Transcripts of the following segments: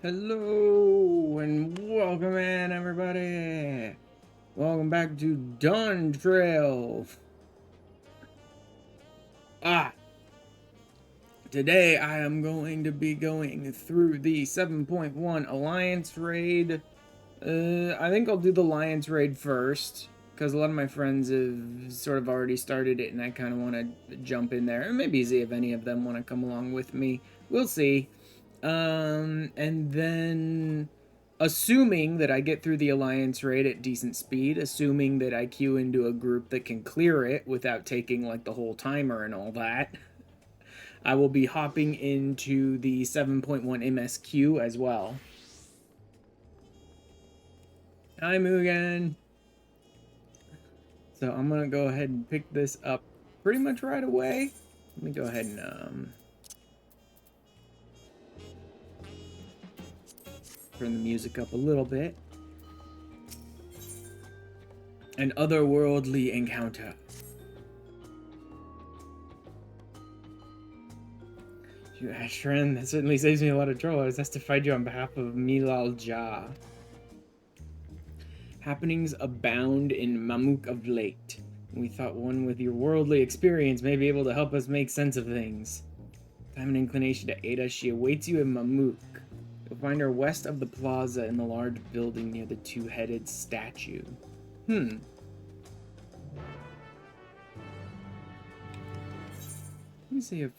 Hello and welcome in, everybody. Welcome back to Dawntrail. Today I am going to be going through the 7.1 Alliance raid. I think I'll do the Alliance raid first because a lot of my friends have sort of already started it, and I kind of want to jump in there and maybe see if any of them want to come along with me. We'll see. And then, assuming that I get through the Alliance raid at decent speed, assuming that I queue into a group that can clear it without taking like the whole timer and all that, I will be hopping into the 7.1 MSQ as well. Hi, Mugen. So I'm gonna go ahead and pick this up pretty much right away. Let me go ahead and turn the music up a little bit. An otherworldly encounter. You Ashran, that certainly saves me a lot of trouble. I was asked to fight you on behalf of Milal Jah. Happenings abound in Mamuk of late. We thought one with your worldly experience may be able to help us make sense of things. Time and inclination to aid us, she awaits you in Mamuk. You'll find her west of the plaza in the large building near the two-headed statue. Let me see if,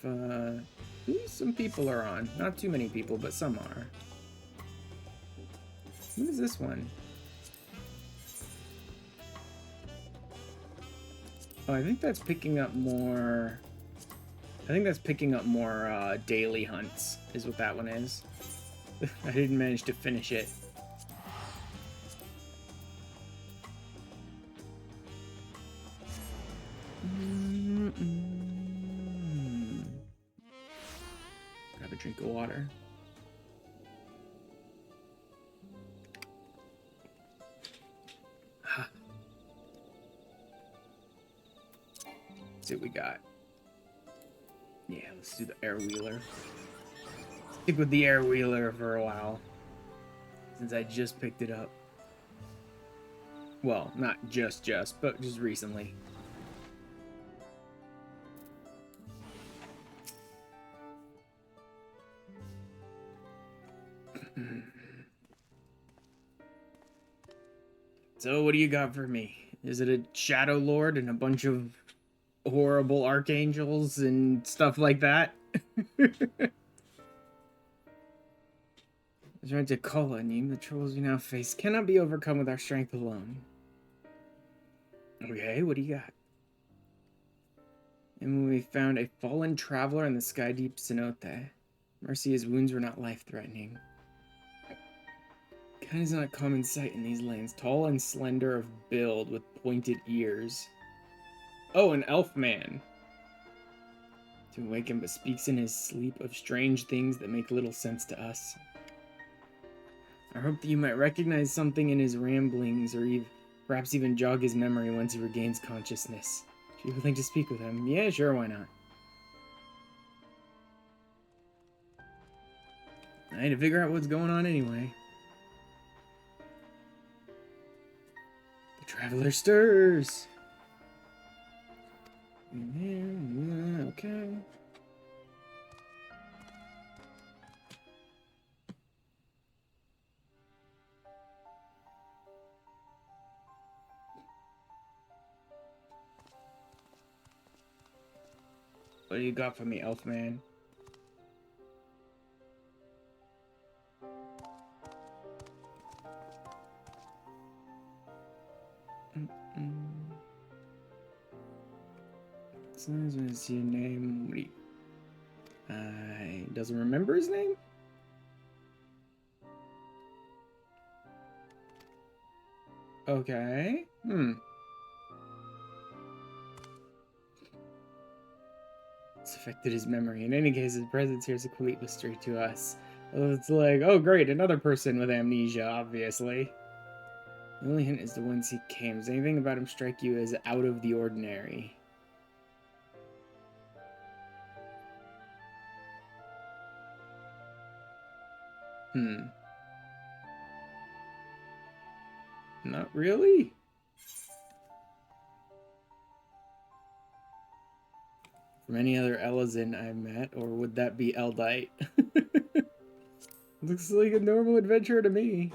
some people are on. Not too many people, but some are. What is this one? Oh, I think that's picking up more... daily hunts, is what that one is. I didn't manage to finish it. Grab a drink of water. Let's see what we got. Yeah, let's do the air wheeler. Stick with the air wheeler for a while, since I just picked it up. Well, not just, but just recently. So, what do you got for me? Is it a Shadow Lord and a bunch of horrible archangels and stuff like that? Trying to call on you. The troubles we now face cannot be overcome with our strength alone. Okay, what do you got? And when we found a fallen traveler in the sky deep cenote. Mercy, his wounds were not life-threatening. Kind is not a common sight in these lands. Tall and slender of build with pointed ears. Oh, an elf man. To awaken but speaks in his sleep of strange things that make little sense to us. I hope that you might recognize something in his ramblings, or perhaps even jog his memory once he regains consciousness. If you would like to speak with him, yeah, sure, why not? I had to figure out what's going on anyway. The traveler stirs. Okay. What do you got for me, Elfman? Sometimes when I see a name, what do you... doesn't remember his name? Okay. It's affected his memory. In any case, his presence here is a complete mystery to us. It's like, oh great, another person with amnesia, obviously. The only hint is the whence he came. Does anything about him strike you as out of the ordinary? Not really. From any other Elazin I met, or would that be Eldite? Looks like a normal adventurer to me.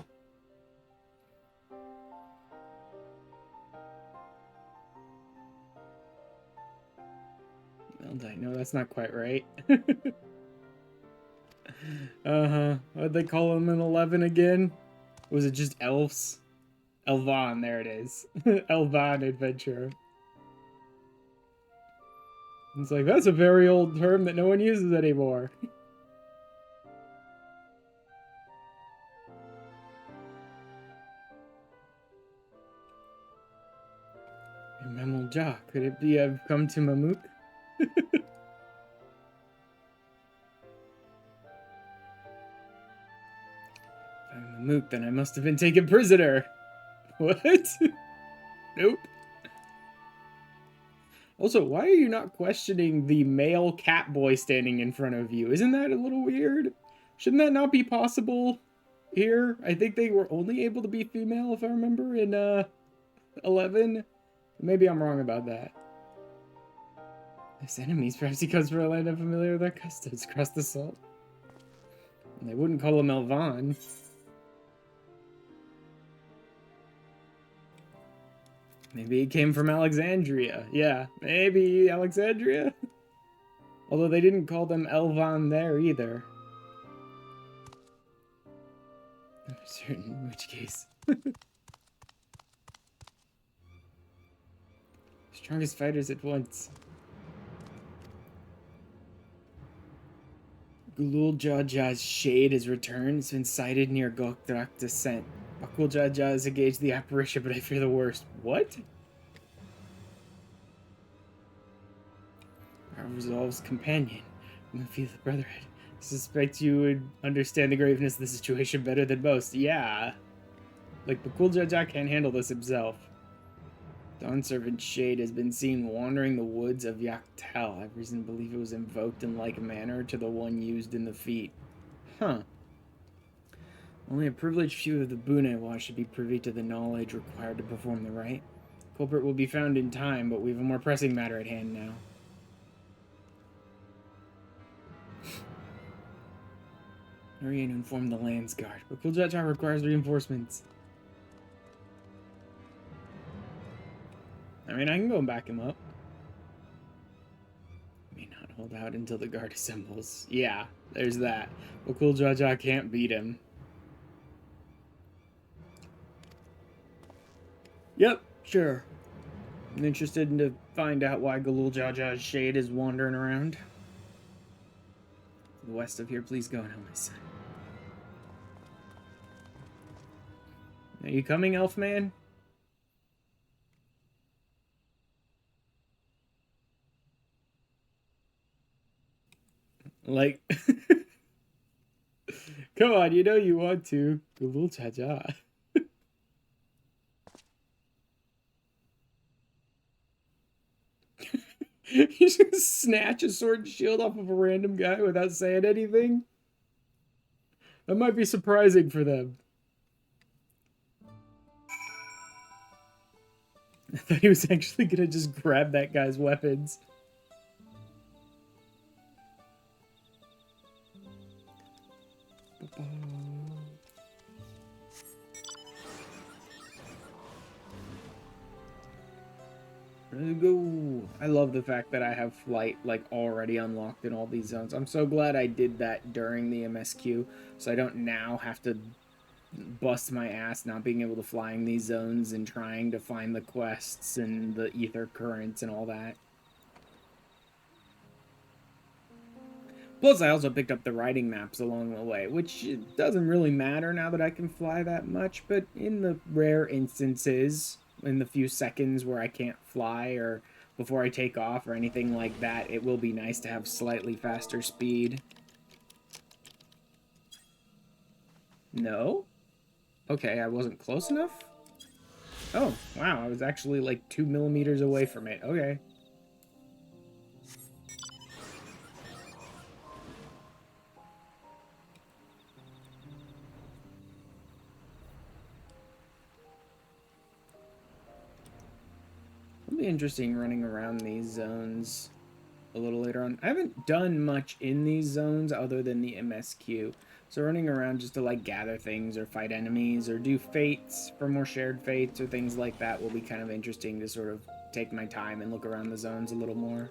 Eldite, no, that's not quite right. What'd they call him in 11 again? Was it just elves? Elvan, there it is. Elvan adventurer. It's like, that's a very old term that no one uses anymore. Memel Ja, could it be I've come to Mamook? If I'm Mamook, then I must have been taken prisoner. What? Nope. Also, why are you not questioning the male cat boy standing in front of you? Isn't that a little weird? Shouldn't that not be possible here? I think they were only able to be female, if I remember, in 11. Maybe I'm wrong about that. His enemies, perhaps he comes from a land unfamiliar with their customs across the salt. And they wouldn't call him Elvan. Maybe he came from Alexandria. Yeah, maybe Alexandria? Although they didn't call them Elvan there either. I'm certain, in which case. Strongest fighters at once. Gulul Jaja's shade has returned. It's been sighted near Gokdrak descent. Bakul Jaja has engaged the apparition, but I fear the worst. What? Our resolve's companion. I'm gonna feel the brotherhood. I suspect you would understand the graveness of the situation better than most. Yeah. Like, Bakul Jaja can't handle this himself. Dawn Servant Shade has been seen wandering the woods of Yaktel. I have reason to believe it was invoked in like manner to the one used in the feat. Huh. Only a privileged few of the Bunewa should be privy to the knowledge required to perform the rite. Culprit will be found in time, but we have a more pressing matter at hand now. Hurry and inform the Lands Guard. But Kuljaja requires reinforcements. I mean, I can go and back him up. May not hold out until the guard assembles. Yeah, there's that. But Kuljaja can't beat him. Yep, sure. I'm interested in to find out why Galul Jaja's shade is wandering around. To the west of here, please go and help my son. Are you coming, Elfman? Like, come on, you know you want to. Galul Jaja. He's gonna snatch a sword and shield off of a random guy without saying anything? That might be surprising for them. I thought he was actually gonna just grab that guy's weapons. Let's go. I love the fact that I have flight like already unlocked in all these zones. I'm so glad I did that during the MSQ, so I don't now have to bust my ass not being able to fly in these zones and trying to find the quests and the ether currents and all that. Plus, I also picked up the riding maps along the way, which doesn't really matter now that I can fly that much, but in the rare instances, in the few seconds where I can't fly or before I take off or anything like that, it will be nice to have slightly faster speed. No? Okay, I wasn't close enough? Oh, wow, I was actually like 2 millimeters away from it. Okay. It'll be interesting running around these zones a little later on. I haven't done much in these zones other than the MSQ. So running around just to like gather things or fight enemies or do fates for more shared fates or things like that will be kind of interesting to sort of take my time and look around the zones a little more.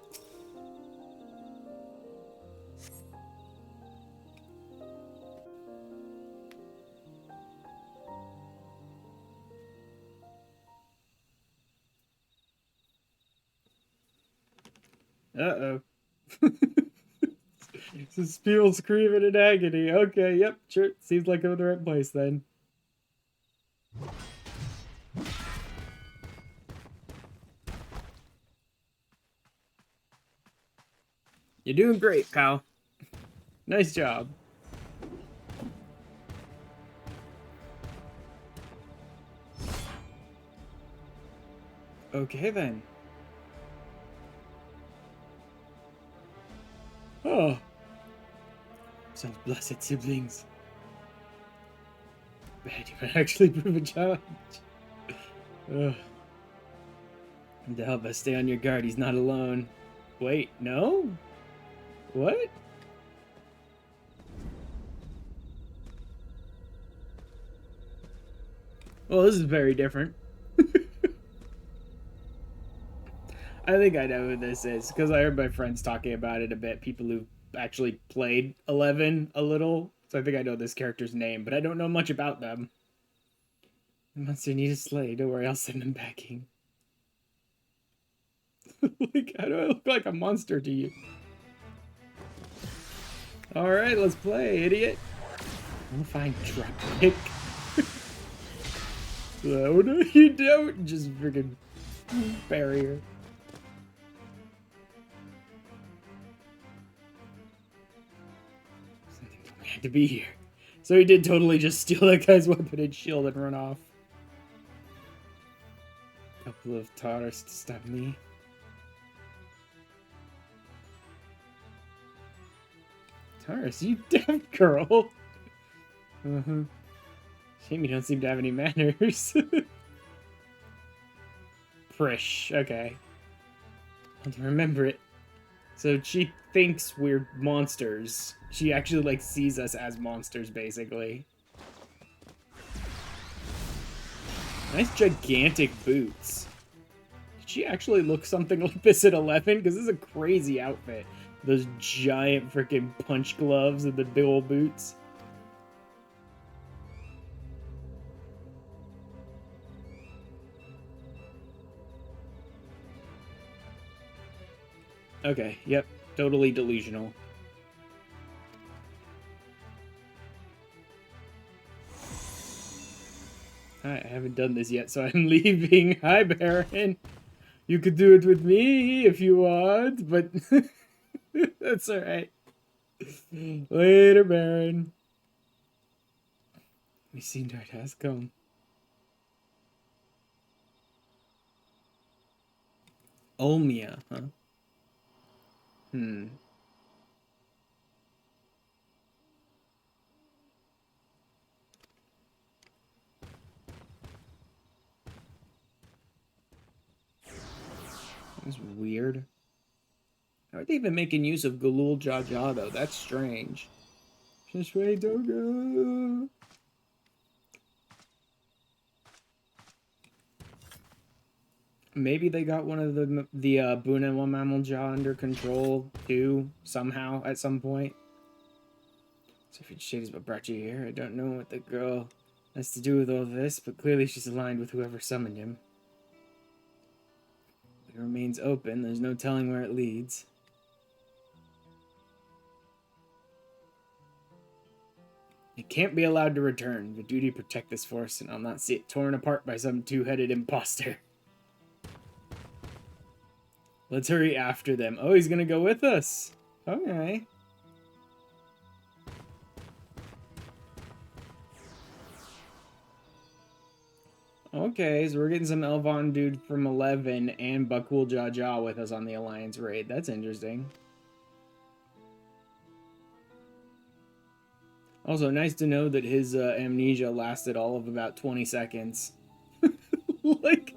Uh-oh. This people screaming in agony. Okay, yep, sure. Seems like I'm in the right place then. You're doing great, pal. Nice job. Okay, then. Oh. Self-blessed siblings. Bad, you might actually prove a challenge. Ugh. And to help us stay on your guard, he's not alone. Wait, no? What? Well, this is very different. I think I know who this is, because I heard my friends talking about it a bit. People who actually played 11 a little. So I think I know this character's name, but I don't know much about them. The monster need a slay. Don't worry, I'll send them packing. Like, how do I look like a monster to you? Alright, let's play, idiot. I'm gonna find dropkick. Oh, no, you don't. Just freaking barrier. Something told me I had to be here. So he did totally just steal that guy's weapon and shield and run off. Couple of Taurus to stop me. Taurus, you deaf girl. Uh-huh. Shame you don't seem to have any manners. Prish, okay. I'll have to remember it. So she thinks we're monsters. She actually, like, sees us as monsters, basically. Nice gigantic boots. Did she actually look something like this at 11? Because this is a crazy outfit. Those giant freaking punch gloves and the big old boots. Okay, yep. Totally delusional. I haven't done this yet, so I'm leaving. Hi, Baron. You could do it with me if you want, but that's alright. Later, Baron. We seen Dart has come. Olmia, huh? Hmm. That's weird. How are they even making use of Galul Jaja, though? That's strange. Just wait, don't go. Maybe they got one of the Buna Mammal Jaw under control, too, somehow, at some point. So if shades what brought you here, I don't know what the girl has to do with all this, but clearly she's aligned with whoever summoned him. It remains open, there's no telling where it leads. It can't be allowed to return. The duty to protect this force, and I'll not see it torn apart by some two-headed imposter. Let's hurry after them. Oh, he's gonna go with us. Okay. Okay, so we're getting some Elvon dude from 11 and Bakul Jaja with us on the Alliance raid. That's interesting. Also, nice to know that his amnesia lasted all of about 20 seconds. Like,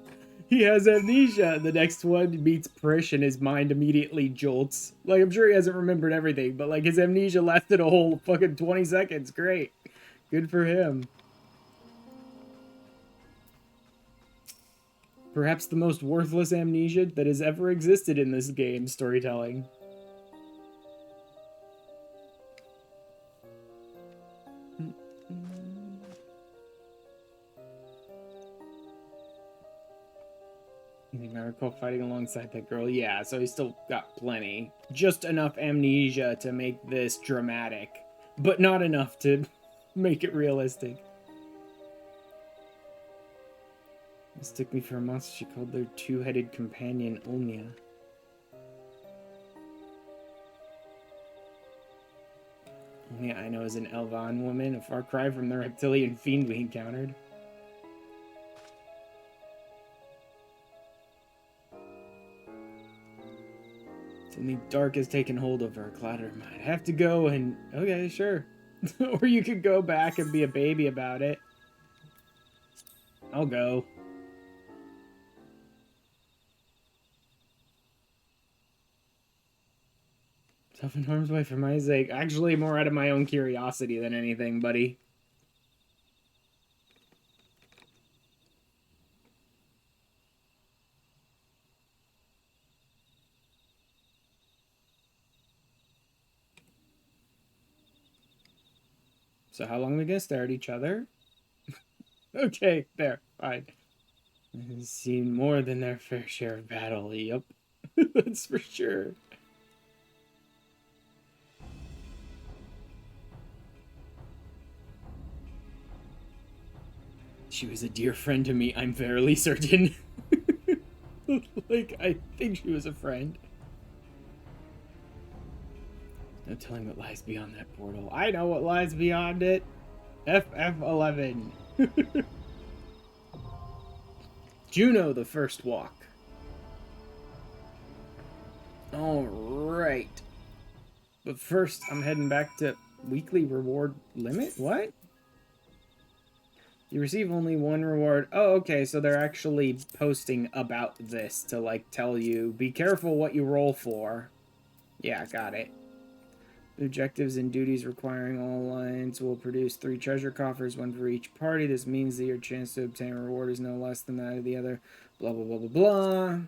He has amnesia. The next one meets Prish and his mind immediately jolts. Like, I'm sure he hasn't remembered everything, but like his amnesia lasted a whole fucking 20 seconds. Great. Good for him. Perhaps the most worthless amnesia that has ever existed in this game storytelling. I recall fighting alongside that girl. Yeah, so he's still got plenty. Just enough amnesia to make this dramatic, but not enough to make it realistic. This took me for a monster. She called their two-headed companion Omnia. Omnia I know is an Elvan woman, a far cry from the reptilian fiend we encountered. Something dark has taken hold of her. Clatter might have to go and... Okay, sure. Or you could go back and be a baby about it. I'll go. Tough in harm's way for my sake. Actually, more out of my own curiosity than anything, buddy. So how long are we gonna stare at each other? Okay, there, fine. I've seen more than their fair share of battle, yep. That's for sure. She was a dear friend to me, I'm verily certain. Like, I think she was a friend. No telling what lies beyond that portal. I know what lies beyond it. ffxiv. Juno, the first walk. Alright. But first, I'm heading back to weekly reward limit? What? You receive only one reward. Oh, okay, so they're actually posting about this to, like, tell you, be careful what you roll for. Yeah, got it. Objectives and duties requiring all alliance will produce 3 treasure coffers, 1 for each party. This means that your chance to obtain a reward is no less than that of the other. Blah, blah, blah, blah, blah.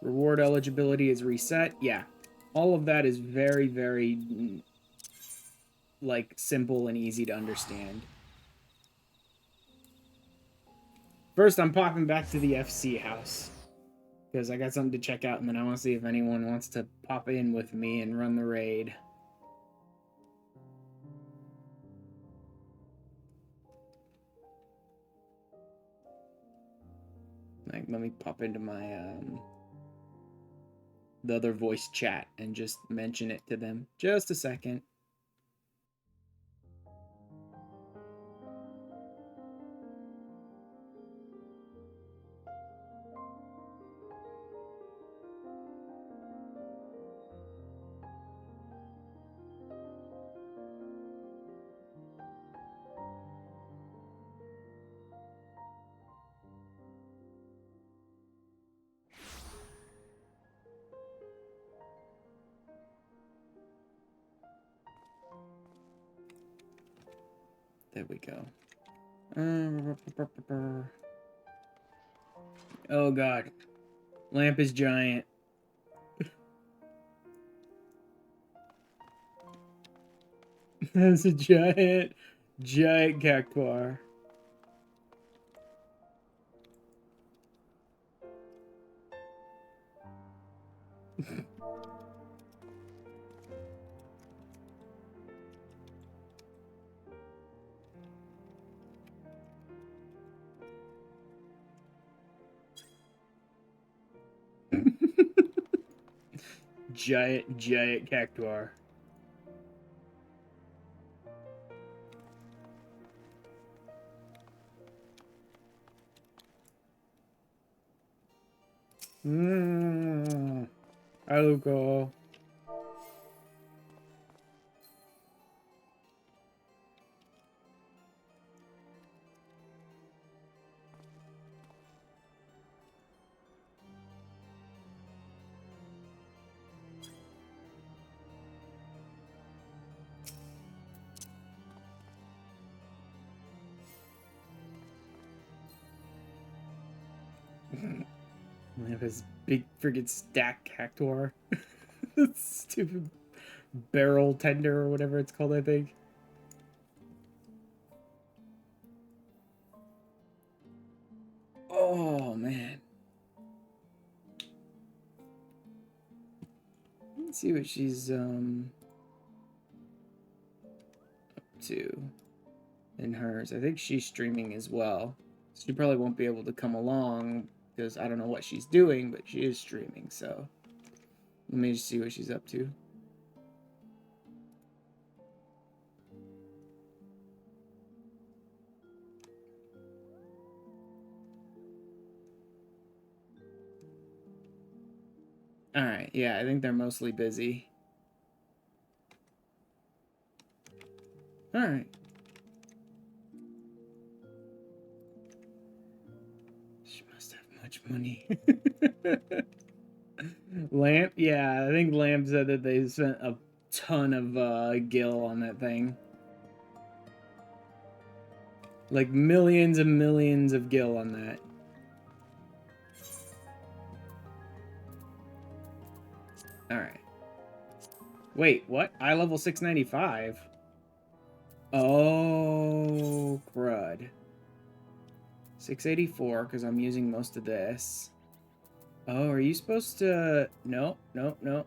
Reward eligibility is reset. Yeah. All of that is very, very, like, simple and easy to understand. First, I'm popping back to the FC house. Because I got something to check out, and then I want to see if anyone wants to pop in with me and run the raid. Like, let me pop into my, the other voice chat and just mention it to them. Just a second. There we go. Oh god. Lamp is giant. That's a giant cactuar. giant cactuar. Alcohol. I have his big friggin' stack cactuar. Stupid barrel tender or whatever it's called, I think. Oh, man. Let's see what she's, up to in hers. I think she's streaming as well. She probably won't be able to come along because I don't know what she's doing, but she is streaming, so let me just see what she's up to. Alright, yeah, I think they're mostly busy. Alright. She must have much money. Lamp? Yeah, I think Lamp said that they spent a ton of gil on that thing. Like millions and millions of gil on that. Alright. Wait, what? Eye level 695? Oh, crud. 684, because I'm using most of this. Oh, are you supposed to... No, no, no.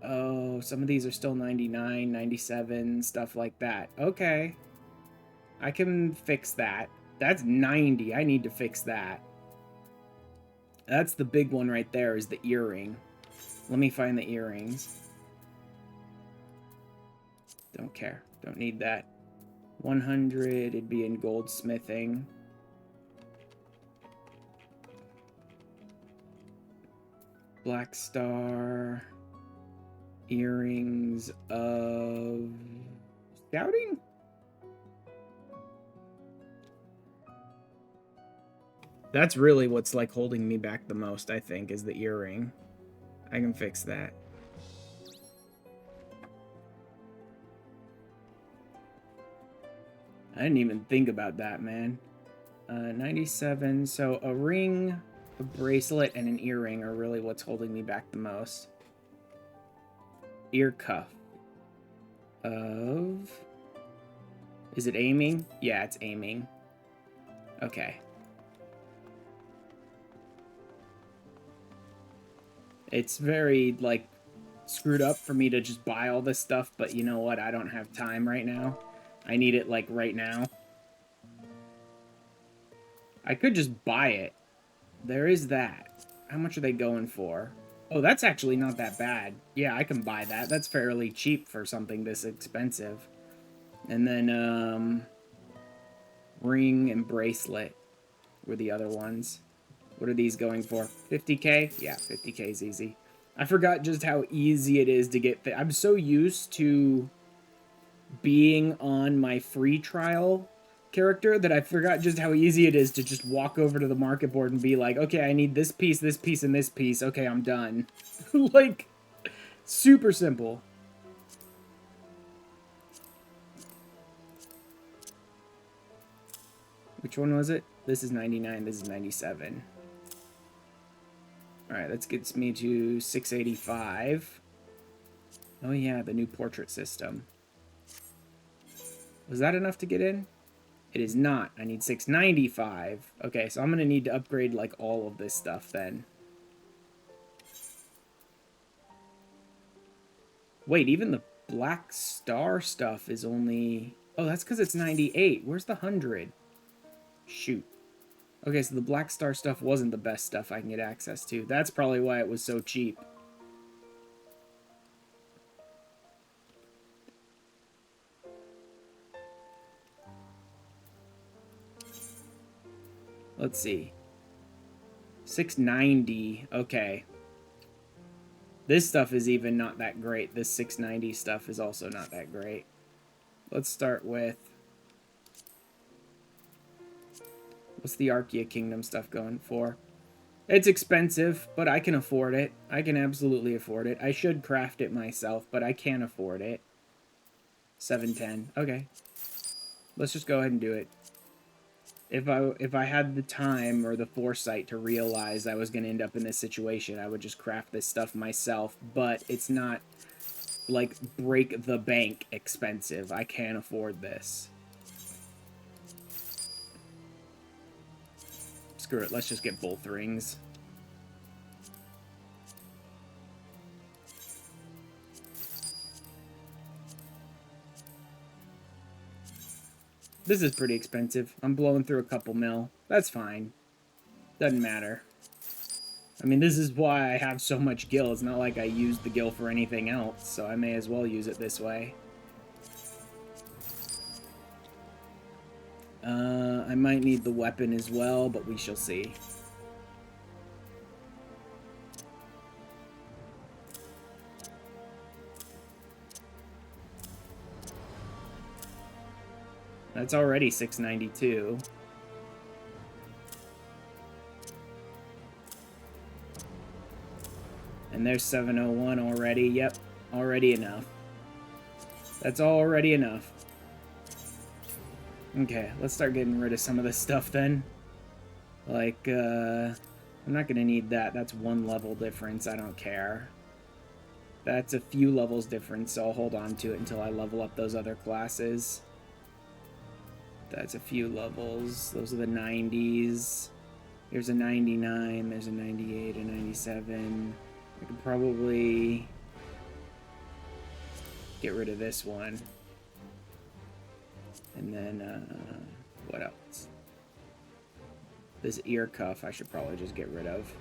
Oh, some of these are still 99, 97, stuff like that. Okay. I can fix that. That's 90. I need to fix that. That's the big one right there, is the earring. Let me find the earrings. Don't care. Don't need that. 100, it'd be in goldsmithing. Black Star. Earrings of... Scouting? That's really what's, like, holding me back the most, I think, is the earring. I can fix that. I didn't even think about that, man. 97, so a ring, a bracelet, and an earring are really what's holding me back the most. Ear cuff. Of... Is it aiming? Yeah, it's aiming. Okay. It's very, like, screwed up for me to just buy all this stuff, but you know what? I don't have time right now. I need it, like, right now. I could just buy it. There is that. How much are they going for? Oh, that's actually not that bad. Yeah, I can buy that. That's fairly cheap for something this expensive. And then, ring and bracelet were the other ones. What are these going for? 50k? Yeah, 50k is easy. I forgot just how easy it is to get... I'm so used to being on my free trial character that I forgot just how easy it is to just walk over to the market board and be like, okay, I need this piece, and this piece. Okay, I'm done. Like, super simple. Which one was it? This is 99, this is 97. Alright, that gets me to 685. Oh yeah, the new portrait system. Was that enough to get in? It is not. I need 695. Okay, so I'm going to need to upgrade, like, all of this stuff then. Wait, even the Black Star stuff is only... Oh, that's because it's 98. Where's the 100? Shoot. Okay, so the Black Star stuff wasn't the best stuff I can get access to. That's probably why it was so cheap. Let's see. 690. Okay. This stuff is even not that great. This 690 stuff is also not that great. Let's start with... What's the Archaea Kingdom stuff going for? It's expensive, but I can afford it. I can absolutely afford it. I should craft it myself, but I can afford it. 710. Okay. Let's just go ahead and do it. if I had the time or the foresight to realize I was going to end up in this situation, I would just craft this stuff myself. But it's not, like, break the bank expensive. I can't afford this. Screw it, let's just get both rings. This is pretty expensive. I'm blowing through a couple mil. That's fine. Doesn't matter. I mean, this is why I have so much gil. It's not like I used the gil for anything else, so I may as well use it this way. I might need the weapon as well, but we shall see. That's already 692. And there's 701 already. Yep, already enough. That's already enough. Okay, let's start getting rid of some of this stuff then. Like, I'm not gonna need that. That's 1 level difference. I don't care. That's a few levels difference, so I'll hold on to it until I level up those other classes. That's a few levels. Those are the 90s. There's a 99, there's a 98, a 97. I could probably get rid of this one. And then, what else? This ear cuff I should probably just get rid of.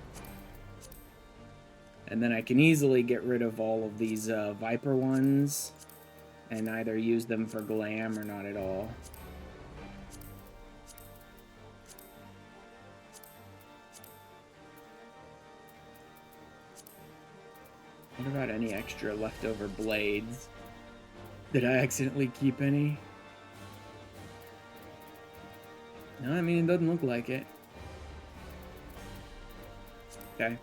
And then I can easily get rid of all of these Viper ones and either use them for glam or not at all. What about any extra leftover blades? Did I accidentally keep any? No, I mean, it doesn't look like it. Okay.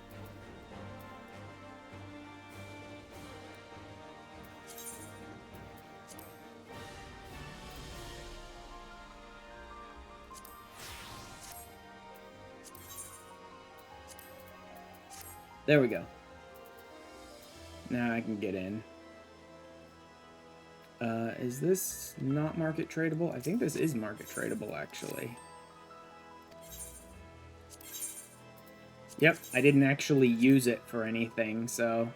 There we go. Now I can get in. Is this not market tradable? I think this is market tradable, actually. Yep, I didn't actually use it for anything, so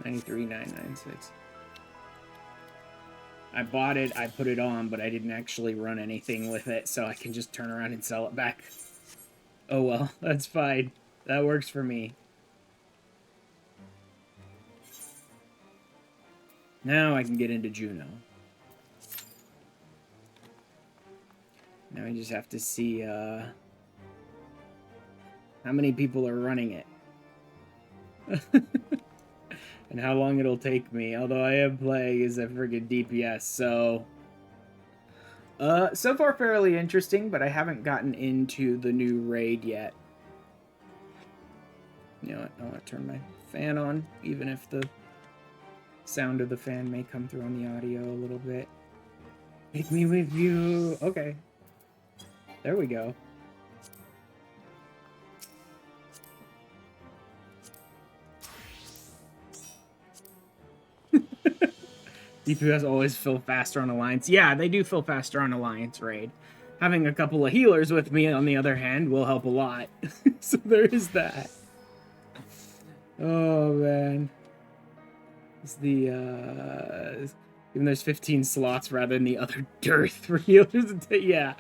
93,996. I bought it, I put it on, but I didn't actually run anything with it, so I can just turn around and sell it back. Oh well, that's fine. That works for me. Now I can get into Juno. Now I just have to see, how many people are running it. And how long it'll take me, although I am playing as a friggin' DPS, so... so far fairly interesting, but I haven't gotten into the new raid yet. You know what, I want to turn my fan on, even if the sound of the fan may come through on the audio a little bit. Take me with you! Okay. There we go. DPS always feel faster on Alliance. Yeah, they do feel faster on Alliance raid. Having a couple of healers with me, on the other hand, will help a lot. So there is that. Oh, man. It's the, even there's 15 slots rather than the other dearth for healers. Yeah,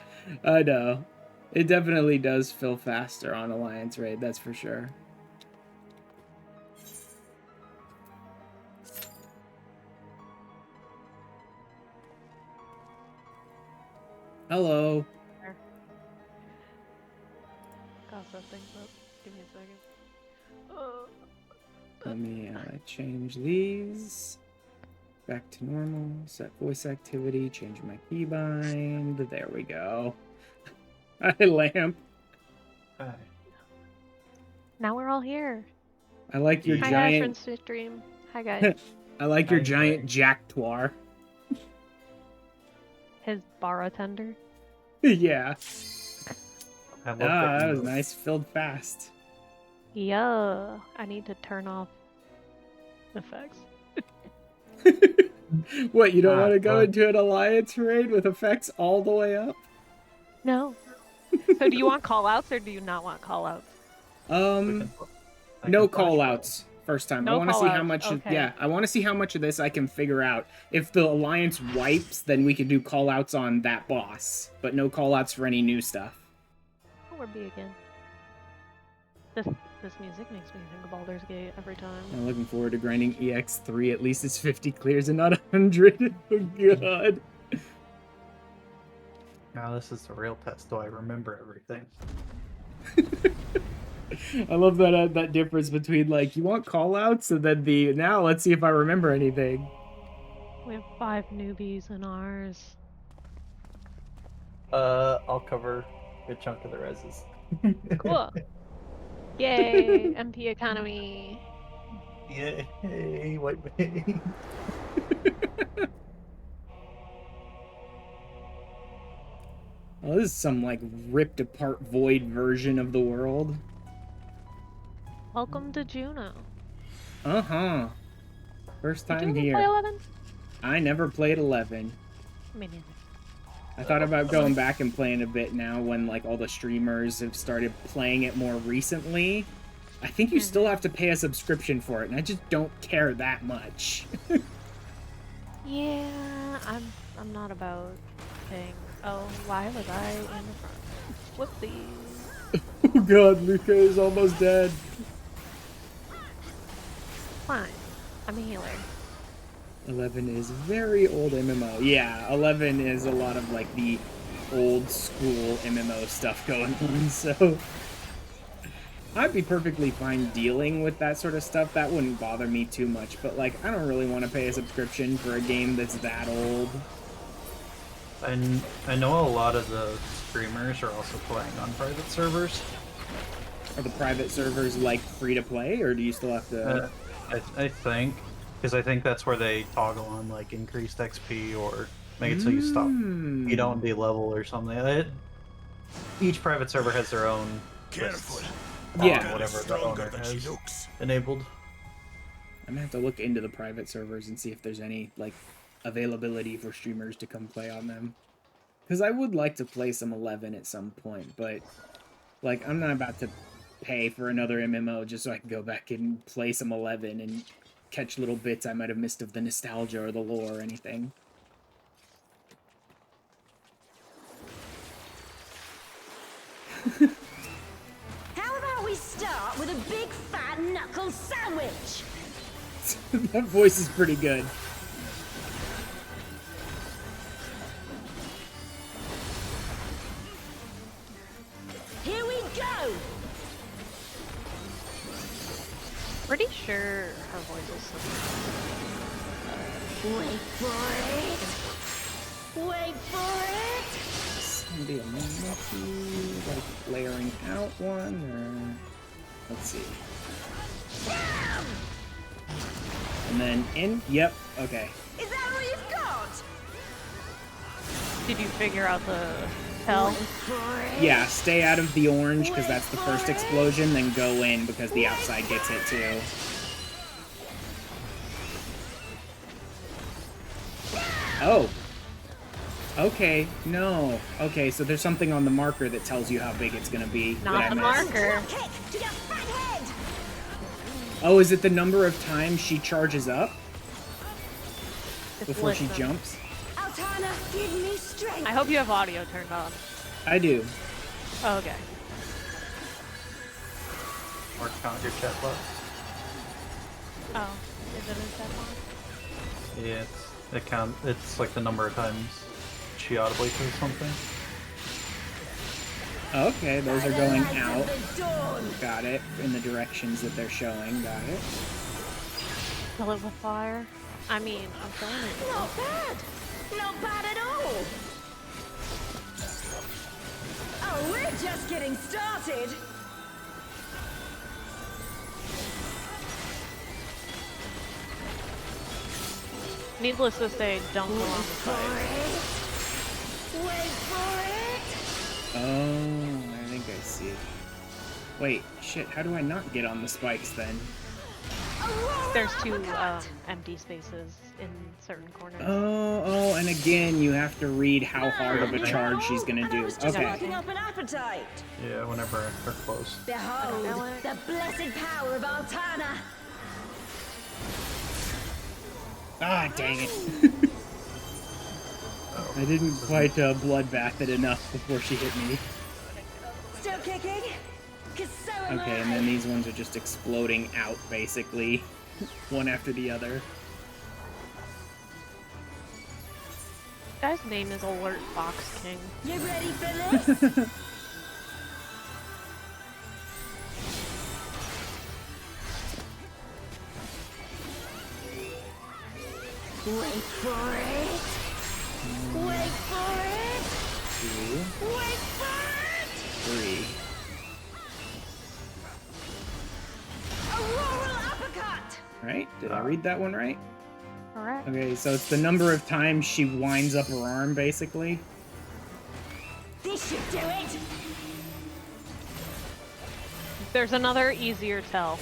I know. It definitely does feel faster on Alliance raid, that's for sure. Hello. Got something up. Give me a second. Let me change these. Back to normal. Set voice activity. Change my keybind. There we go. Hi, Lamp. Hi. Now we're all here. I like your Hi, giant... friends to stream. Hi, guys. I like your giant Jacktuar. His bartender. Yeah. I love Ah, that was you- nice. Filled fast. Yeah, I need to turn off effects. What, you don't Ah, want to go what? into an alliance raid with effects all the way up? No. So do you want callouts or do you not want callouts? We can- I No can flash call forward. outs first time. I No want to see how call-outs, much. okay. Yeah, I want to see how much of this I can figure out. If the alliance wipes, then we can do call outs on that boss, but no call outs for any new stuff. Oh, we're B again. This music makes me think of Baldur's Gate every time. I'm looking forward to grinding EX3. At least it's 50 clears and not 100. Oh god. Now this is the real test. Do I remember everything? I love that difference between like you want call outs and then the now let's see if I remember anything. We have 5 newbies in ours. I'll cover a good chunk of the reses. Cool. Yay, MP economy. Yay, white me. Oh, this is some like ripped apart void version of the world. Welcome to Juno. Uh-huh. First Did you time even here. play 11? I never played 11. Me neither. I thought about going back and playing a bit now when like all the streamers have started playing it more recently. I think you still have to pay a subscription for it, and I just don't care that much. Yeah, I'm not about paying. Oh, why was I in the front? Whoopsie. Oh god, Luca is almost dead. Fine. I'm a healer. 11 is very old MMO. Yeah, 11 is a lot of like the old school MMO stuff going on, so I'd be perfectly fine dealing with that sort of stuff. That wouldn't bother me too much, but like I don't really want to pay a subscription for a game that's that old. And I know a lot of the streamers are also playing on private servers. Are the private servers like free to play, or do you still have to? I think, because I think that's where they toggle on like increased XP or make it so you stop, you don't de-level or something. Each private server has their own lists on Yeah. whatever the owner has enabled. I'm gonna have to look into the private servers and see if there's any like availability for streamers to come play on them. Because I would like to play some 11 at some point, but like I'm not about to pay for another MMO just so I can go back and play some 11 and catch little bits I might have missed of the nostalgia or the lore or anything. How about we start with a big fat knuckle sandwich? That voice is pretty good. Here we go! Pretty sure her voice is Wait for it! Wait for it! Maybe a monkey, like layering out one, or let's see. And then in. Yep. Okay. Is that all you've got? Did you figure out the tell? Wait for it! Yeah. Stay out of the orange because that's the first explosion. Then go in because the outside gets hit too. Oh. Okay, no. Okay, so there's something on the marker that tells you how big it's gonna be. that I Not the missed. marker. Kick to your fat head! Oh, is it the number of times she charges up It's before she listen. jumps? Altana, give me strength! I hope you have audio turned on. I do. Oh, okay. Or count your chat box. Oh, is it in step one? Yeah, it's like the number of times she audibly says something. Okay, those are going out. The dawn! Got it. In the directions that they're showing. Got it. Kill it with fire? I mean, I'm killing it. Not bad! Not bad at all! Oh, we're just getting started! Needless to say, don't go on the For side. it! Wait for it! Oh, I think I I see. Wait, shit, how do I not get on the spikes then? There's two empty spaces in certain corners. Oh, and again, you have to read how hard of a charge she's gonna do. Okay. Working up an appetite. Yeah, whenever they're close. Behold, the blessed power of Altana. Ah, dang it. I didn't quite bloodbath it enough before she hit me. Still kicking? 'Cause so am Okay, I. and then these ones are just exploding out, basically. One after the other. Guy's name is Alert Fox King. You ready for this? Wait for it. Wait for it. 2, Wait for it. 3. Auroral uppercut. Right? Did I read that one right? Alright. Okay, so it's the number of times she winds up her arm, basically. This should do it. There's another easier tell.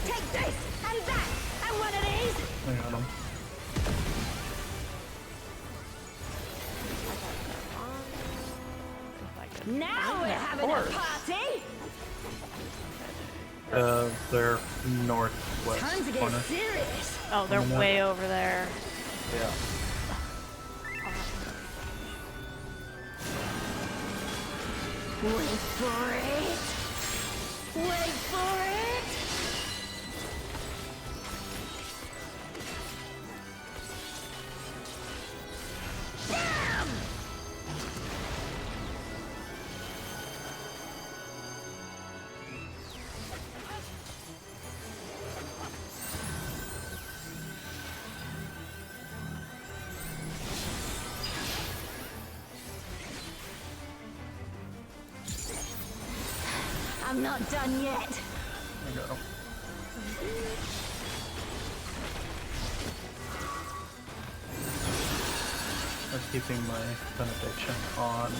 Take this and that and one of these. I got him. Now we're having a party. They're northwest Time to get corner. serious. Oh, they're Coming up. way over there. Yeah. Wait for it. Wait for it. Bam! I'm not done yet. I got him. I'm keeping my benediction on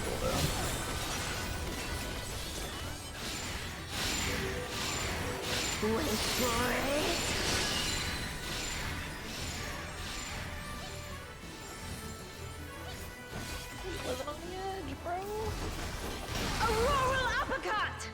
cooldown. Wait for it. Living on the edge, bro. Auroral uppercut.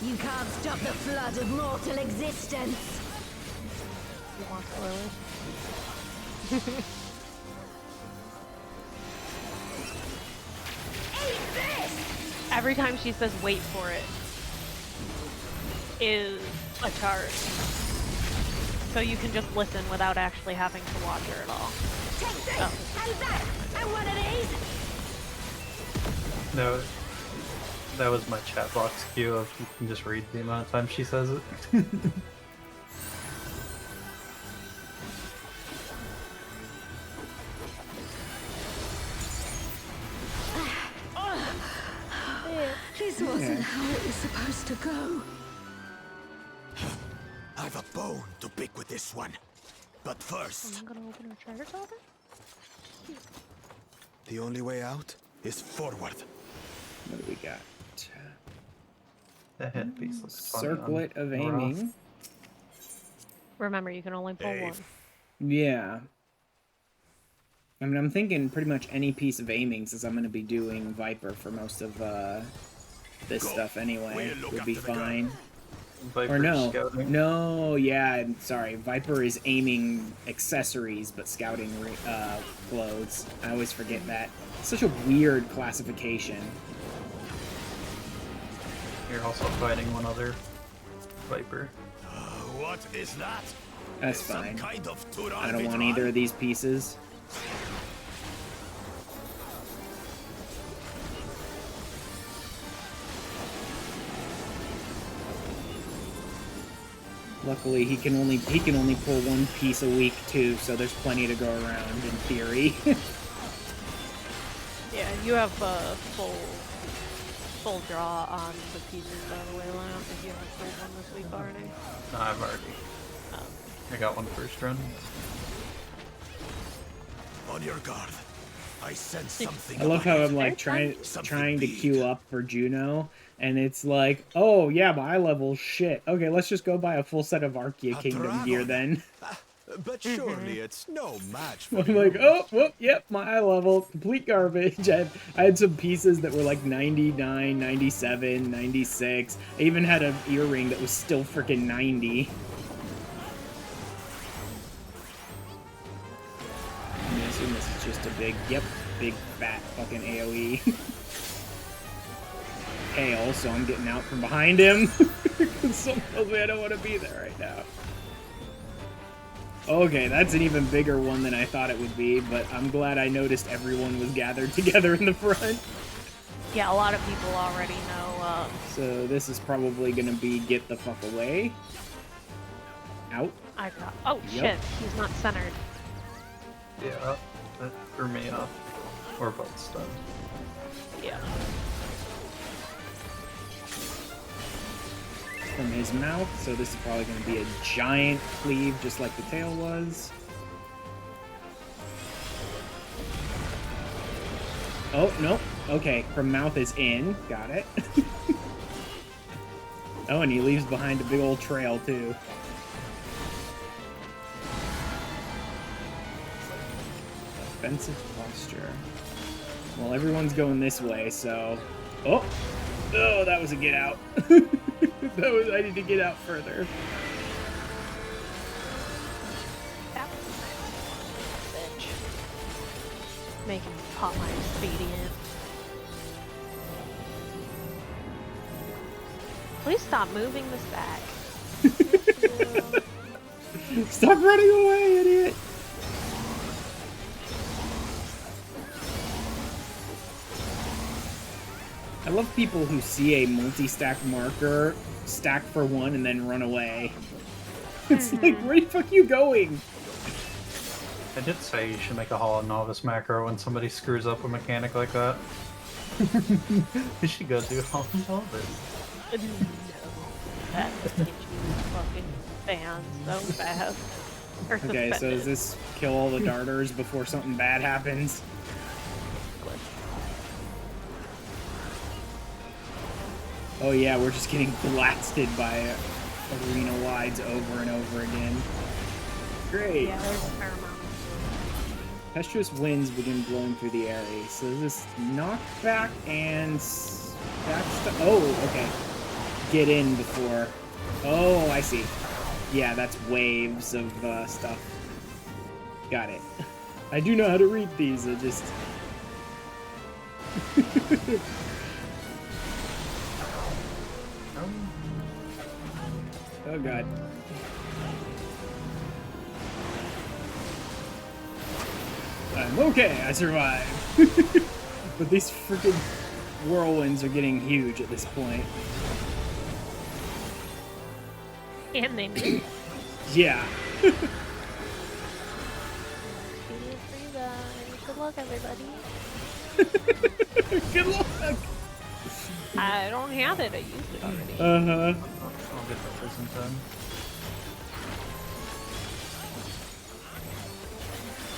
You can't stop the flood of mortal existence. You want Lily? Eat this! Every time she says wait for it is a charge. So you can just listen without actually having to watch her at all. Take this Oh. and that and one of these. No, that was my chat box cue of you can just read the amount of time she says it. This wasn't how it was supposed to go. I've a bone to pick with this one. But first, I'm gonna open her treasure closet. the only way out is forward. What do we got? The headpiece looks funny Circlet on of Roth. aiming. Remember, you can only pull Dave. one. Yeah. I mean, I'm thinking pretty much any piece of aiming, since I'm going to be doing Viper for most of this Go. stuff anyway, We'll look would be after the gun. fine. Viper Or no, scouting. no, yeah, I'm sorry. Viper is aiming accessories, but scouting clothes. I always forget that. Such a weird classification. You're also fighting one other Viper. What is that? That's Some fine. kind of Turan I don't want Vitran? either of these pieces. Luckily, he can only pull one piece a week too, so there's plenty to go around in theory. Yeah, you have full full draw on the pieces, by the way, Lamp, if you haven't played one this week already. No, I've already. I got one first run. On your guard. I sense something. I love how I'm like Very trying to queue up for Juno, and it's like, oh yeah, my eye level's shit. Okay, let's just go buy a full set of Archaea A Kingdom gear dragon. then. But surely it's no match for I'm like, oh, whoop, yep, my eye level, complete garbage. I had some pieces that were like 99, 97, 96. I even had an earring that was still freaking 90. I'm gonna assume this is just a big fat fucking AoE. Hail, so I'm getting out from behind him. Someone tells me I don't want to be there right now. Okay, that's an even bigger one than I thought it would be, but I'm glad I noticed everyone was gathered together in the front. Yeah, a lot of people already know. So this is probably gonna be get the fuck away. Out. I got. Oh Yep. shit, he's not centered. Yeah, that threw me off. Or both stunned. Yeah. From his mouth, so this is probably going to be a giant cleave, just like the tail was. Oh, no. Okay, from mouth is in. Got it. Oh, and he leaves behind a big old trail, too. Defensive posture. Well, everyone's going this way, so... Oh! Oh, that was a get out. I need to get out further. That was a bitch. Making me pop my expedient. Please stop moving this back. Thank you. Stop running away, idiot! I love people who see a multi-stack marker, stack for one, and then run away. It's like, where the fuck are you going? I did say you should make a Hollow Novice macro when somebody screws up a mechanic like that. You should go do Hollow Novice. No. That would get you fucking banned so fast. Or Okay, so does suspended. this kill all the darters before something bad happens? Oh yeah, we're just getting blasted by arena wides over and over again. Great. Yeah, there's a fair amount. Tempestuous winds begin blowing through the area. So this knockback and that's the... Oh, okay. Get in before... Oh, I see. Yeah, that's waves of stuff. Got it. I do know how to read these, I just... Oh god. I'm okay, I survived. But these freaking whirlwinds are getting huge at this point. And they knew. Yeah. Expedient for you guys. Good luck, everybody. Good luck! I don't have it. I used it already. Uh-huh. I'll get that prison done.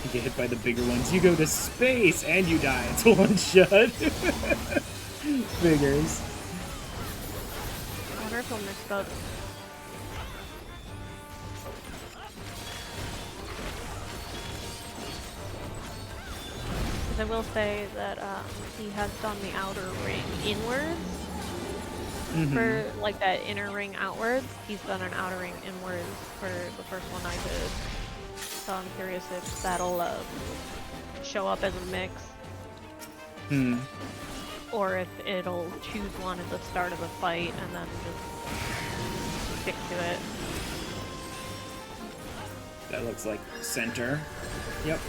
You get hit by the bigger ones, you go to space, and you die. It's a one-shot. Figures. I wonder if I'll mix up. I will say that he has done the outer ring inwards. For like that inner ring outwards, he's done an outer ring inwards for the first one I did. So I'm curious if that'll show up as a mix. Or if it'll choose one at the start of the fight and then just stick to it. That looks like center. Yep.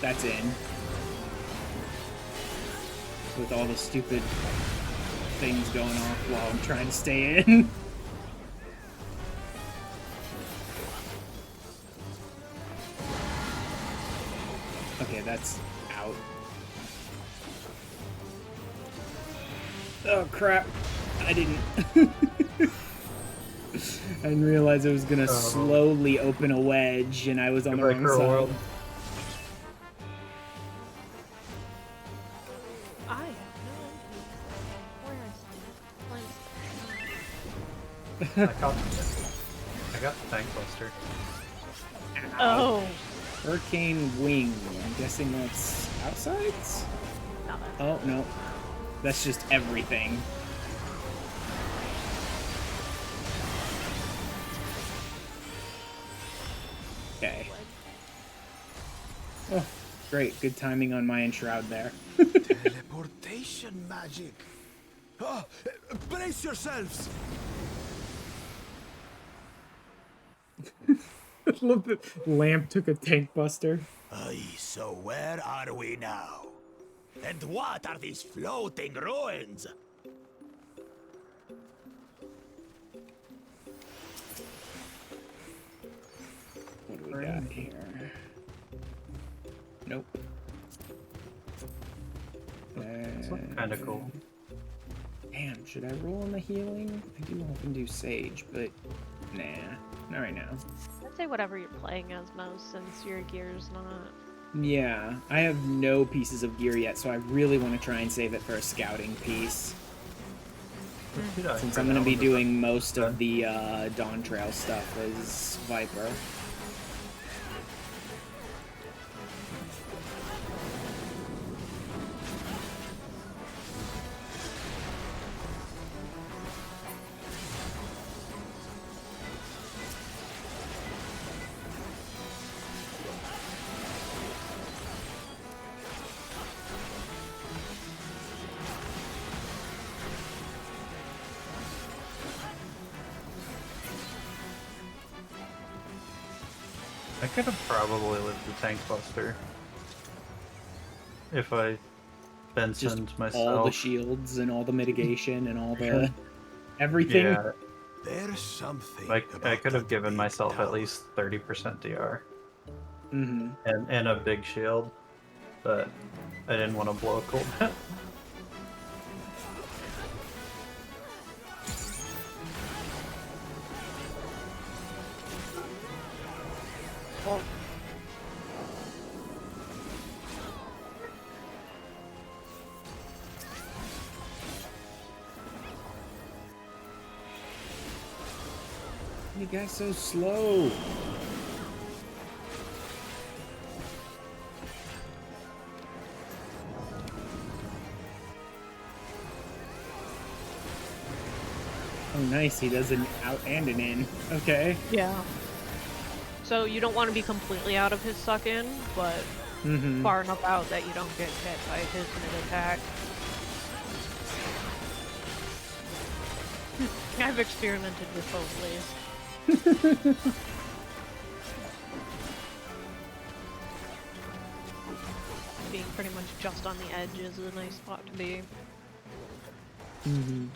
that's in. With all the stupid things going off while I'm trying to stay in. Okay, that's out. Oh crap. I didn't. I didn't realize it was gonna slowly open a wedge and I was on the wrong side. World. I have no idea. Where is I got the tank buster. Oh. Hurricane Wing. I'm guessing that's outsides? Not that. Oh, no. That's just everything. Okay. Oh, great. Good timing on my enshroud there. Teleportation magic. Oh, brace yourselves. Look, the lamp took a tank buster. Aye, so where are we now? And what are these floating ruins? What do we got here? Nope. It's kind of cool. Damn, should I roll on the healing? I do often do Sage, but nah, not right now. I'd say whatever you're playing as most, since your gear's not. Yeah, I have no pieces of gear yet, so I really want to try and save it for a scouting piece. Since I'm going to be doing most of the Dawntrail stuff as Viper. I could have probably lived the tank buster if I Bensoned myself. All the shields and all the mitigation and all the everything. Yeah, There's something. I about could have that given big myself at tower. least 30% DR Mm-hmm. and a big shield, but I didn't want to blow a cooldown. Well, You guys so slow. Oh, nice. He does an out and an in. Okay. yeah. So you don't want to be completely out of his suck in, but Mm-hmm. far enough out that you don't get hit by his mid attack. I've experimented with both ways. Being pretty much just on the edge is a nice spot to be. Mm-hmm.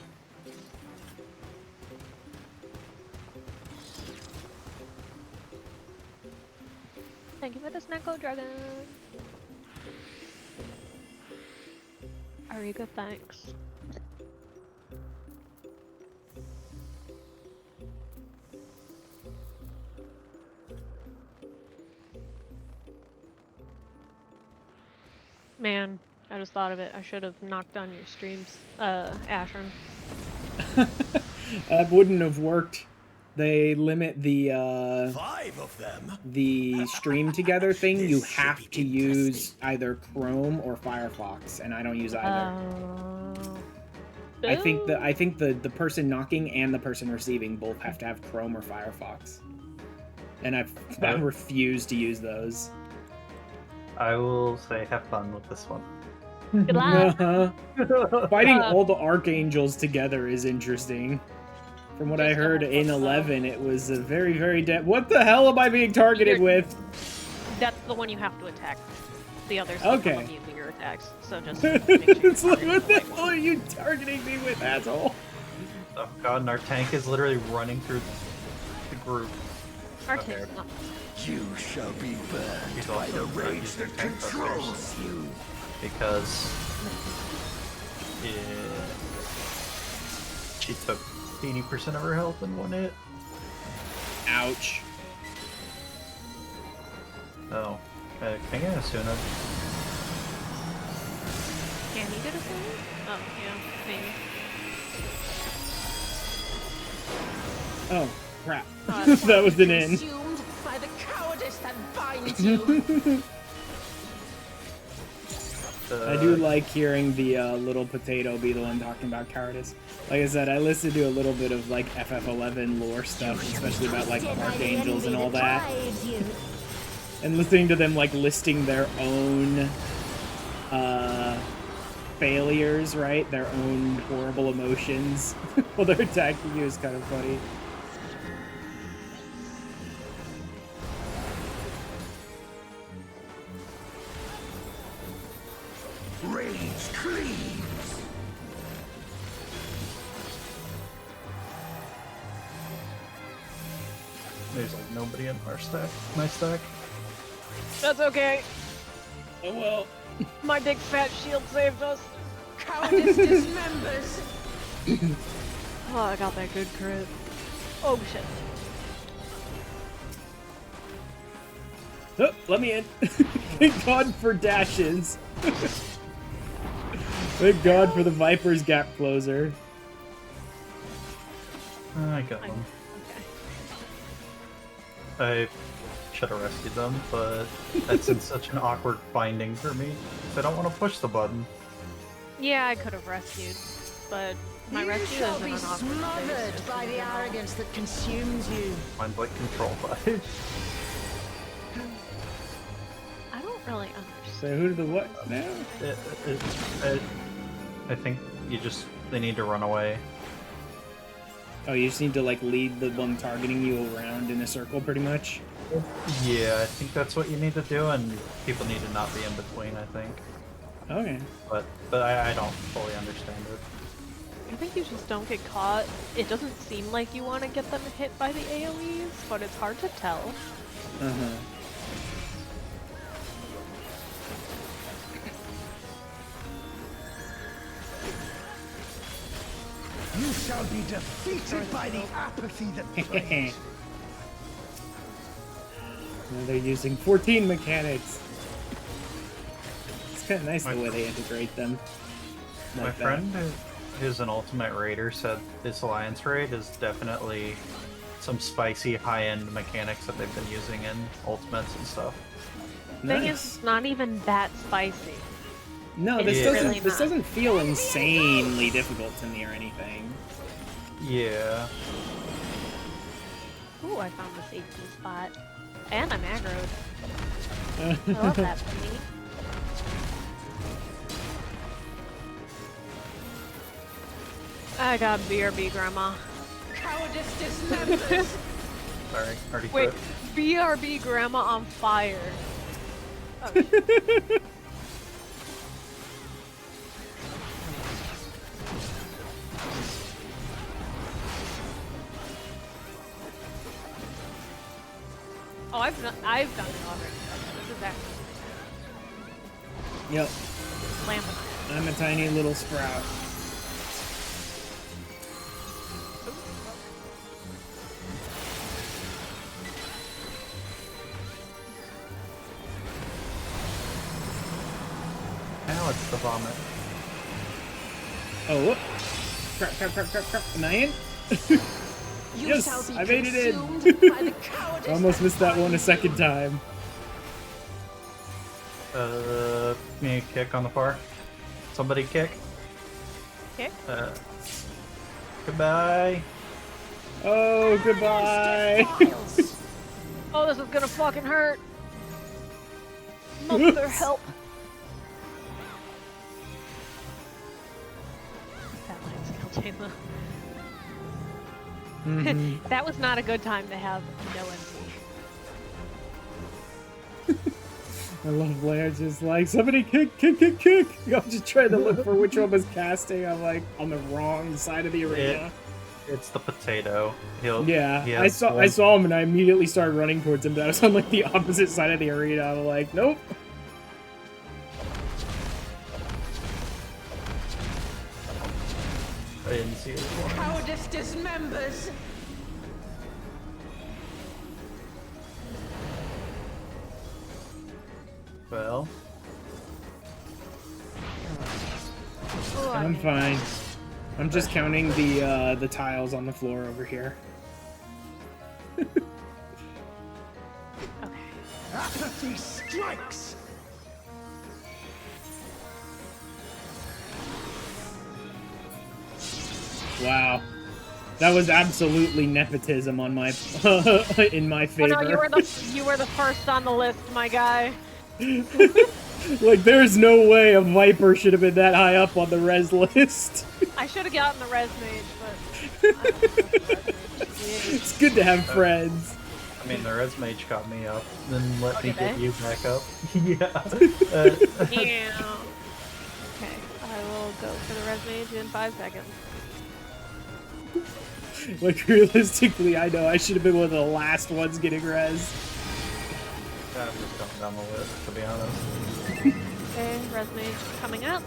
Thank you for the Snecko Dragon. Ariga, thanks. Man, I just thought of it. I should have knocked on your streams, Ashern. That wouldn't have worked. They limit the 5 of them. stream together thing. You This should have be to use interesting. either Chrome or Firefox, and I don't use either. Boo. I think the person knocking and the person receiving both have to have Chrome or Firefox, and I refuse to use those. I will say have fun with this one. Good luck. Fighting all the archangels together is interesting. From what I heard in 11, it was a very, very What the hell am I being targeted with? That's the one you have to attack. The others become Okay. immune to your attacks, so just make sure you're It's like, targeting what the the right hell one. are you targeting me with, asshole? Oh god, and our tank is literally running through the group. Our Okay. tank's not. You shall be burned He's by the also not rage using that tank thrusters. controls you. Because she took 80% of her health in one hit. Ouch. Oh. Can I get a Asuna? Can he get a solo? Oh, yeah, maybe. Oh, crap. Oh, That was an in. Consumed by the cowardice that binds you. I do like hearing the little potato be the one talking about cowardice. Like I said, I listened to a little bit of like FF11 lore stuff, especially about like archangels and all that. And listening to them like listing their own failures, right? Their own horrible emotions while they're attacking you is kind of funny. Rage cleaves. There's like nobody in our stack. My stack. That's okay. Oh well. My big fat shield saved us. Cowardice dismembers. Oh, I got that good crit. Oh shit. Oh, let me in. Thank God for dashes. Thank God for the Viper's gap closer. I got them. Okay. I should have rescued them, but that's in such an awkward binding for me. I don't want to push the button. Yeah, I could have rescued, but my You rescue shall is in be an awkward smothered space. by the arrogance that consumes you. Mine's like control 5. I don't really understand. So who did the what now? I think they need to run away. Oh, you just need to like lead the one targeting you around in a circle, pretty much. Yeah, I think that's what you need to do, and people need to not be in between, I think. Okay. But I don't fully understand it. I think you just don't get caught. It doesn't seem like you want to get them hit by the AoEs, but it's hard to tell. Uh-huh. You shall be defeated by the apathy that plagues. Well, they're using 14 mechanics. It's kind of nice the way they integrate them. My Like that. friend who's an Ultimate Raider said this Alliance raid is definitely some spicy high-end mechanics that they've been using in Ultimates and stuff. Thing is, Nice. it's not even that spicy. No, It's this really doesn't. This not. doesn't feel insanely difficult to me or anything. Yeah. Ooh, I found the safety spot. And I'm aggroed. I love that for me. I got BRB, Grandma. Cowardice dismembers. Sorry, already Wait, quit. BRB Grandma on fire. Oh, oh, I've done it already. This is actually Yep. lamping. I'm a tiny little sprout. Now it's the vomit. Oh, whoop. Crap, crap, crap, crap, crap. Am I in? You Yes, shall be I made it in. consumed by the cowardice I almost that missed that one a binds second you. time. Me kick on the far. Somebody kick. Okay. Goodbye. Oh, goodbye. Defiles. Oh, this is gonna fucking hurt. Mother help. That line skill chain though. Mhm. That was not a good time to have no MP. I love Blair just like, somebody kick. I'm just trying to look for which one was casting. I'm like on the wrong side of the arena. It's the potato. Yeah, I saw him and I immediately started running towards him, but I was on like the opposite side of the arena. I'm like, nope. I didn't see it. Cowardice dismembers. Well, I'm fine. I'm just counting the tiles on the floor over here. Apathy strikes. Wow. That was absolutely nepotism on my in my favor. Oh no, you were the first on the list, my guy. Like, there's no way a Viper should have been that high up on the res list. I should have gotten the res mage, but I don't know the res mage. It's good to have friends. I mean, the res mage got me up, then let me did get they? you back up. Yeah. Yeah. Okay, I will go for the res mage in 5 seconds. Like, realistically, I know I should have been one of the last ones getting res. I'm just going down the list, to be honest. Okay, res mage coming up.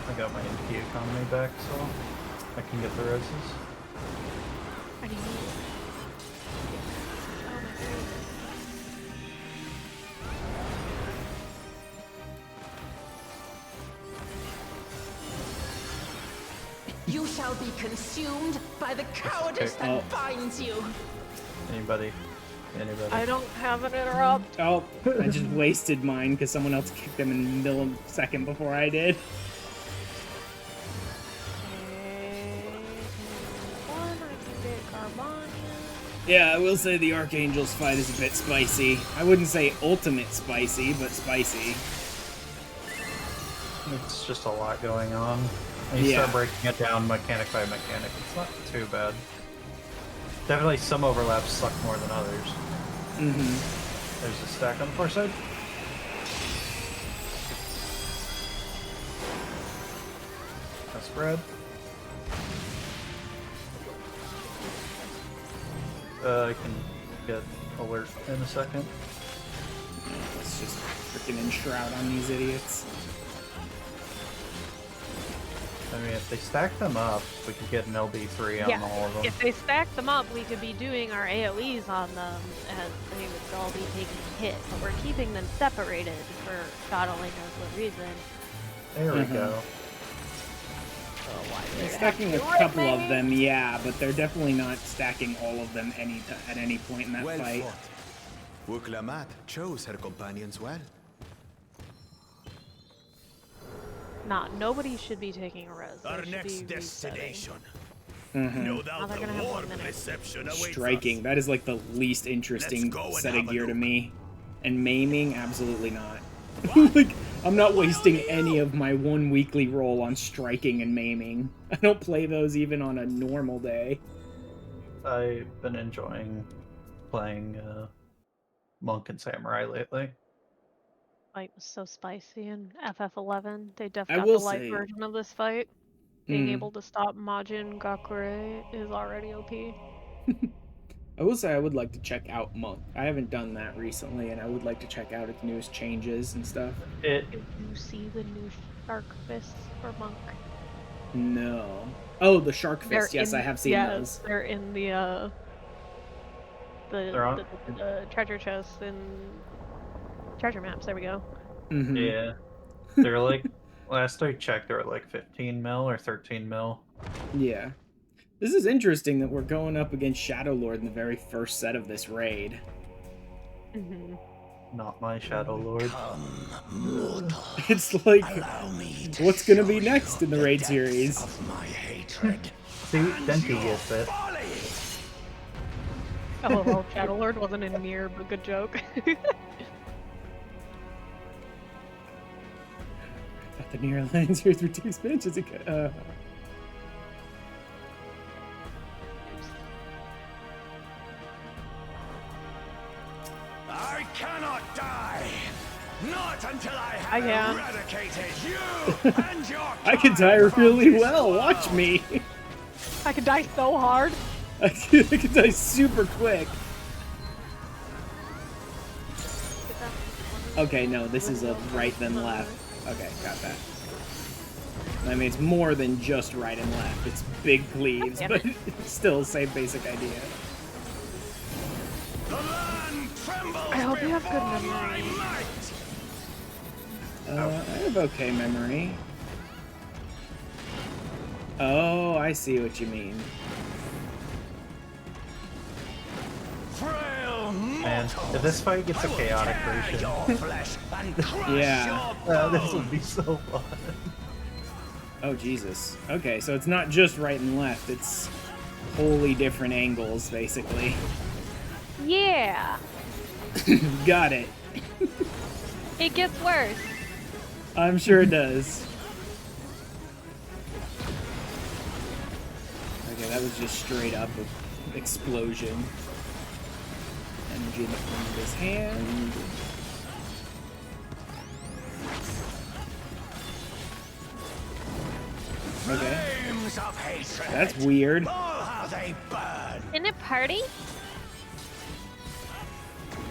I got my MP economy back, so I can get the reses. What do you need? Oh my god. You shall be consumed by the cowardice Okay. that binds you. Anybody? I don't have an interrupt. Oh, I just wasted mine because someone else kicked them in a millisecond before I did. Yeah, I will say the Archangel's fight is a bit spicy. I wouldn't say ultimate spicy, but spicy. It's just a lot going on. And you start breaking it down mechanic by mechanic. It's not too bad. Definitely some overlaps suck more than others. Mm-hmm. There's a stack on the far side. That's spread. I can get alert in a second. Let's just freaking enshroud on these idiots. I mean, if they stack them up, we could get an LB3 on all of them. If they stack them up, we could be doing our AoEs on them as they would all be taking a hit. But we're keeping them separated for God only knows what reason. There we go. Stacking a couple of them, yeah, but they're definitely not stacking all of them at any point in that fight. Wuklamat chose her companions well. Nobody should be taking a res. Our They should next be destination. Mm-hmm. No Now doubt they're a gonna have 1 warm minute. reception awaits Striking, us. that is like the least interesting Let's go and set have of a gear to look. me. And maiming, absolutely not. Like, I'm not wasting any of my 1 weekly roll on striking and maiming. I don't play those even on a normal day. I've been enjoying playing Monk and Samurai lately. Fight was so spicy in FF11. They I definitely got will the light say- version of this fight. Being able to stop Majin Gakure is already OP. I will say I would like to check out Monk. I haven't done that recently, and I would like to check out its newest changes and stuff. Did you see the new Shark Fists for Monk? No. Oh, the Shark Fist. Yes, I have seen those. They're in the They're the treasure chests and treasure maps. There we go. Mm-hmm. Yeah. They're like, last I checked, they were like 15 mil or 13 mil. Yeah. This is interesting that we're going up against Shadow Lord in the very first set of this raid. Mm-hmm. Not my Shadow Lord. It's like, Allow me to what's gonna be show next you in the raid series? of my hatred. See, Denki gets it. Folly. Oh, well, Shadow Lord wasn't in Mirror, but good joke. Got the near lines here through 2 expansions. until I I have can. eradicated you and your I can die kind from really this well. world. Watch me. I could die so hard. I can die super quick. Okay, no, this is a right then left. Okay, got that. I mean, it's more than just right and left. It's big cleaves, but it's still same basic idea. The land trembles I hope you have good before memory. my might. I have okay memory. Oh, I see what you mean. Frail And mortals, if this fight gets a I will chaotic tear version, your flesh and crush Yeah. your this bones. would be so fun. Oh, Jesus. Okay, so it's not just right and left. It's wholly different angles, basically. Yeah. Got it. It gets worse. I'm sure it does. Okay, that was just straight up an explosion. Energy in the palm of his hand. Okay. Flames of hatred. That's weird. Oh, how they burn. In a party?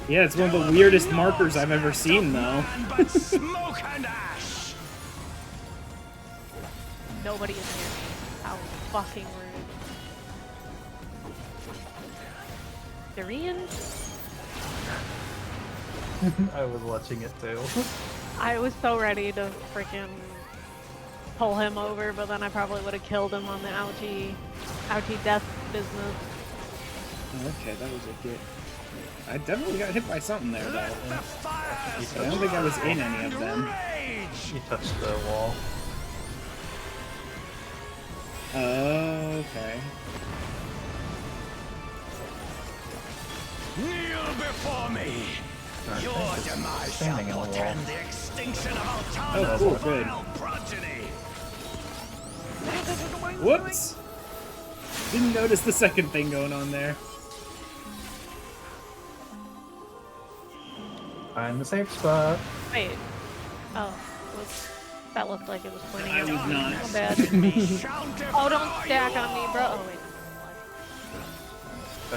Yeah, it's one of the weirdest markers I've ever seen, though. But smoke and ash. Nobody is near me. How fucking rude. Syrian? I was watching it too. I was so ready to freaking pull him over, but then I probably would have killed him on the ouchie death business. Okay, that was a good. I definitely got hit by something there, though. Let the fires I don't think I was in any of them. rage. You touched the wall. Okay. Kneel before me. Alright, Your thanks for demise shall standing in the wall. portend the extinction of Oh, Altana's cool, good. vile progeny. Whoops! Didn't notice the second thing going on there. Find the safe spot. Wait. Oh. That looked like it was pointing I at was me. not. How bad. Shall Oh, don't devour stack you on me, all. bro. Oh, wait.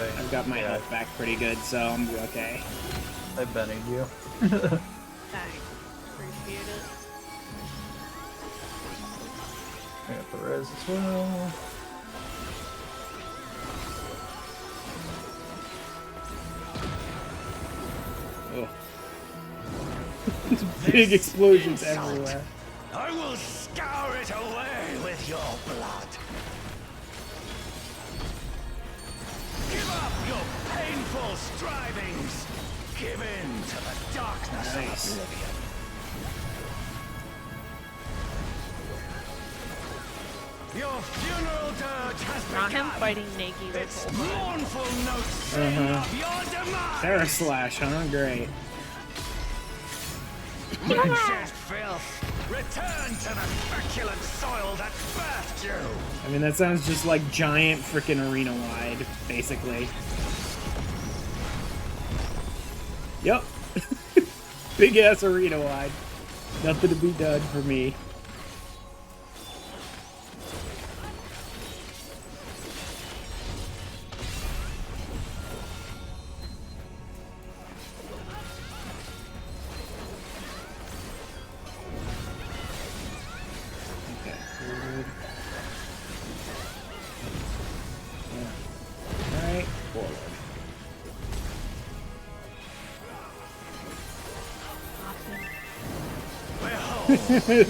Okay. I've got my Yeah, health back pretty good, so I'm okay. I bennied you. Thanks. Appreciate it. I got the res as well. Oh. Big explosions everywhere. I will scour it away with your blood. Give up your painful strivings. Give in to the darkness Nice. of oblivion. Your funeral dirge has Not him begun. fighting Nagi Its with mournful notes sing of your demise. Terra Slash, huh? Great. Wretched filth, return to the feculent soil that birthed you. I mean, that sounds just like giant freaking arena-wide, basically. Yep. Big-ass arena-wide. Nothing to be done for me. Okay, forward. Yeah. Right, forward. Behold,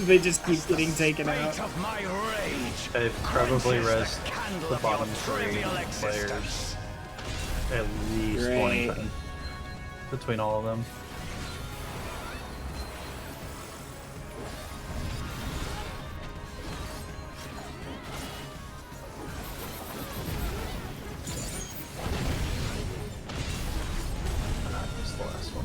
They just keep getting taken fate out. of my rage. I've probably quenches rezzed the candle the of your bottom three trivial players existence. at least Great. 20 times between all of them. This is the last one.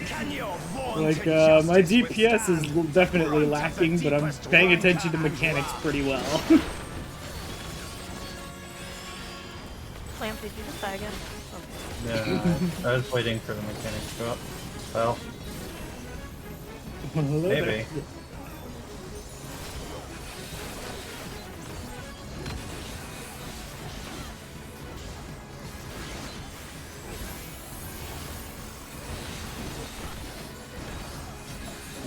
Can you Like, my DPS is definitely lacking, but I'm paying attention to mechanics pretty well. Lamp, did you just die again? Okay. Yeah, I was waiting for the mechanics to go up. Well, Hello maybe. there.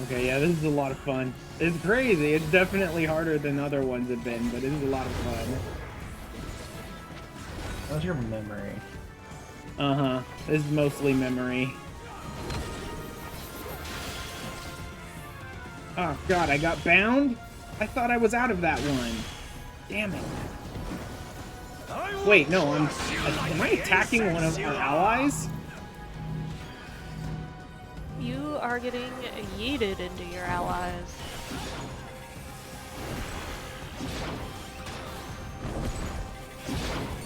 Okay, yeah, this is a lot of fun. It's crazy. It's definitely harder than other ones have been, but it is a lot of fun. How's your memory? Uh-huh. This is mostly memory. Oh, God, I got bound? I thought I was out of that one. Damn it. Wait, no, am I attacking one of our allies? You are getting yeeted into your allies.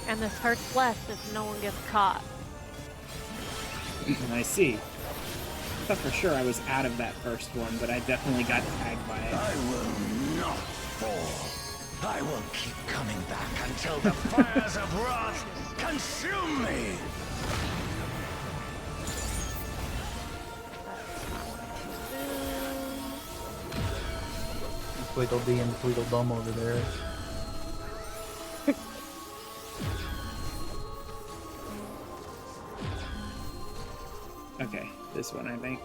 And this hurts less if no one gets caught. I see. I thought for sure I was out of that first one, but I definitely got tagged by it. I will not fall. I will keep coming back until the fires of wrath consume me. Tweedledee and Tweedledum over there. Okay, this one, I think.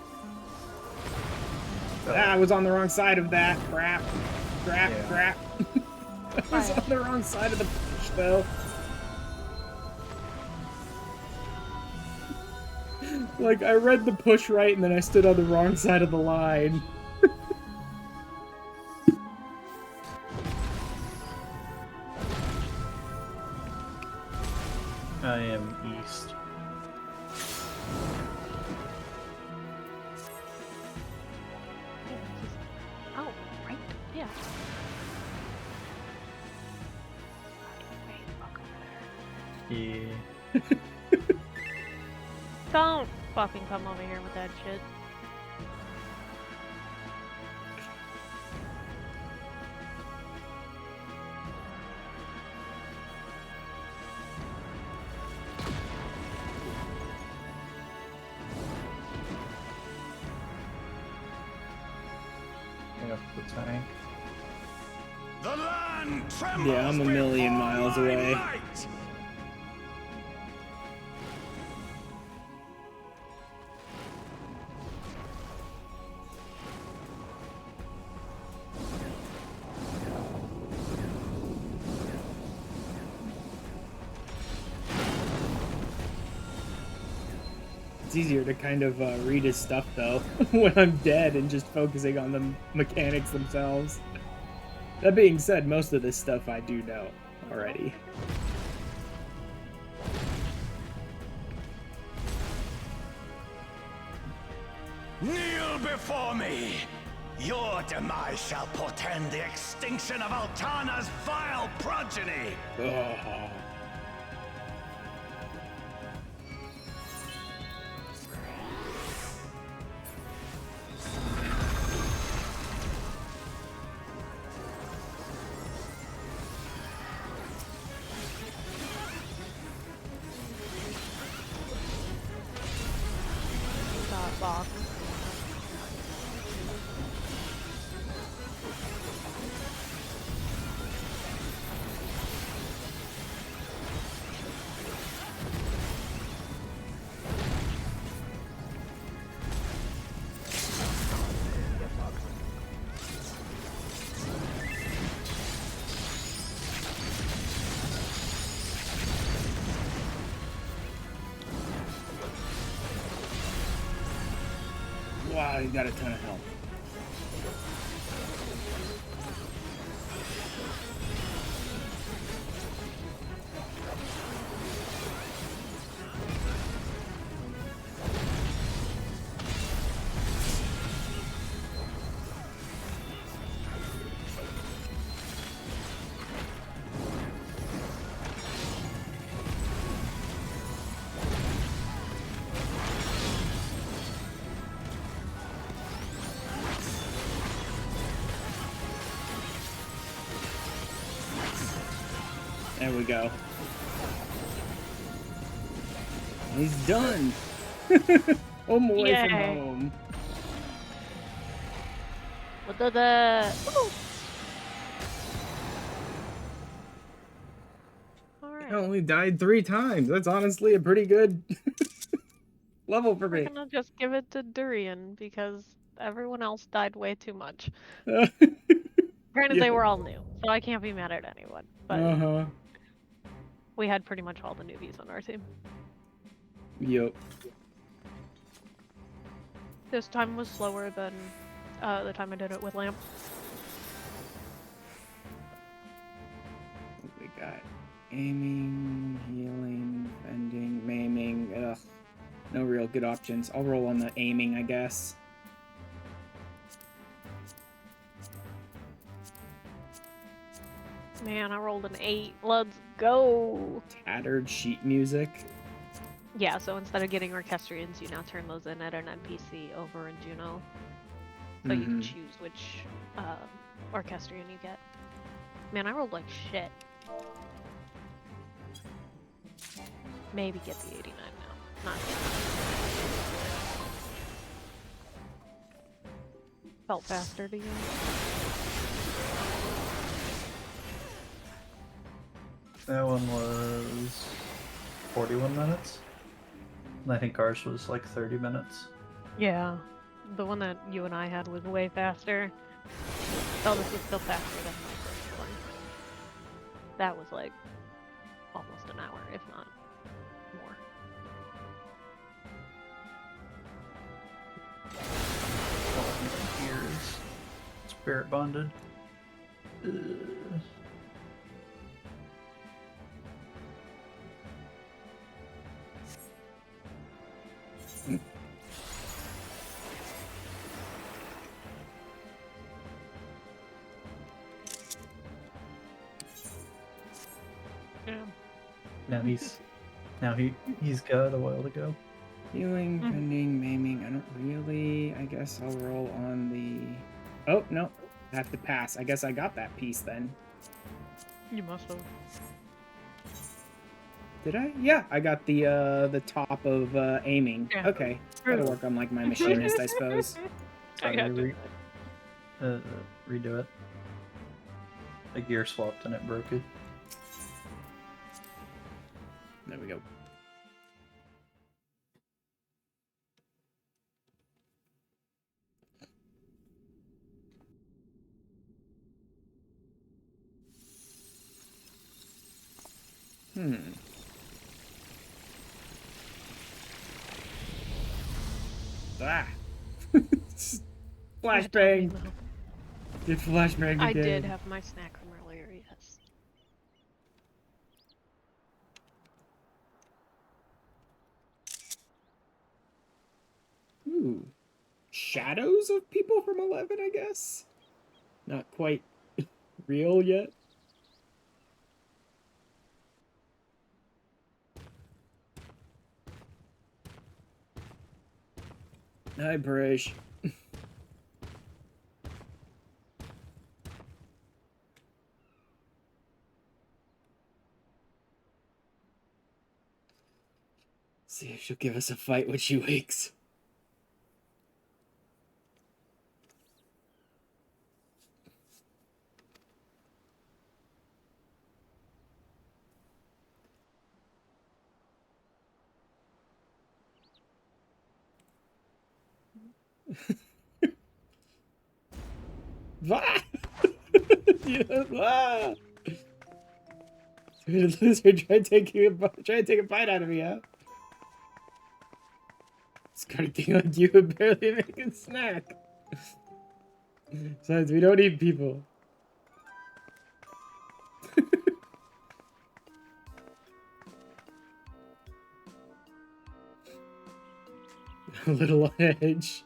Ah, I was on the wrong side of that. Crap. Crap, Yeah. crap. I was on the wrong side of the push, though. Like, I read the push right, and then I stood on the wrong side of the line. I am east. Oh, right. Yeah. Yeah. Don't fucking come over here with that shit. The tank. The land trembles. Yeah, I'm a million before miles my away. might. It's easier to kind of read his stuff, though, when I'm dead and just focusing on the mechanics themselves. That being said, most of this stuff I do know already. Kneel before me! Your demise shall portend the extinction of Altana's vile progeny! Oh. Got box. Wow, you got a ton of health. There we go. He's done. Home away from Yay. home. What the? Ooh. Alright. I only died 3 times. That's honestly a pretty good level for We're me. gonna just give it to Durian because everyone else died way too much. Granted, they were all new, so I can't be mad at anyone. But we had pretty much all the newbies on our team. Yep. This time was slower than the time I did it with Lamp. What we got? Aiming, healing, bending, maiming. Ugh. No real good options. I'll roll on the aiming, I guess. Man, I rolled an 8. Let's go! Tattered sheet music. Yeah, so instead of getting orchestrions, you now turn those in at an NPC over in Juno. So you can choose which orchestrion you get. Man, I rolled like shit. Maybe get the 89 now. Not yet. Felt faster to you. That one was 41 minutes. And I think ours was like 30 minutes. Yeah. The one that you and I had was way faster. Oh, this was still faster than my first one. That was like almost an hour, if not more. Here is spirit bonded. Yeah. He's got a while to go. Healing, bending, maiming. I don't really. I guess I'll roll on the. Oh no, I have to pass. I guess I got that piece then. You must have. Did I? Yeah, I got the top of aiming. Yeah. Okay, gotta work on like my machinist, I suppose. I got Sorry, redo it. The gear swapped and it broke it. There we go. Ah. Flashbang. Did flashbang again. I did have my snack from earlier, yes. Ooh. Shadows of people from 11, I guess? Not quite real yet. Hi, Brish. See if she'll give us a fight when she wakes. Ah! Yeah, ah! The lizard try to take a bite out of me, huh? It's kind of thing like you would barely make a snack. Besides, we don't eat people. A little on edge.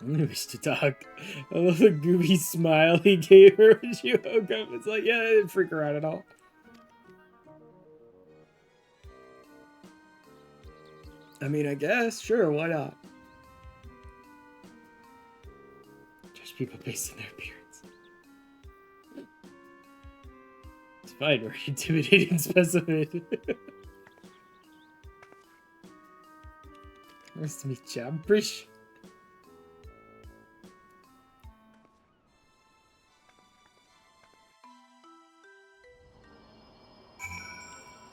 I'm gonna wish to talk. I love the goofy smile he gave her when she woke up. It's like, yeah, it didn't freak her out at all. I mean, I guess, sure, why not? Just judge people based on their appearance. It's fine, we're intimidating specimen. Nice to meet you, I'm Brish.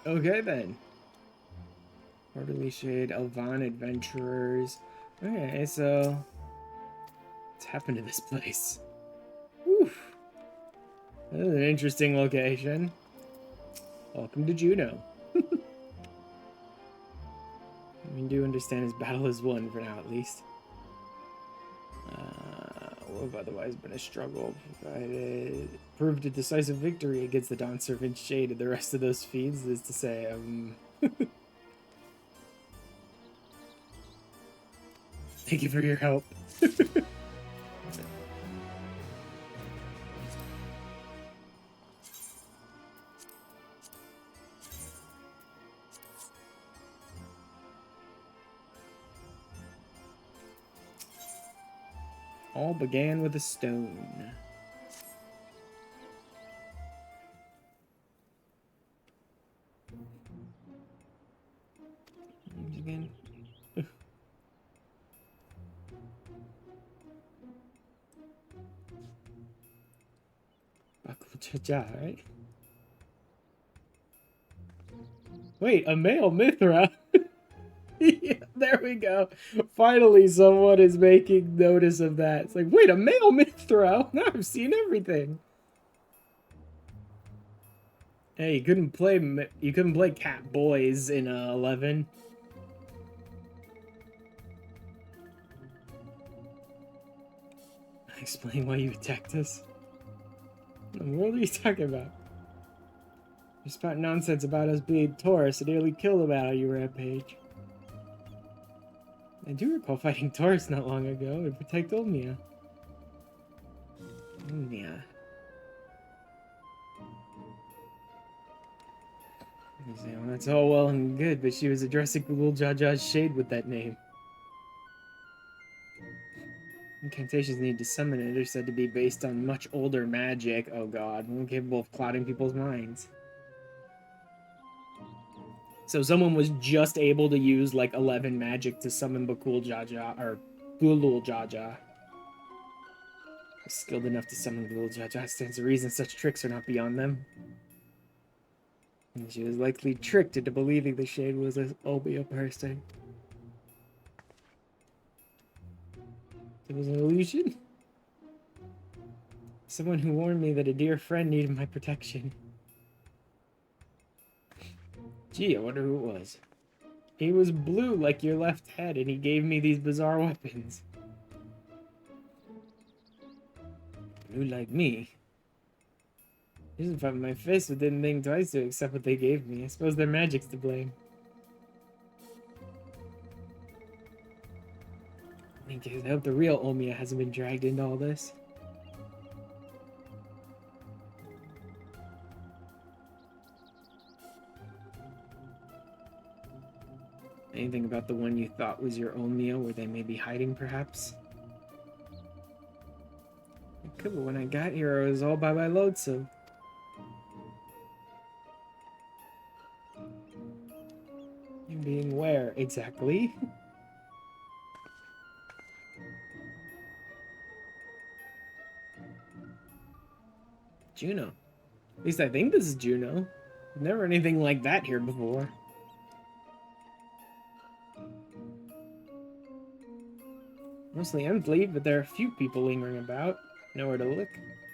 Okay then. Orderly Shade, Elvan Adventurers. Okay, so what's happened to this place? Whew. This is an interesting location. Welcome to Juno. I do understand his battle is won for now, at least. What have otherwise been a struggle, proved a decisive victory against the Dawn Servant Shade and the rest of those feeds, is to say, thank you for your help. All began with a stone. Again. Right? Wait, a male Mithra? Yeah, there we go. Finally, someone is making notice of that. It's like, wait, a male Mithra? Now I've seen everything. Hey, you couldn't play Cat Boys in 11. Explain why you attacked us. What the world are you talking about? You spout nonsense about us being Taurus and nearly killed them out on your rampage. I do recall fighting Taurus not long ago to protect Olmia. Olmia. You say, well, that's all well and good, but she was addressing Ghoul Jaja's shade with that name. Incantations need to summon it are said to be based on much older magic. Oh god, capable of clouding people's minds. So someone was just able to use like 11 magic to summon Bakul Jaja, or Gulul Jaja. Skilled enough to summon Gulul Jaja stands to reason such tricks are not beyond them. And she was likely tricked into believing the shade was an Olbia person. It was an illusion? Someone who warned me that a dear friend needed my protection. Gee, I wonder who it was. He was blue like your left head, and he gave me these bizarre weapons. Blue like me? He doesn't fight my fist, but didn't think twice to accept what they gave me. I suppose their magic's to blame. I hope the real Olmia hasn't been dragged into all this. Anything about the one you thought was your Olmia where they may be hiding, perhaps? It could, but when I got here, I was all by my lonesome. You being where, exactly? Juno. At least I think this is Juno. Never anything like that here before. Mostly empty, but there are a few people lingering about. Nowhere to look.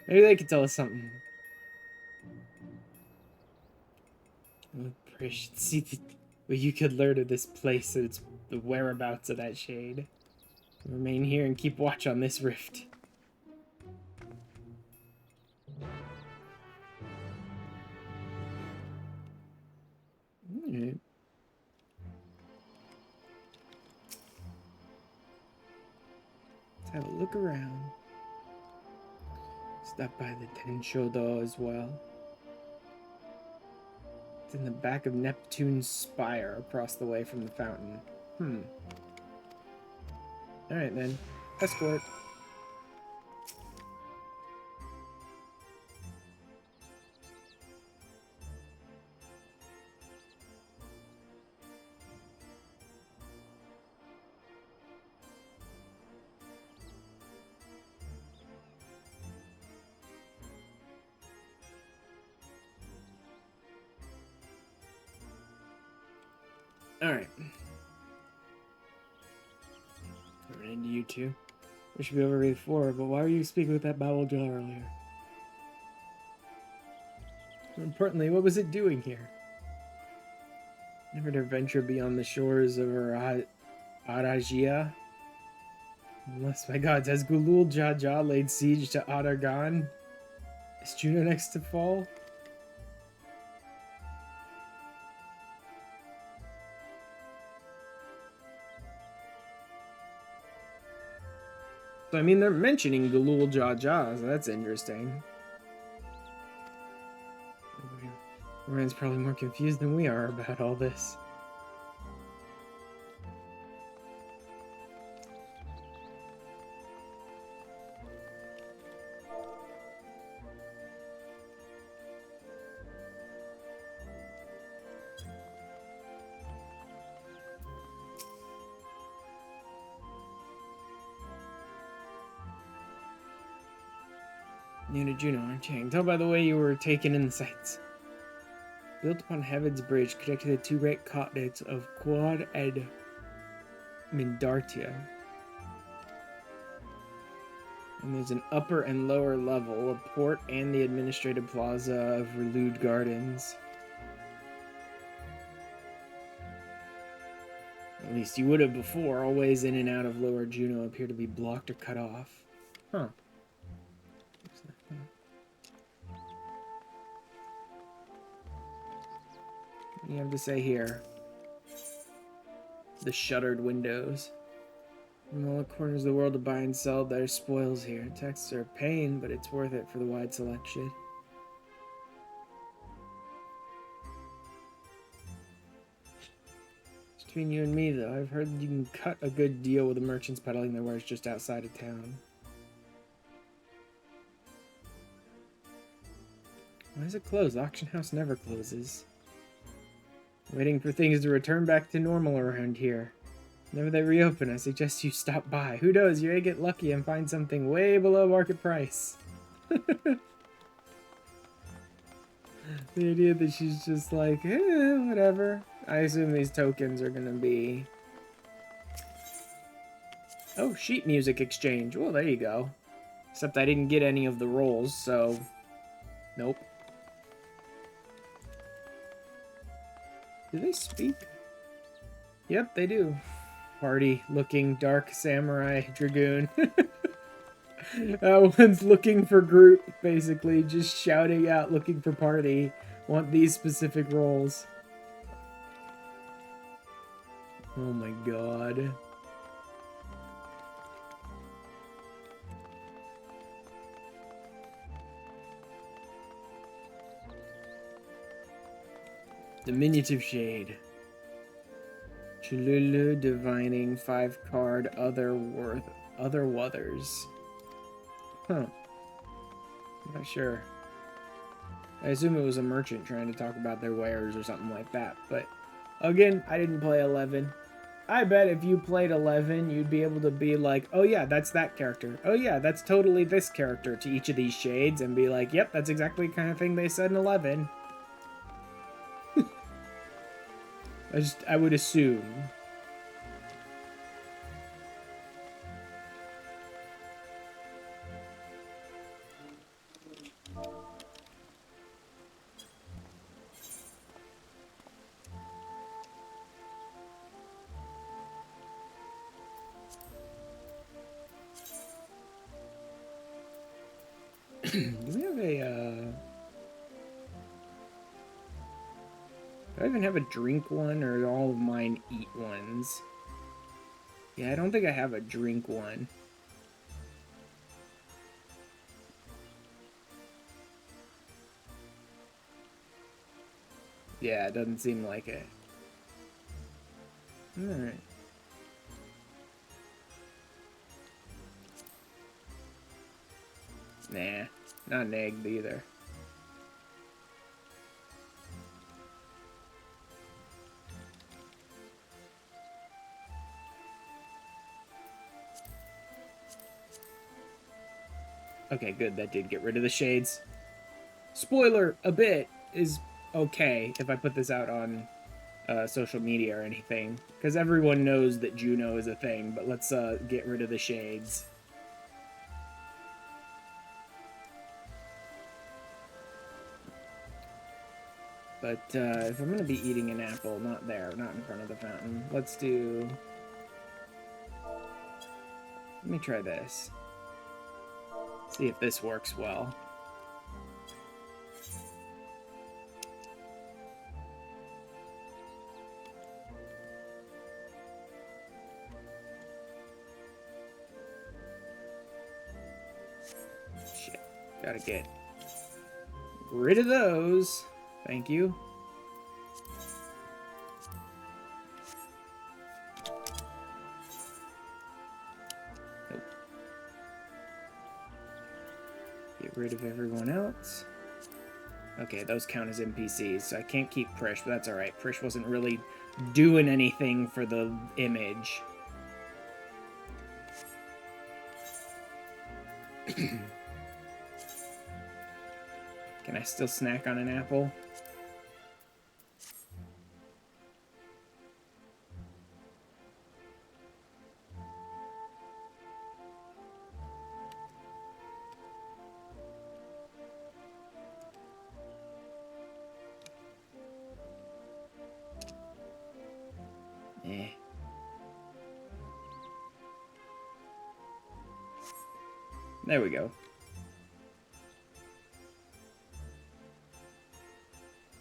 Maybe they could tell us something. Oh, Prish, see what you could learn of this place and its the whereabouts of that shade. Remain here and keep watch on this rift. Alright. Let's have a look around. Stop by the Tenshodo as well. It's in the back of Neptune's spire across the way from the fountain. Alright then. Escort. Alright. We're into you two. We should be over Wave 4, but why were you speaking with that bowel jar earlier? More importantly, what was it doing here? Never to venture beyond the shores of Arajia. Unless, my gods, has Gulul Jaja laid siege to Adargan? Is Juno next to fall? So, I mean, they're mentioning Gulul Jaja, so that's interesting. Ryan's probably more confused than we are about all this. New to Juno, aren't you? I can tell by the way you were taken in the sights. Built upon Heaven's Bridge, connected the two great continents of Quad and Mindartia. And there's an upper and lower level, a port, and the administrative plaza of Relude Gardens. At least you would have before. All ways in and out of Lower Juno appear to be blocked or cut off. Huh. What do you have to say here? The shuttered windows. From all the corners of the world to buy and sell, there's spoils here. Texts are a pain, but it's worth it for the wide selection. Between you and me, though, I've heard you can cut a good deal with the merchants peddling their wares just outside of town. Why is it closed? The auction house never closes. Waiting for things to return back to normal around here. Whenever they reopen, I suggest you stop by. Who knows, you may get lucky and find something way below market price. The idea that she's just like, whatever. I assume these tokens are gonna be... Oh, sheet music exchange. Well, there you go. Except I didn't get any of the rolls, so... Nope. Do they speak? Yep, they do. Party-looking dark samurai dragoon. That one's looking for group, basically. Just shouting out, looking for party. Want these specific roles. Oh my god. Diminutive Shade. Chululu Divining 5-card Other Wuthers. Huh. I'm not sure. I assume it was a merchant trying to talk about their wares or something like that. But again, I didn't play 11. I bet if you played 11, you'd be able to be like, oh yeah, that's that character. Oh yeah, that's totally this character to each of these shades and be like, yep, that's exactly the kind of thing they said in 11. I would assume. Do we have a, do I even have a drink one, or are all of mine eat ones? Yeah, I don't think I have a drink one. Yeah, it doesn't seem like it. Alright. Nah, not an egg either. Okay, good, that did get rid of the shades. Spoiler, a bit is okay if I put this out on social media or anything, because everyone knows that Juno is a thing, but let's get rid of the shades. But if I'm going to be eating an apple, not there, not in front of the fountain, let's do... Let me try this. See if this works well. Shit. Gotta get rid of those. Thank you. Nope. Get rid of everyone else. Okay, those count as NPCs, so I can't keep Prish, but that's alright. Prish wasn't really doing anything for the image. Can I still snack on an apple? Eh. There we go.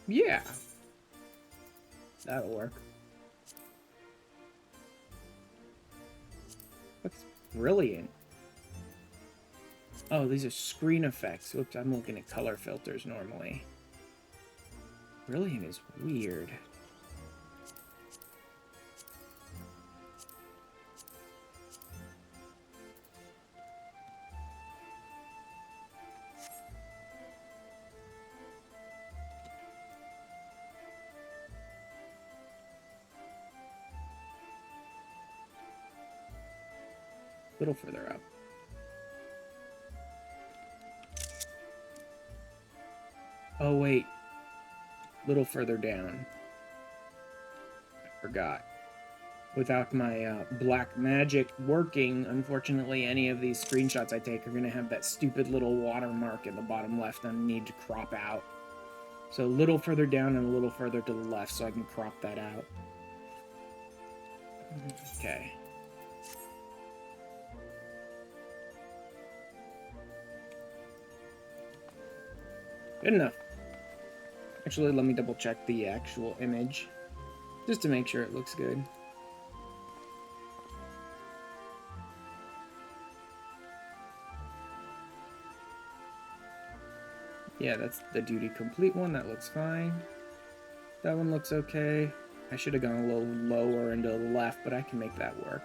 Yeah. That'll work. That's brilliant. Oh, these are screen effects. Oops, I'm looking at color filters normally. Brilliant is weird. A little further up. Oh, wait. A little further down. I forgot. Without my black magic working, unfortunately, any of these screenshots I take are going to have that stupid little watermark in the bottom left I need to crop out. So a little further down and a little further to the left so I can crop that out. Okay. Good enough. Actually, let me double check the actual image, just to make sure it looks good. Yeah, that's the duty complete one. That looks fine. That one looks okay. I should have gone a little lower and to the left, but I can make that work.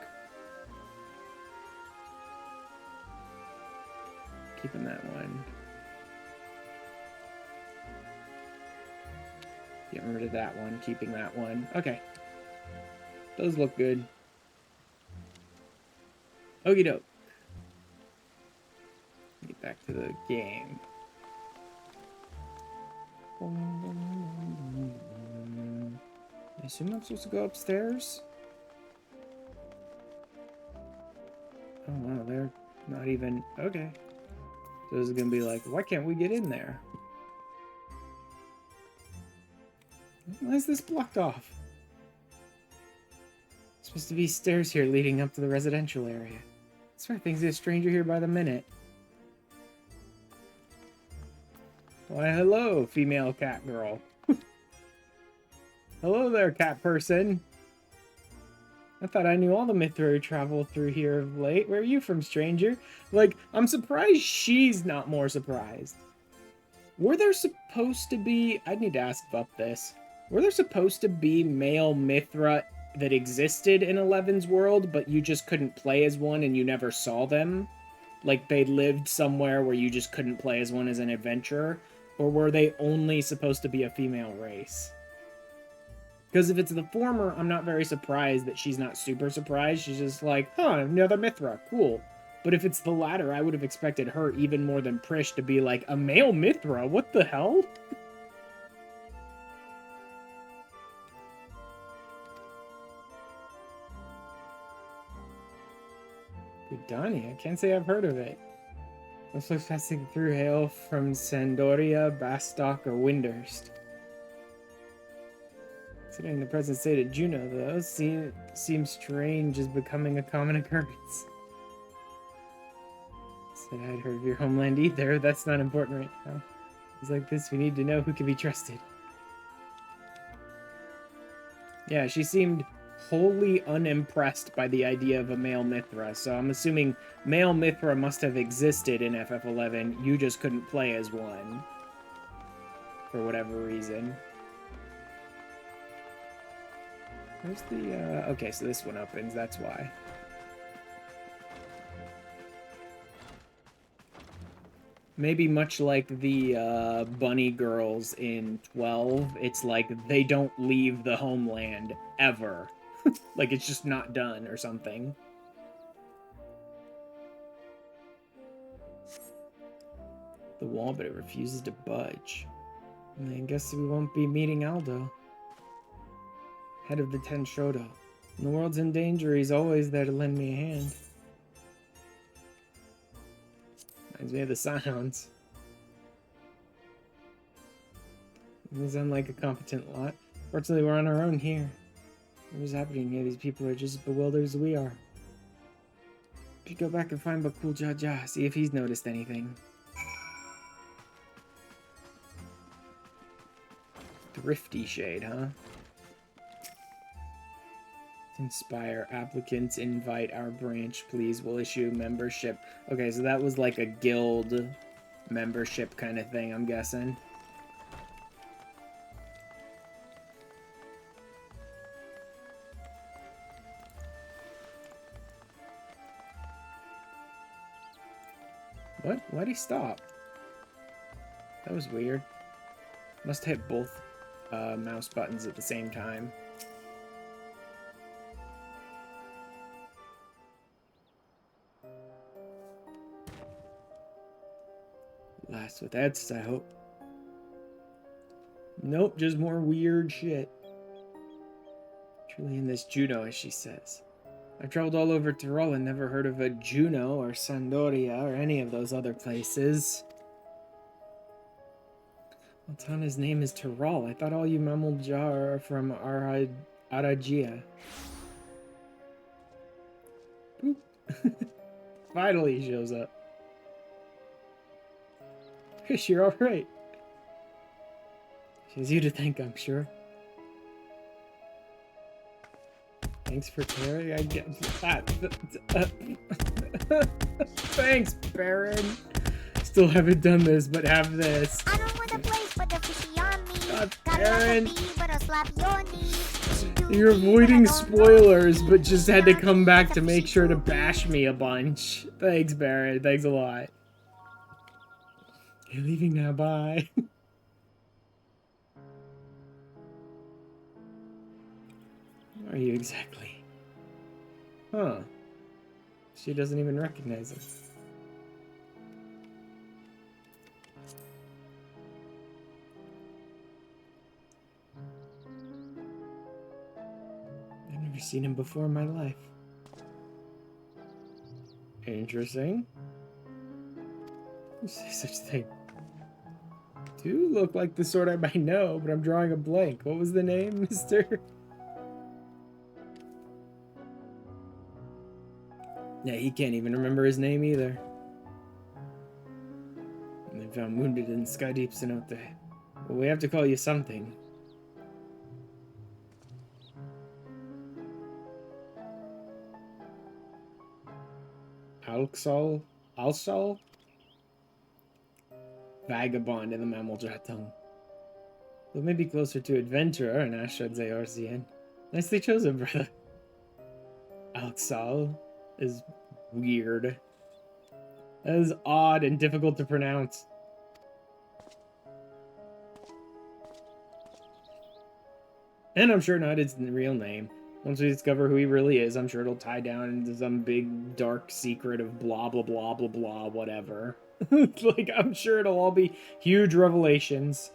Keeping that one. Getting rid of that one, keeping that one. Okay. Those look good. Okie doke. Get back to the game. I assume I'm supposed to go upstairs? Oh wow, they're not even... Okay. So this is gonna be like, why can't we get in there? Why is this blocked off? There's supposed to be stairs here leading up to the residential area. That's right, things get a stranger here by the minute. Why, hello, female cat girl. Hello there, cat person. I thought I knew all the Mithra travel through here of late. Where are you from, stranger? Like, I'm surprised she's not more surprised. Were there supposed to be... I'd need to ask Vup this. Were there supposed to be male Mithra that existed in Eleven's world, but you just couldn't play as one and you never saw them? Like, they lived somewhere where you just couldn't play as one as an adventurer? Or were they only supposed to be a female race? Because if it's the former, I'm not very surprised that she's not super surprised. She's just like, huh, another Mithra, cool. But if it's the latter, I would have expected her even more than Prish to be like, a male Mithra? What the hell? Udani, I can't say I've heard of it. Most folks passing through hail from Sandoria, Bastock, or Windhurst. Considering the present state of Juno, though, seems strange as becoming a common occurrence. Said I'd heard of your homeland either. That's not important right now. It's like this, we need to know who can be trusted. Yeah, she seemed wholly unimpressed by the idea of a male Mithra, so I'm assuming male Mithra must have existed in FF11, you just couldn't play as one. For whatever reason. Where's the, okay, so this one opens, that's why. Maybe much like the, bunny girls in 12, it's like they don't leave the homeland, ever. Like, it's just not done, or something. The wall, but it refuses to budge. I guess we won't be meeting Aldo. Head of the Ten Shoto. When the world's in danger, he's always there to lend me a hand. Reminds me of the Scions. They sound like a competent lot. Fortunately, we're on our own here. What's happening here? These people are just as bewildered as we are. We should go back and find Bakul Jaja, see if he's noticed anything. Thrifty shade, huh? Inspire applicants, invite our branch, please. We'll issue membership. Okay, so that was like a guild membership kind of thing, I'm guessing. What? Why'd he stop? That was weird. Must hit both mouse buttons at the same time. Last with Eds, I hope. Nope, just more weird shit. Truly in this Juno, as she says. I've traveled all over Tyrol and never heard of a Juno or Sandoria or any of those other places. Altana's name is Tyrol. I thought all you Mammaljar are from Aragia. Boop. Finally he shows up. Chris, you're alright. She has you to thank, I'm sure. Thanks for caring, I get that. Thanks, Baron. Still haven't done this, but have this. I don't want to place, but the fishy on me. God, Got Baron. like a bee, but I'll slap your knee. You're avoiding spoilers, but just had to come back to make sure to bash me a bunch. Thanks, Baron. Thanks a lot. You're leaving now, bye. Who are you exactly? Huh. She doesn't even recognize him. I've never seen him before in my life. Interesting. Who say such a thing? Do look like the sort I might know, but I'm drawing a blank. What was the name, mister? Yeah, he can't even remember his name either. And they found wounded in Sky Deep Cenote. Well, we have to call you something. Alxol? Alsol? Vagabond in the Mammal Jatong. Though maybe closer to adventurer in Ashad Zayorsian. Nicely chosen, brother. Alxol is weird. That is odd and difficult to pronounce. And I'm sure not his real name. Once we discover who he really is, I'm sure it'll tie down into some big dark secret of blah blah blah blah blah whatever. Like, I'm sure it'll all be huge revelations.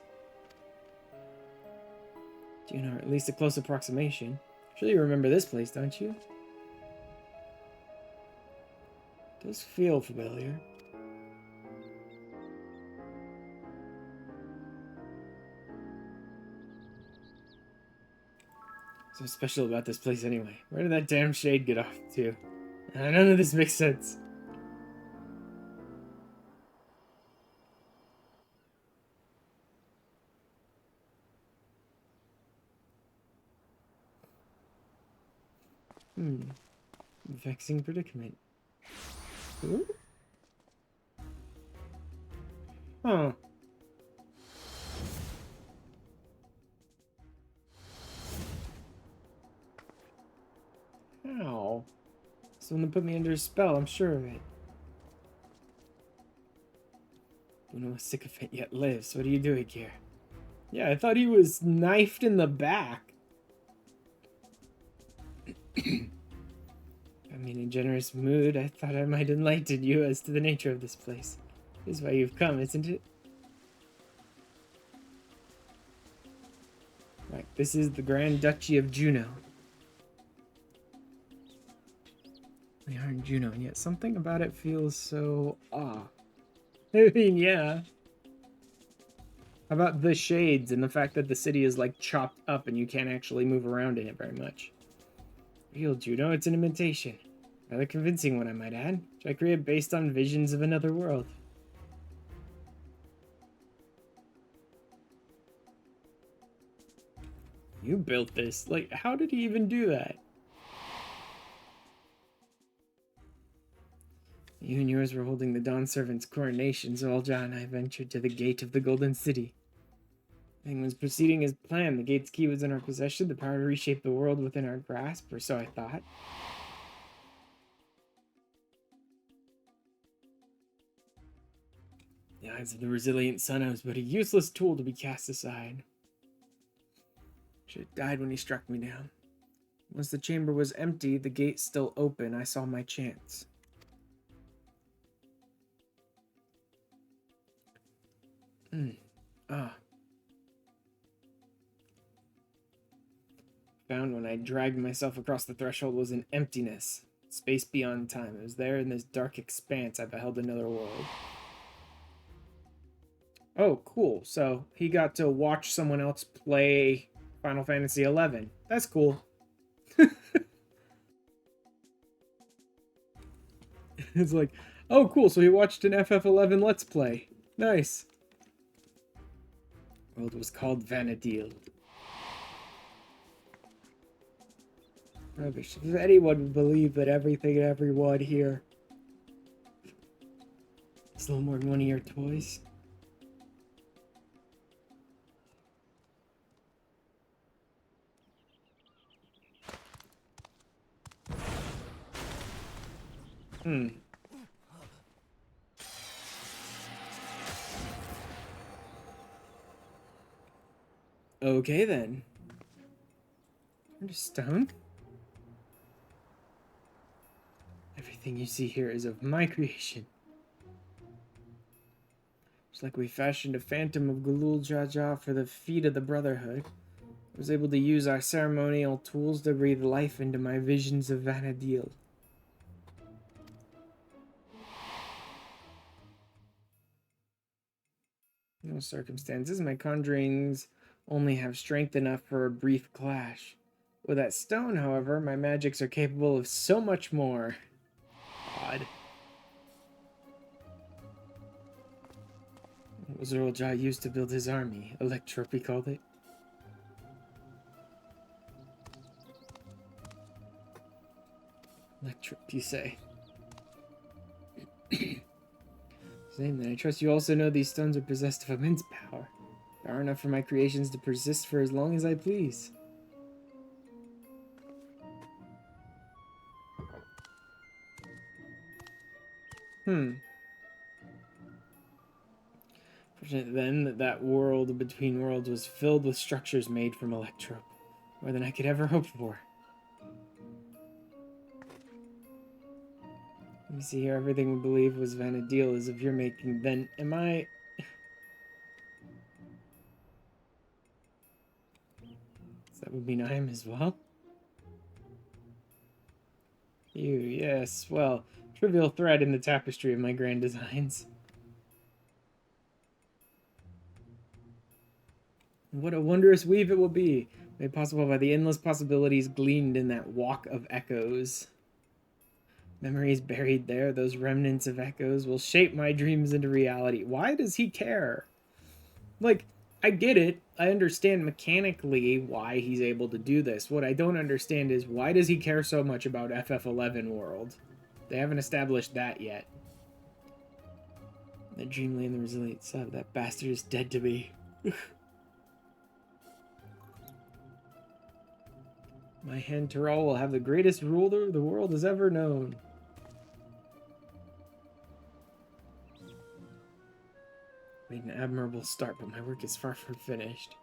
You know, at least a close approximation. Surely you remember this place, don't you? Those feel familiar. So special about this place anyway? Where did that damn shade get off to? None of this makes sense. Vexing predicament. Ooh. Huh. How? Someone put me under a spell, I'm sure of it. No sycophant yet lives. What are you doing here? Yeah, I thought he was knifed in the back. I'm in a generous mood. I thought I might enlighten you as to the nature of this place. This is why you've come, isn't it? Right, this is the Grand Duchy of Juno. We are in Juno, and yet something about it feels so I mean, yeah. How about the shades and the fact that the city is like chopped up and you can't actually move around in it very much? Real Juno, it's an imitation. Rather convincing one, I might add, which I created based on visions of another world. You built this. Like, how did he even do that? You and yours were holding the Dawn Servant's coronation, so Alja and I ventured to the gate of the Golden City. Everything was proceeding as planned. The gate's key was in our possession, the power to reshape the world within our grasp, or so I thought. The eyes of the resilient sun, I was but a useless tool to be cast aside. Should have died when he struck me down. Once the chamber was empty, the gate still open, I saw my chance. Found when I dragged myself across the threshold was an emptiness. Space beyond time. It was there in this dark expanse I beheld another world. Oh, cool. So he got to watch someone else play Final Fantasy XI. That's cool. It's like, oh, cool. So he watched an FF11 Let's Play. Nice. The world was called Vana'diel. Rubbish. If anyone would believe that everything and everyone here is little more than one of your toys. Okay then. You're just stoned? Everything you see here is of my creation. Just like we fashioned a phantom of Gulul Jaja for the feet of the Brotherhood, I was able to use our ceremonial tools to breathe life into my visions of Vana'diel. In those circumstances, my conjurings only have strength enough for a brief clash. With that stone, however, my magics are capable of so much more. Odd. What was Earl Jai used to build his army? Electrope, he called it. Electrope, you say? Same then. I trust you also know these stones are possessed of immense power. There are enough for my creations to persist for as long as I please. Fortunate then that that world between worlds was filled with structures made from electrope. More than I could ever hope for. Let me see here. Everything we believe was Vana'diel is of your making. Then am I... So that would mean I am as well? You, yes. Well, trivial thread in the tapestry of my grand designs. What a wondrous weave it will be, made possible by the endless possibilities gleaned in that walk of echoes. Memories buried there, those remnants of echoes, will shape my dreams into reality. Why does he care? Like, I get it. I understand mechanically why he's able to do this. What I don't understand is why does he care so much about FF11 World? They haven't established that yet. The Dreamly and the Resilient Sub, that bastard is dead to me. My hand Terral will have the greatest ruler the world has ever known. Made an admirable start, but my work is far from finished.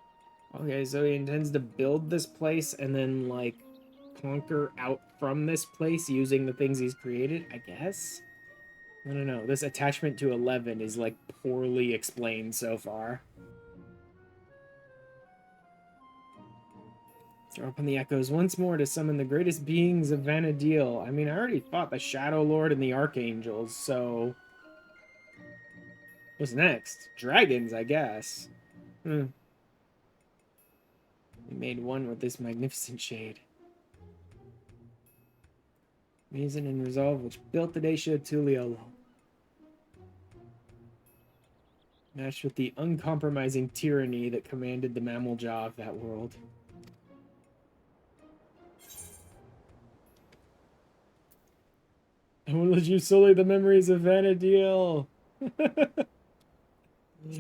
Okay, so he intends to build this place and then, like, conquer out from this place using the things he's created, I guess? I don't know. This attachment to 11 is, like, poorly explained so far. Throw up on the echoes once more to summon the greatest beings of Vana'diel. I mean, I already fought the Shadow Lord and the Archangels, so... What's next? Dragons, I guess. We made one with this magnificent shade. Reason and resolve which built the Dacia Tuliolo. Matched with the uncompromising tyranny that commanded the mammal jaw of that world. I will let you sully the memories of Vana'diel.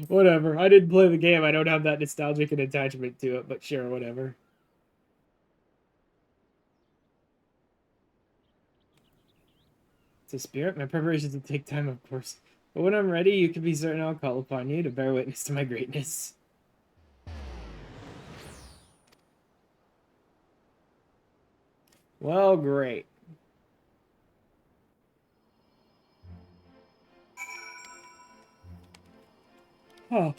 Whatever. I didn't play the game. I don't have that nostalgic an attachment to it, but sure, whatever. It's a spirit. My preparations will take time, of course. But when I'm ready, you can be certain I'll call upon you to bear witness to my greatness. Well, great. Oh.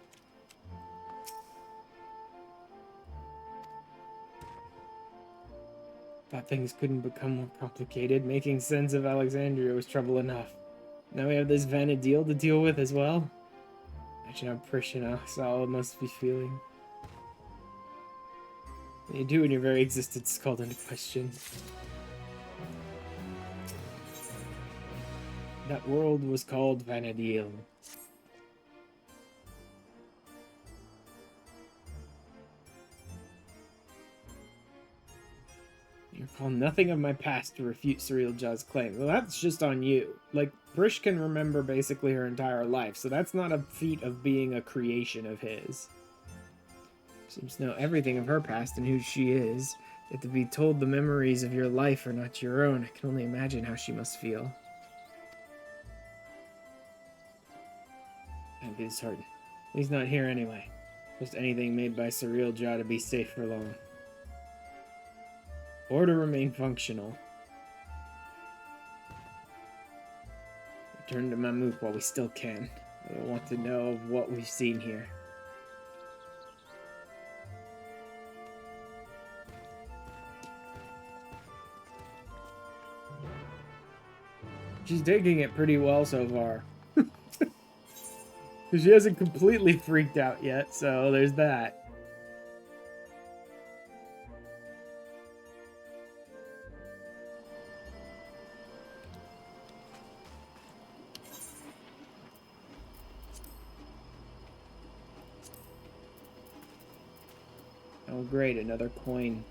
Thought things couldn't become more complicated. Making sense of Alexandria was trouble enough. Now we have this Vana'diel to deal with as well. Imagine how Prish and Oxal must be feeling. What you do when your very existence is called into question. That world was called Vana'diel. You recall nothing of my past to refute Surreal Jaw's claim. Well, that's just on you. Like, Brish can remember basically her entire life, so that's not a feat of being a creation of his. Seems to know everything of her past and who she is, yet to be told the memories of your life are not your own. I can only imagine how she must feel. I'm disheartened. He's not here anyway. Just anything made by Surreal Jaw to be safe for long. Or to remain functional. Return to Mamouk while we still can. I want to know of what we've seen here. She's taking it pretty well so far. Because she hasn't completely freaked out yet, so there's that. Oh great, another coin.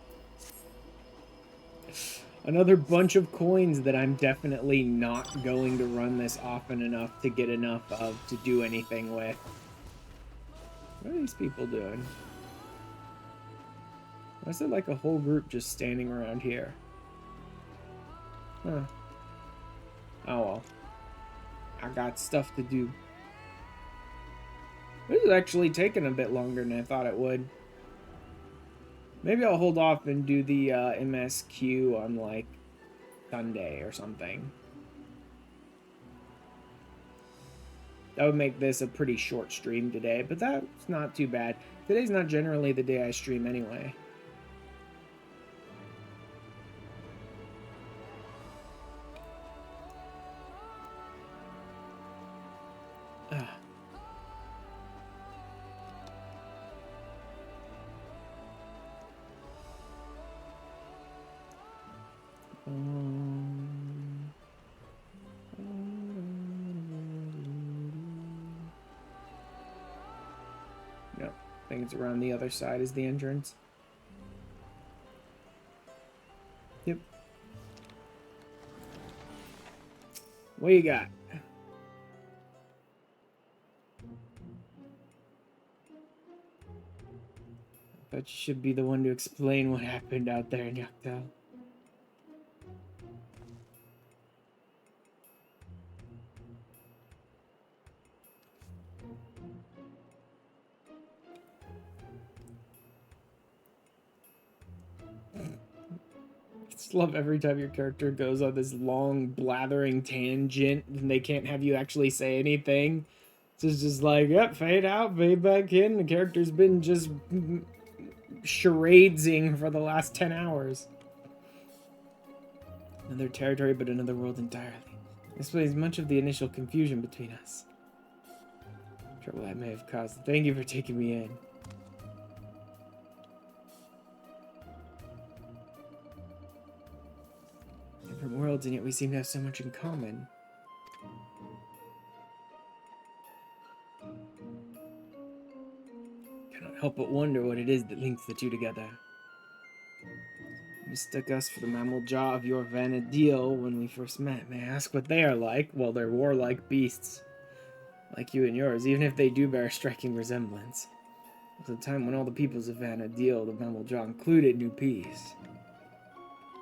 Another bunch of coins that I'm definitely not going to run this often enough to get enough of to do anything with. What are these people doing? Why is it like a whole group just standing around here? Huh. Oh well. I got stuff to do. This is actually taking a bit longer than I thought it would. Maybe I'll hold off and do the MSQ on, like, Sunday or something. That would make this a pretty short stream today, but that's not too bad. Today's not generally the day I stream anyway. No, I think it's around the other side is the entrance. Yep. What you got? I thought you should be the one to explain what happened out there in Yaktal. I just love every time your character goes on this long blathering tangent and they can't have you actually say anything. It's just like, yep, fade out, fade back in. The character's been just charadesing for the last 10 hours. Another territory, but another world entirely. This explains much of the initial confusion between us. Trouble I may have caused. Thank you for taking me in. Different worlds, and yet we seem to have so much in common. Cannot help but wonder what it is that links the two together. You mistook us for the mammal jaw of your Vana'diel when we first met. May I ask what they are like? Well, they're warlike beasts. Like you and yours, even if they do bear a striking resemblance. At the time when all the peoples of Vana'diel, the mammal jaw included, knew peace.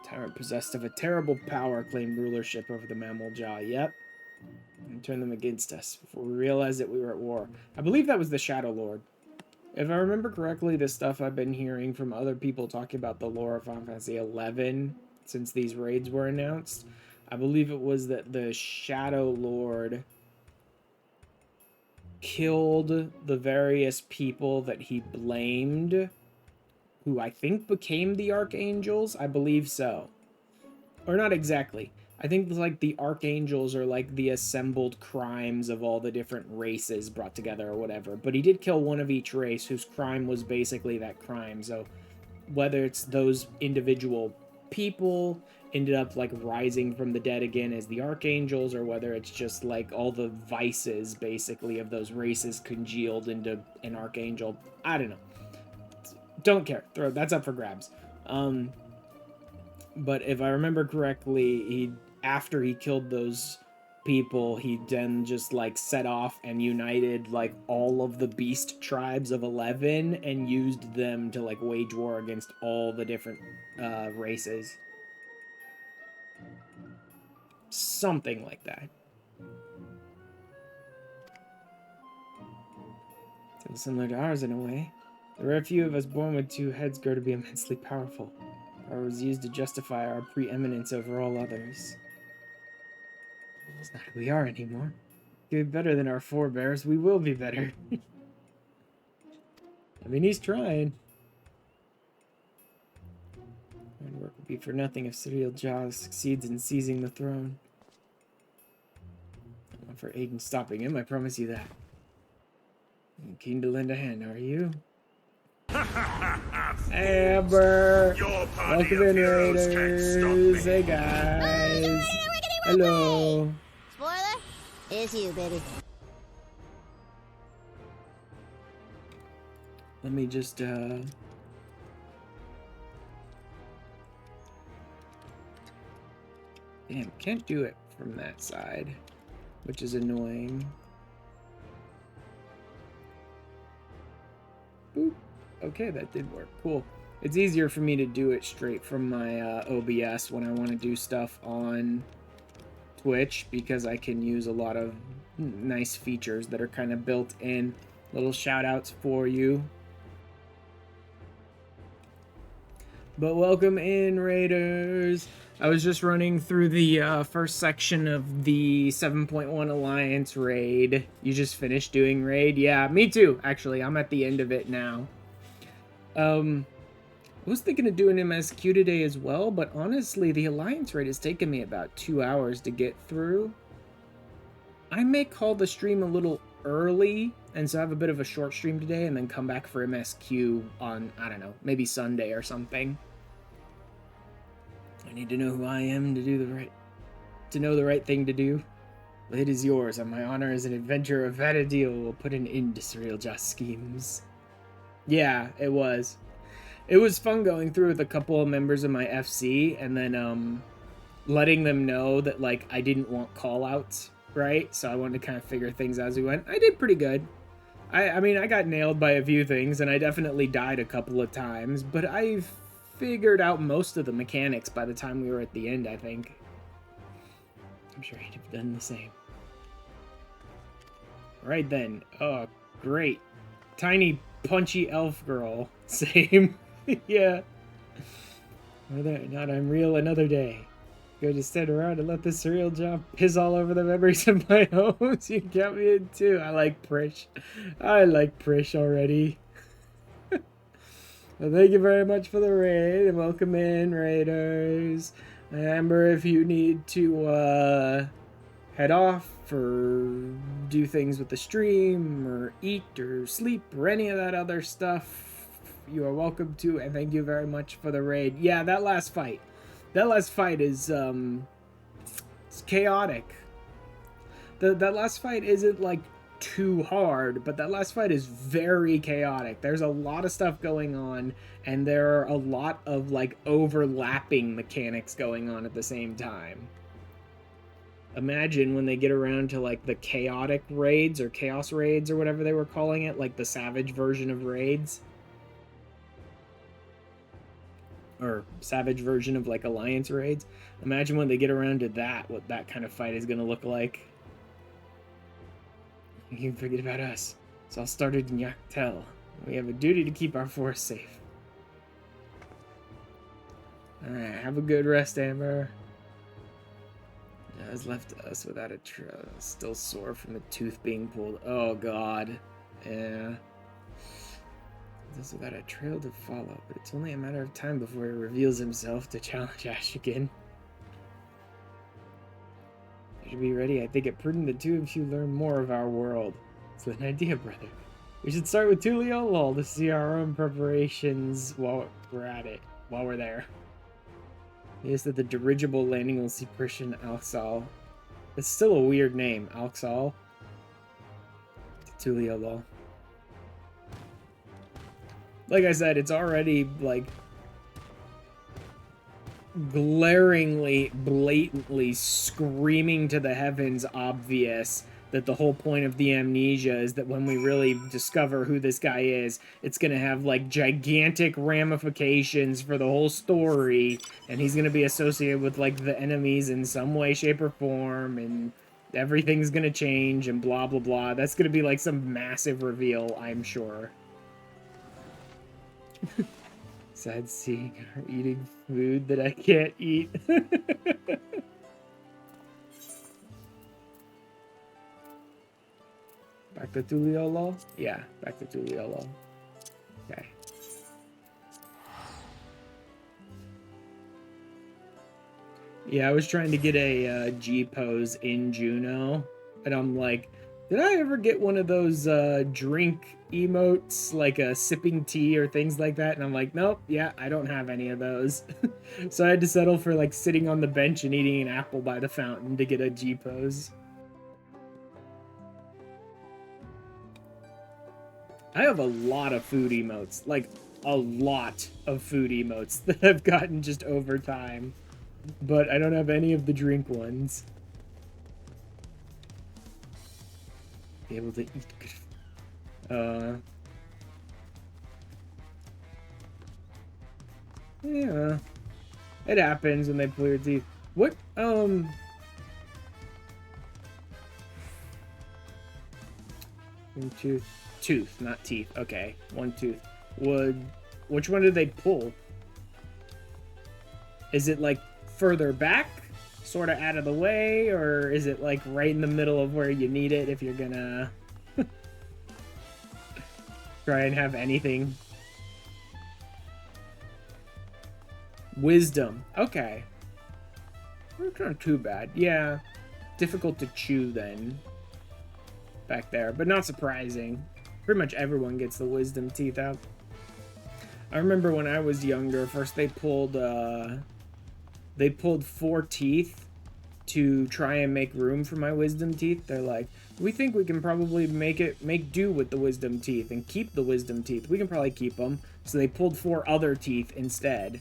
Tyrant possessed of a terrible power claimed rulership over the mammal jaw. Yep. And turned them against us before we realized that we were at war. I believe that was the Shadow Lord. If I remember correctly, the stuff I've been hearing from other people talking about the lore of Final Fantasy XI since these raids were announced, I believe it was that the Shadow Lord killed the various people that he blamed, who I think became the Archangels. I believe so. Or not exactly. I think like the Archangels are like the assembled crimes of all the different races brought together or whatever. But he did kill one of each race whose crime was basically that crime. So whether it's those individual people ended up like rising from the dead again as the Archangels, or whether it's just like all the vices basically of those races congealed into an Archangel. I don't know. Don't care. That's up for grabs. But if I remember correctly, after he killed those people, he then just like set off and united like all of the beast tribes of 11 and used them to like wage war against all the different races. Something like that. So similar to ours in a way. The rare few of us born with two heads grow to be immensely powerful. Power was used to justify our preeminence over all others. It's not who we are anymore. We'll be better than our forebears. We will be better. I mean, he's trying. Hard work will be for nothing if Cyril Jaws succeeds in seizing the throne. I'm not for aid in stopping him, I promise you that. I'm keen to lend a hand, are you? Hey, Amber! Welcome in, Raiders! Hey, guys! Hello! Spoiler? It's you, baby. Let me just, Damn, can't do it from that side, which is annoying. Boop. Okay, that did work. Cool. It's easier for me to do it straight from my OBS when I want to do stuff on Twitch, because I can use a lot of nice features that are kind of built in. Little shout outs for you. But welcome in, Raiders! I was just running through the first section of the 7.1 Alliance raid. You just finished doing raid? Yeah, me too, actually. I'm at the end of it now. I was thinking of doing MSQ today as well, but honestly, the Alliance raid has taken me about 2 hours to get through. I may call the stream a little early, and so I have a bit of a short stream today, and then come back for MSQ on, I don't know, maybe Sunday or something. I need to know who I am to know the right thing to do. Well, it is yours, and my honor as an adventurer of Vana'diel will put an end to Surreal Just schemes. Yeah, it was. It was fun going through with a couple of members of my FC, and then letting them know that like I didn't want call-outs, right? So I wanted to kind of figure things out as we went. I did pretty good. I mean, I got nailed by a few things, and I definitely died a couple of times, but I figured out most of the mechanics by the time we were at the end, I think. I'm sure he'd have done the same. Right then. Oh, great. Tiny, punchy elf girl. Same. Yeah. Whether or not I'm real another day. Go to stand around and let this surreal job piss all over the memories of my homes. You got me in too. I like Prish. I like Prish already. Well, thank you very much for the raid, and welcome in, raiders. Remember, if you need to head off or do things with the stream or eat or sleep or any of that other stuff, you are welcome to, and thank you very much for the raid. Yeah, that last fight is it's chaotic. That last fight isn't like too hard, but that last fight is very chaotic. There's a lot of stuff going on, and there are a lot of like overlapping mechanics going on at the same time. Imagine when they get around to like the chaotic raids or chaos raids or whatever they were calling it, like the savage version of raids. Or savage version of like alliance raids. Imagine when they get around to that, what that kind of fight is going to look like. You can forget about us. It's all started in Dawntrail. We have a duty to keep our forest safe. Alright, have a good rest, Amber. Has left us without a trail. Still sore from the tooth being pulled. Oh god. Yeah. This without a trail to follow, but it's only a matter of time before he reveals himself to challenge Ash again. You should be ready. I think it prudent the two of you learn more of our world. It's an idea, brother. We should start with Tuliolol to see our own preparations while we're at it. While we're there. Yes, that the dirigible landing will see Christian Alxal. It's still a weird name, Alxal. Tuliolol. Like I said, it's already, like, glaringly, blatantly screaming to the heavens obvious that the whole point of the amnesia is that when we really discover who this guy is, it's gonna have, like, gigantic ramifications for the whole story, and he's gonna be associated with, like, the enemies in some way, shape, or form, and everything's gonna change, and blah, blah, blah. That's gonna be, like, some massive reveal, I'm sure. Sad seeing her eating food that I can't eat. Back to Tuliolol? Yeah, back to Tuliolol. Okay. Yeah, I was trying to get a G pose in Juno, and I'm like, did I ever get one of those drink emotes, like a sipping tea or things like that? And I'm like, nope, yeah, I don't have any of those. So I had to settle for like sitting on the bench and eating an apple by the fountain to get a G pose. I have a lot of food emotes, like a lot of food emotes that I've gotten just over time. But I don't have any of the drink ones. Be able to eat good. Yeah. It happens when they pull your teeth. What, one tooth, not teeth. Okay, one tooth. Which one did they pull? Is it like further back, sort of out of the way, or is it like right in the middle of where you need it if you're gonna try and have anything? Wisdom. Okay. It's not too bad. Yeah. Difficult to chew then. Back there, but not surprising. Pretty much everyone gets the wisdom teeth out. I remember when I was younger, first they they pulled 4 teeth to try and make room for my wisdom teeth. They're like, we think we can probably make do with the wisdom teeth and keep the wisdom teeth. We can probably keep them. So they pulled 4 other teeth instead.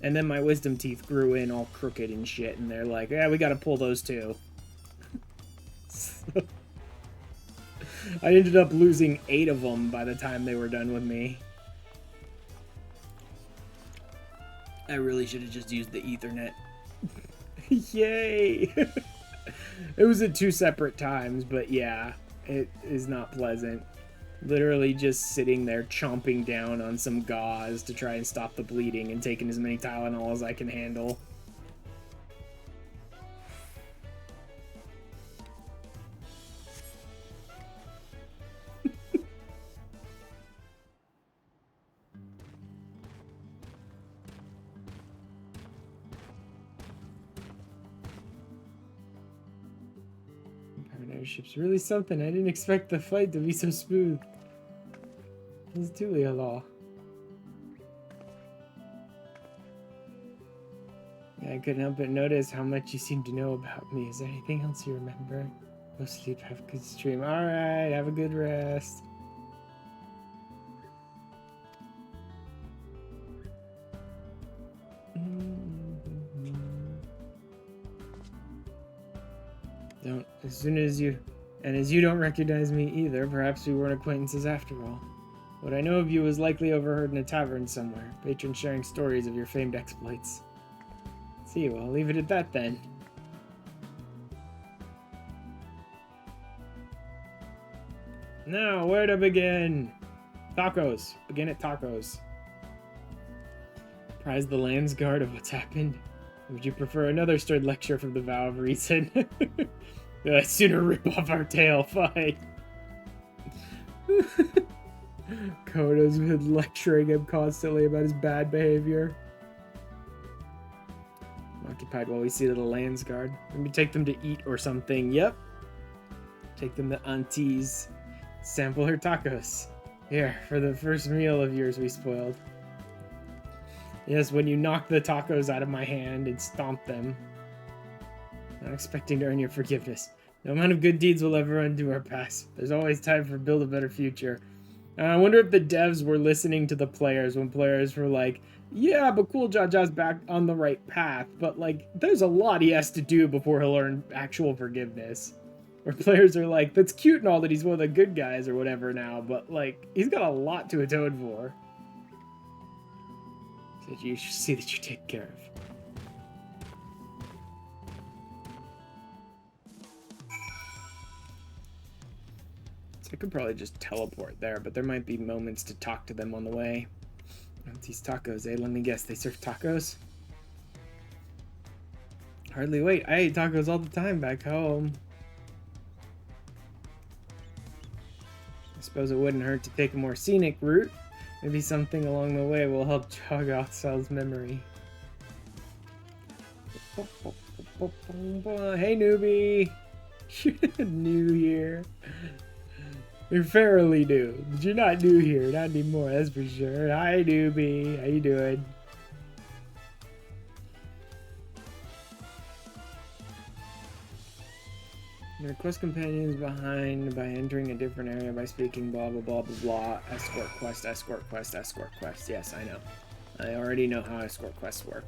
And then my wisdom teeth grew in all crooked and shit. And they're like, yeah, we gotta pull those too. So, I ended up losing 8 of them by the time they were done with me. I really should have just used the Ethernet. Yay! It was at 2 separate times, but yeah, it is not pleasant. Literally just sitting there chomping down on some gauze to try and stop the bleeding and taking as many Tylenol as I can handle. Airship's really something. I didn't expect the fight to be so smooth. It's truly a law. Yeah, I couldn't help but notice how much you seem to know about me. Is there anything else you remember? Go sleep, have a good stream. Alright, have a good rest. As you don't recognize me either, perhaps we weren't acquaintances after all. What I know of you was likely overheard in a tavern somewhere, patrons sharing stories of your famed exploits. See, well, I'll leave it at that then. Now, where to begin? Tacos. Begin at tacos. Apprise the Landsguard of what's happened? Would you prefer another stern lecture from the Vow of Reason? I'd sooner rip off our tail, fine. Kodo's been lecturing him constantly about his bad behavior. I'm occupied while we see the Landsguard. Maybe take them to eat or something. Yep. Take them to Auntie's. Sample her tacos. Here, for the first meal of yours we spoiled. Yes, when you knocked the tacos out of my hand and stomped them. Not expecting to earn your forgiveness. No amount of good deeds will ever undo our past. There's always time for build a better future. I wonder if the devs were listening to the players when players were like, yeah, but Cool Jaja's back on the right path, but like, there's a lot he has to do before he'll earn actual forgiveness. Where players are like, that's cute and all that he's one of the good guys or whatever now, but like, he's got a lot to atone for. So you should see that you take care of. I could probably just teleport there, but there might be moments to talk to them on the way. These tacos, eh? Let me guess, they serve tacos? Hardly wait. I ate tacos all the time back home. I suppose it wouldn't hurt to take a more scenic route. Maybe something along the way will help jog Oxal's memory. Hey, newbie! You're new here. You're fairly new, but you're not new here, not anymore, that's for sure. Hi, newbie. How you doing? Your quest companions behind by entering a different area by speaking blah blah blah blah blah. Escort quest, escort quest, escort quest. Yes, I know. I already know how escort quests work.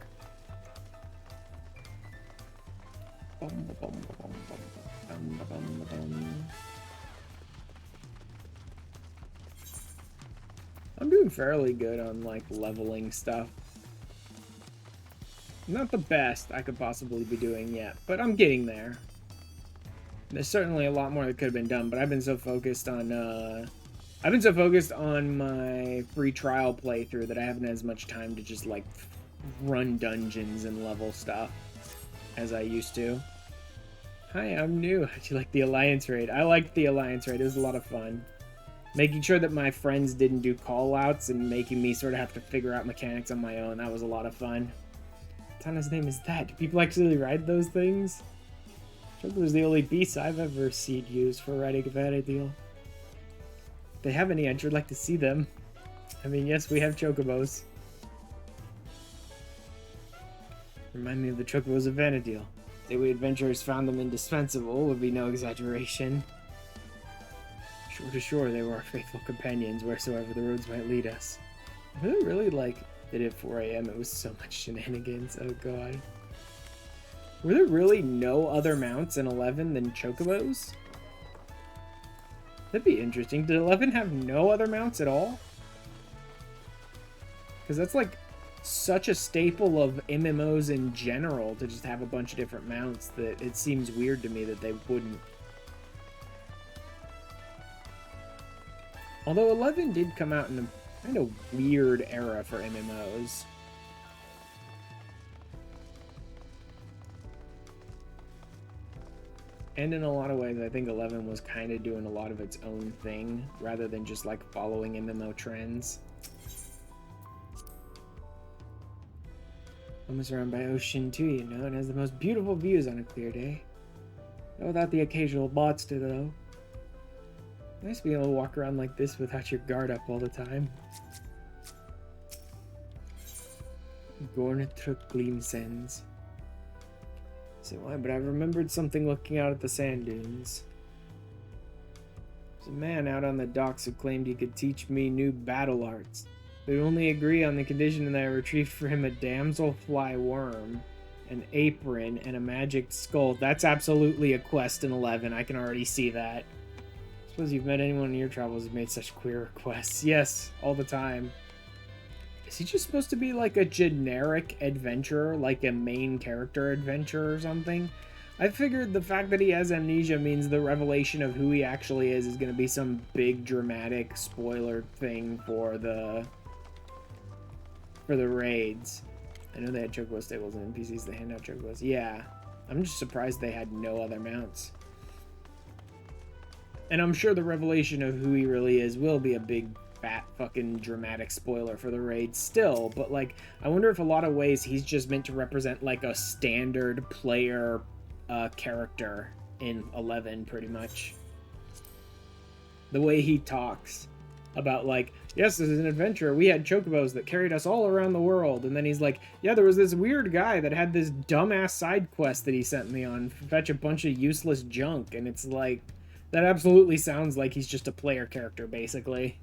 I'm doing fairly good on like leveling stuff. Not the best I could possibly be doing yet, but I'm getting there. There's certainly a lot more that could have been done, but I've been so focused on my free trial playthrough that I haven't had as much time to just like run dungeons and level stuff as I used to. Hi, I'm new. How'd you like the Alliance raid? I liked the Alliance raid. It was a lot of fun. Making sure that my friends didn't do call-outs and making me sort of have to figure out mechanics on my own. That was a lot of fun. What Tana's name is that? Do people actually ride those things? Chocobo's the only beast I've ever seen used for riding a Vana'diel. If they have any, I'd sure like to see them. I mean, yes, we have Chocobos. Remind me of the Chocobos of Vana'diel. Say we adventurers found them indispensable would be no exaggeration. Shore to shore, they were our faithful companions wheresoever the roads might lead us. I really like that at 4 a.m. it was so much shenanigans. Oh god. Were there really no other mounts in 11 than Chocobos? That'd be interesting. Did 11 have no other mounts at all? Because that's like such a staple of MMOs in general to just have a bunch of different mounts that it seems weird to me that they wouldn't. Although 11 did come out in a kind of weird era for MMOs. And in a lot of ways, I think 11 was kind of doing a lot of its own thing, rather than just like following MMO trends. Almost around by ocean too, you know, and has the most beautiful views on a clear day. Not without the occasional monster, though. Nice being able to walk around like this without your guard up all the time. Gornatruk Gleamsens. So why? But I remembered something looking out at the sand dunes. There's a man out on the docks who claimed he could teach me new battle arts. But would only agree on the condition that I retrieved for him a damselfly worm, an apron, and a magic skull. That's absolutely a quest in 11. I can already see that. I suppose you've met anyone in your travels who's made such queer requests. Yes, all the time. Is he just supposed to be like a generic adventurer, like a main character adventurer or something? I figured the fact that he has amnesia means the revelation of who he actually is going to be some big dramatic spoiler thing for the raids. I know they had Chocobo stables and NPCs that hand out Chocobos. Yeah, I'm just surprised they had no other mounts. And I'm sure the revelation of who he really is will be a big fat fucking dramatic spoiler for the raid still, but like I wonder if a lot of ways he's just meant to represent like a standard player character in 11 pretty much. The way he talks about like, yes, this is an adventure, we had Chocobos that carried us all around the world, and then he's like, yeah, there was this weird guy that had this dumbass side quest that he sent me on, fetch a bunch of useless junk, and it's like, that absolutely sounds like he's just a player character basically.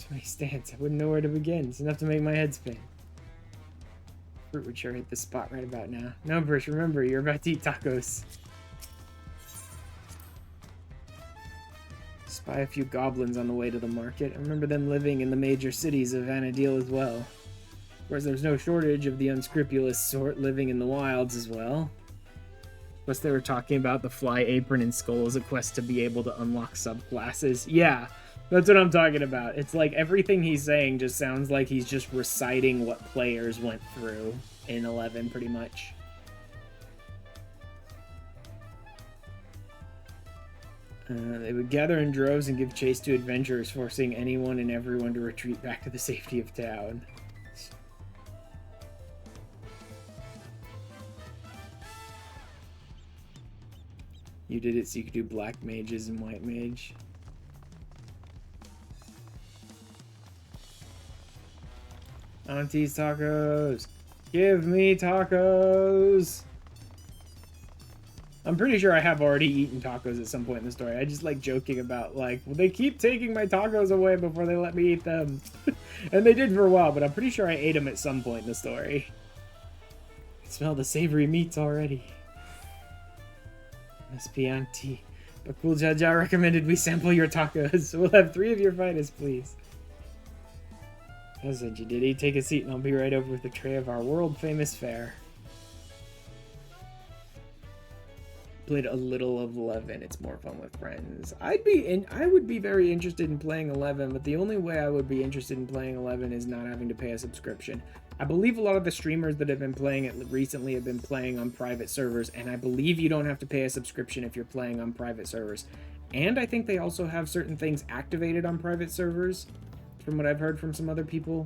Many stands. I wouldn't know where to begin. It's enough to make my head spin. Fruit would sure hit the spot right about now. No, Bruce, remember, you're about to eat tacos. Spy a few goblins on the way to the market. I remember them living in the major cities of Vana'diel as well. Of course, there's no shortage of the unscrupulous sort living in the wilds as well. Plus, they were talking about the fly apron and skull as a quest to be able to unlock subclasses. Yeah. That's what I'm talking about. It's like everything he's saying just sounds like he's just reciting what players went through in 11, pretty much. They would gather in droves and give chase to adventurers, forcing anyone and everyone to retreat back to the safety of town. You did it so you could do black mages and white mage. Auntie's tacos. Give me tacos. I'm pretty sure I have already eaten tacos at some point in the story. I just like joking about like, well, they keep taking my tacos away before they let me eat them. And they did for a while, but I'm pretty sure I ate them at some point in the story. I can smell the savory meats already. Must be Auntie. But Cool Jaja recommended we sample your tacos. We'll have 3 of your finest, please. I said you did. Take a seat and I'll be right over with a tray of our world-famous fare. Played a little of 11. It's more fun with friends. I would be very interested in playing 11, but the only way I would be interested in playing 11 is not having to pay a subscription. I believe a lot of the streamers that have been playing it recently have been playing on private servers, and I believe you don't have to pay a subscription if you're playing on private servers. And I think they also have certain things activated on private servers, from what I've heard from some other people.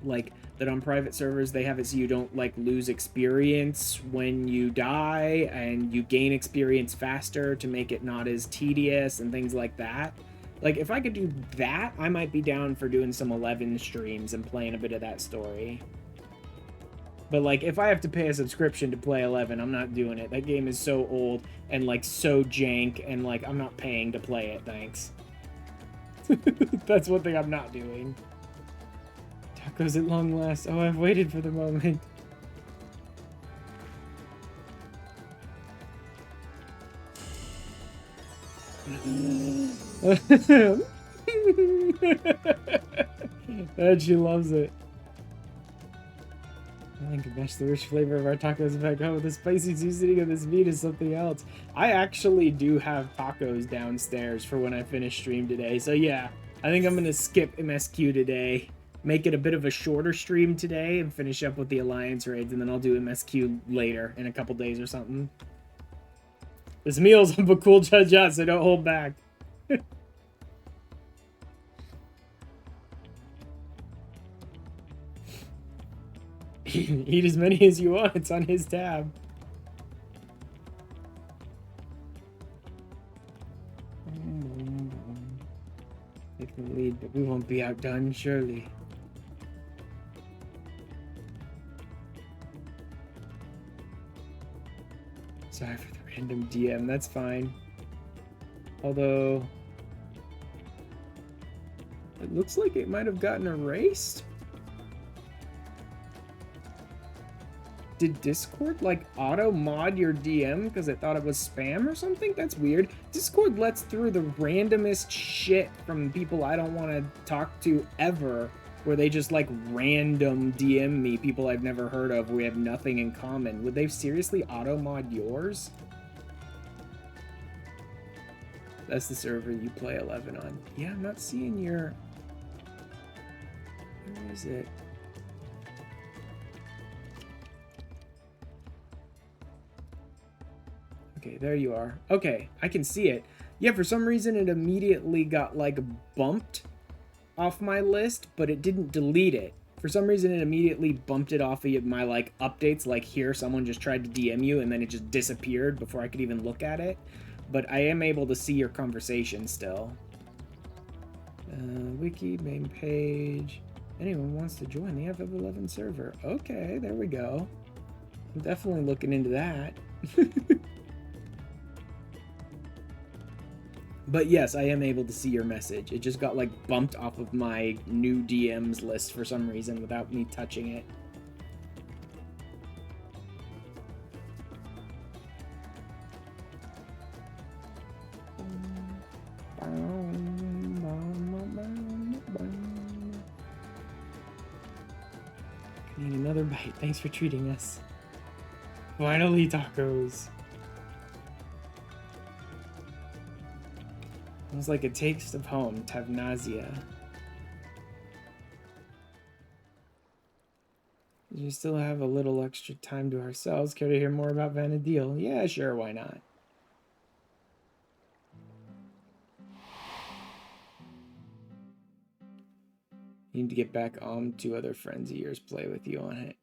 Like, that on private servers, they have it so you don't, like, lose experience when you die, and you gain experience faster to make it not as tedious and things like that. Like, if I could do that, I might be down for doing some 11 streams and playing a bit of that story. But, like, if I have to pay a subscription to play 11, I'm not doing it. That game is so old and, like, so jank, and, like, I'm not paying to play it, thanks. That's one thing I'm not doing. Tacos at long last. Oh, I've waited for the moment. And she loves it. I think match the rich flavor of our tacos back home with the spicy seasoning of this meat is something else. I actually do have tacos downstairs for when I finish stream today. So yeah, I think I'm gonna skip MSQ today. Make it a bit of a shorter stream today and finish up with the Alliance raids, and then I'll do MSQ later in a couple days or something. This meal's up a cool judge out, so don't hold back. Eat as many as you want. It's on his tab. Take the lead, but we won't be outdone, surely. Sorry for the random DM. That's fine. Although, it looks like it might have gotten erased. Did Discord, like, auto-mod your DM because it thought it was spam or something? That's weird. Discord lets through the randomest shit from people I don't want to talk to ever, where they just, like, random DM me, people I've never heard of, we have nothing in common. Would they seriously auto-mod yours? That's the server you play 11 on. Yeah, I'm not seeing your... Where is it? Okay, there you are. Okay, I can see it. Yeah, for some reason it immediately got, like, bumped off my list, but it didn't delete it. For some reason it immediately bumped it off of my, like, updates, like here someone just tried to DM you and then it just disappeared before I could even look at it. But I am able to see your conversation still. Wiki, main page. Anyone wants to join the FF11 server. Okay, there we go. I'm definitely looking into that. But yes, I am able to see your message. It just got, like, bumped off of my new DMs list for some reason without me touching it. Need another bite. Thanks for treating us. Finally, tacos. It was like a taste of home, Tavnazia. We still have a little extra time to ourselves. Care to hear more about Vana'diel? Yeah, sure, why not? Need to get back on. 2 other friends of yours play with you on it.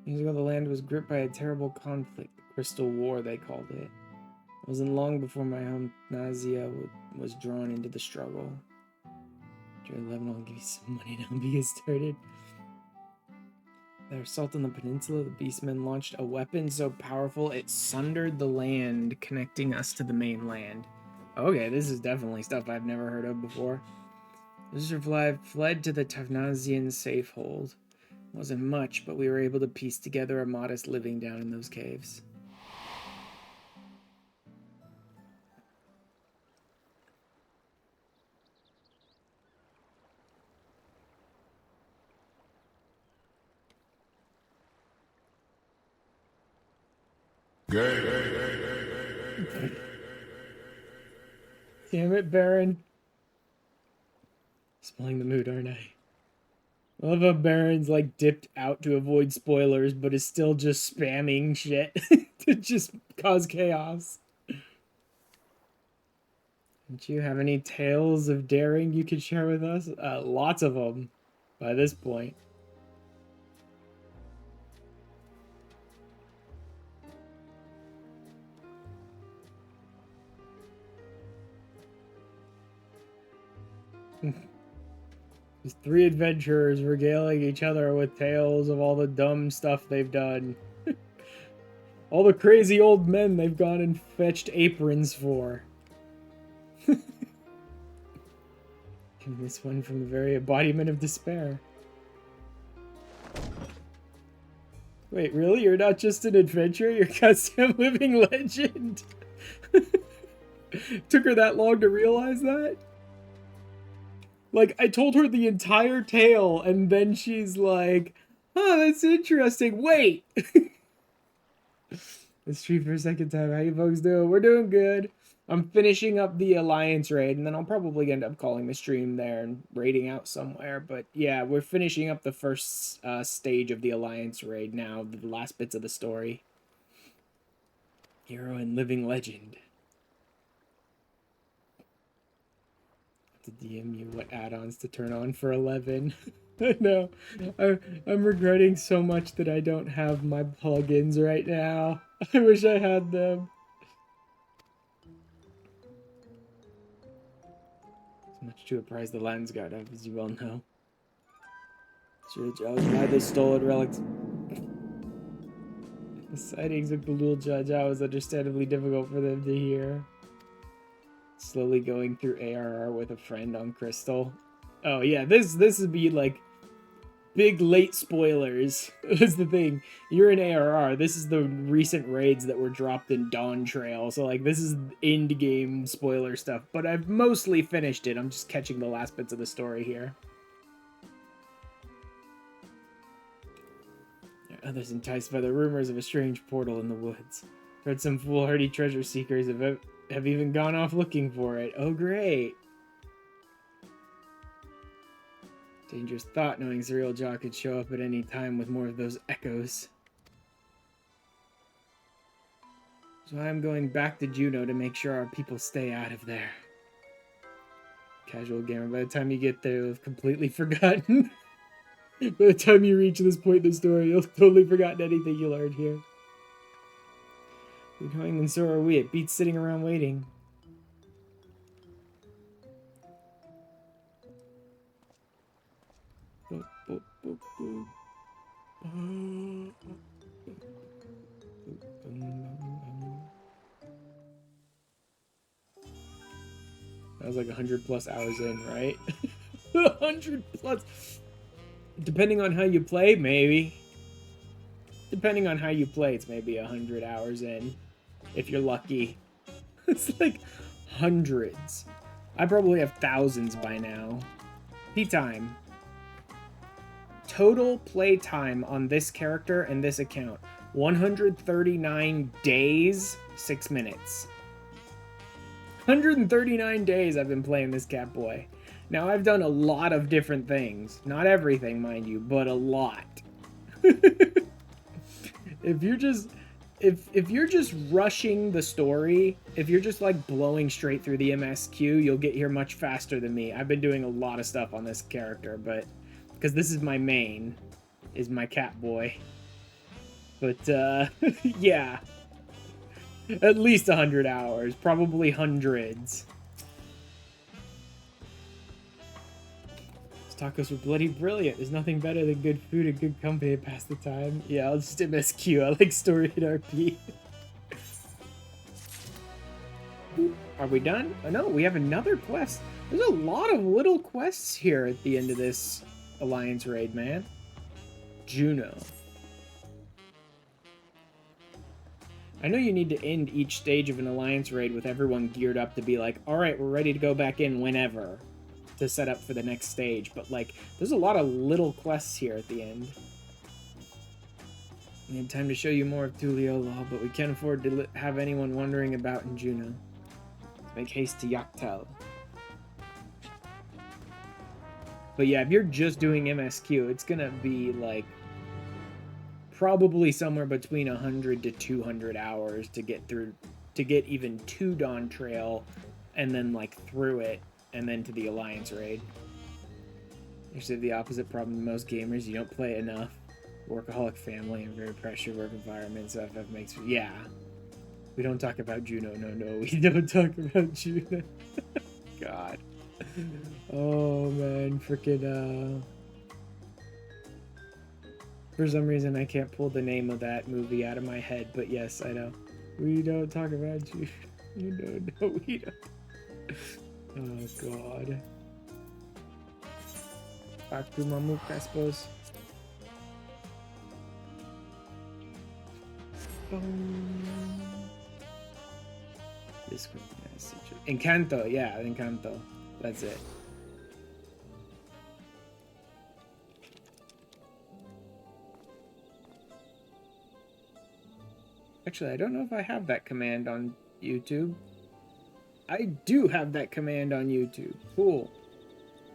Years ago, the land was gripped by a terrible conflict. The Crystal War, they called it. It wasn't long before my home Nazia was drawn into the struggle. After 11, I'll give you some money to help you get started. Their assault on the peninsula, the beastmen launched a weapon so powerful it sundered the land, connecting us to the mainland. Okay, this is definitely stuff I've never heard of before. The fled to the Tavnazian safehold. It wasn't much, but we were able to piece together a modest living down in those caves. Damn it, Baron. Spoiling the mood, aren't I? I love how Baron's, like, dipped out to avoid spoilers, but is still just spamming shit to just cause chaos. Don't you have any tales of daring you could share with us? Lots of them by this point. There's 3 adventurers regaling each other with tales of all the dumb stuff they've done. All the crazy old men they've gone and fetched aprons for. And this one from the very embodiment of despair. Wait, really? You're not just an adventurer? You're a goddamn living legend? Took her that long to realize that? Like, I told her the entire tale, and then she's like, oh, that's interesting. Wait! Let's stream for a second time. How you folks doing? We're doing good. I'm finishing up the Alliance raid, and then I'll probably end up calling the stream there and raiding out somewhere. But yeah, we're finishing up the first stage of the Alliance raid now, the last bits of the story. Hero and living legend. To DM you what add-ons to turn on for 11. I know. I'm regretting so much that I don't have my plugins right now. I wish I had them. It's much to apprise the lands guard of, as you well know. Sure, Jaws, why the stolen relics? The sightings of Galul Jaja was understandably difficult for them to hear. Slowly going through ARR with a friend on Crystal. Oh yeah, this would be like big late spoilers. Is the thing. You're in ARR. This is the recent raids that were dropped in Dawntrail. So like this is end game spoiler stuff. But I've mostly finished it. I'm just catching the last bits of the story here. Others enticed by the rumors of a strange portal in the woods. Heard some foolhardy treasure seekers have even gone off looking for it. Oh, great. Dangerous thought knowing Zerial Jaw could show up at any time with more of those echoes. So I'm going back to Juno to make sure our people stay out of there. Casual gamer, by the time you get there, you'll have completely forgotten. By the time you reach this point in the story, you'll have totally forgotten anything you learned here. We're going, and so are we. It beats sitting around waiting. That was like 100 plus hours in, right? 100 plus. Depending on how you play, maybe. Depending on how you play, it's maybe 100 hours in. If you're lucky. It's like hundreds. I probably have thousands by now. P time. Total play time on this character and this account. 139 days, 6 minutes. 139 days I've been playing this Catboy. Now I've done a lot of different things. Not everything, mind you, but a lot. If you're just rushing the story, if you're just like blowing straight through the MSQ, you'll get here much faster than me. I've been doing a lot of stuff on this character, but because this is my main, is my Catboy. But yeah, at least 100 hours, probably hundreds. Tacos were bloody brilliant. There's nothing better than good food and good company to pass the time. Yeah, I'll just MSQ. I like story and RP. Are we done? Oh no, we have another quest. There's a lot of little quests here at the end of this Alliance raid, man. Juno. I know you need to end each stage of an Alliance raid with everyone geared up to be like, alright, we're ready to go back in whenever. To set up for the next stage, but like there's a lot of little quests here at the end. We have time to show you more of Tuliolaw, but we can't afford to have anyone wondering about in Juno. Let's make haste to Yaktel. But yeah, if you're just doing MSQ, it's gonna be like probably somewhere between 100 to 200 hours to get through, to get even to Dawntrail, and then like through it. And then to the Alliance raid. You have the opposite problem than most gamers. You don't play enough. Workaholic family and very pressured work environment. So FF makes... Yeah. We don't talk about Juno. No, we don't talk about Juno. God. Oh man, freaking for some reason I can't pull the name of that movie out of my head, but yes, I know. We don't talk about you. You know, no, we don't. Oh god. Back to Mamuk, I suppose. This one, Encanto, yeah, Encanto. That's it. Actually, I don't know if I have that command on YouTube. I do have that command on YouTube. Cool.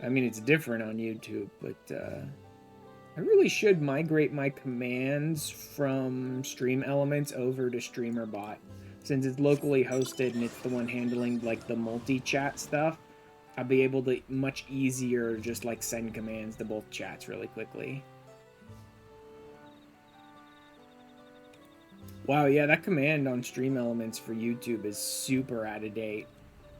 I mean, it's different on YouTube, but I really should migrate my commands from Stream Elements over to StreamerBot. Since it's locally hosted and it's the one handling like the multi-chat stuff, I'll be able to much easier just like send commands to both chats really quickly. Wow, yeah, that command on Stream Elements for YouTube is super out of date.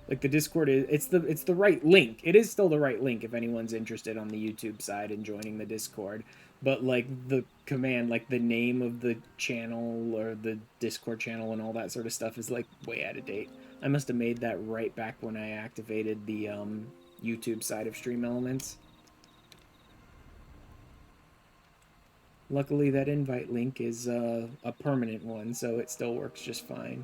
Like the Discord is, it's the right link. It is still the right link if anyone's interested on the YouTube side in joining the Discord. But like the command, like the name of the channel or the Discord channel and all that sort of stuff is like way out of date. I must have made that right back when I activated the YouTube side of Stream Elements. Luckily, that invite link is a permanent one, so it still works just fine.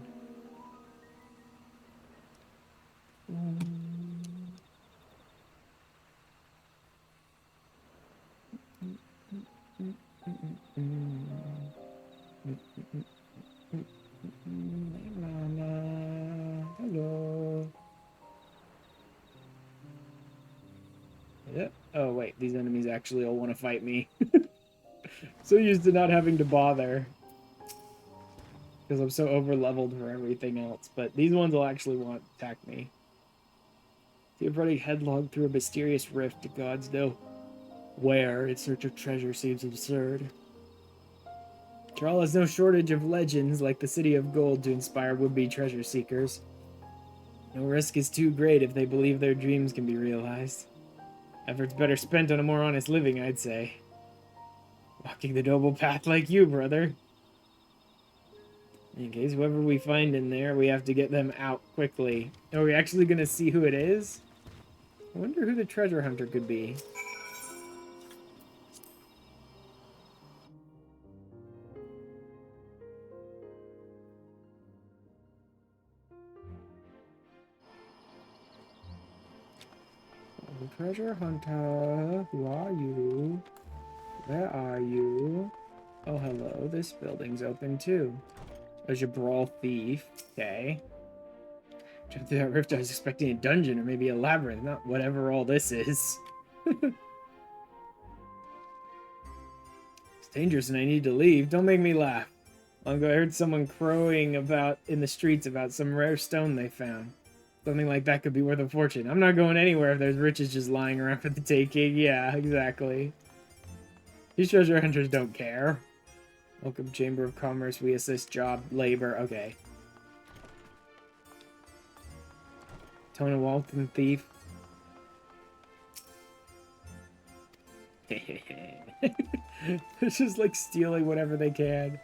Hello. Yep. Oh wait, these enemies actually all want to fight me. So used to not having to bother. Because I'm so over-leveled for everything else. But these ones will actually want to attack me. They're running headlong through a mysterious rift to gods know where in search of treasure seems absurd. Thrall has no shortage of legends like the City of Gold to inspire would-be treasure seekers. No risk is too great if they believe their dreams can be realized. Efforts better spent on a more honest living, I'd say. Walking the noble path like you, brother. In case whoever we find in there, we have to get them out quickly. Are we actually going to see who it is? I wonder who the treasure hunter could be. Oh, treasure hunter, who are you? Where are you? Oh, hello. This building's open too. There's your brawl thief. Okay. Jumped through that rift, I was expecting a dungeon or maybe a labyrinth, not whatever all this is. It's dangerous and I need to leave. Don't make me laugh. Long ago I heard someone crowing about in the streets about some rare stone they found. Something like that could be worth a fortune. I'm not going anywhere if there's riches just lying around for the taking. Yeah, exactly. These treasure hunters don't care. Welcome, Chamber of Commerce. We assist job, labor. Okay. Tona Walton thief. It's just like stealing whatever they can.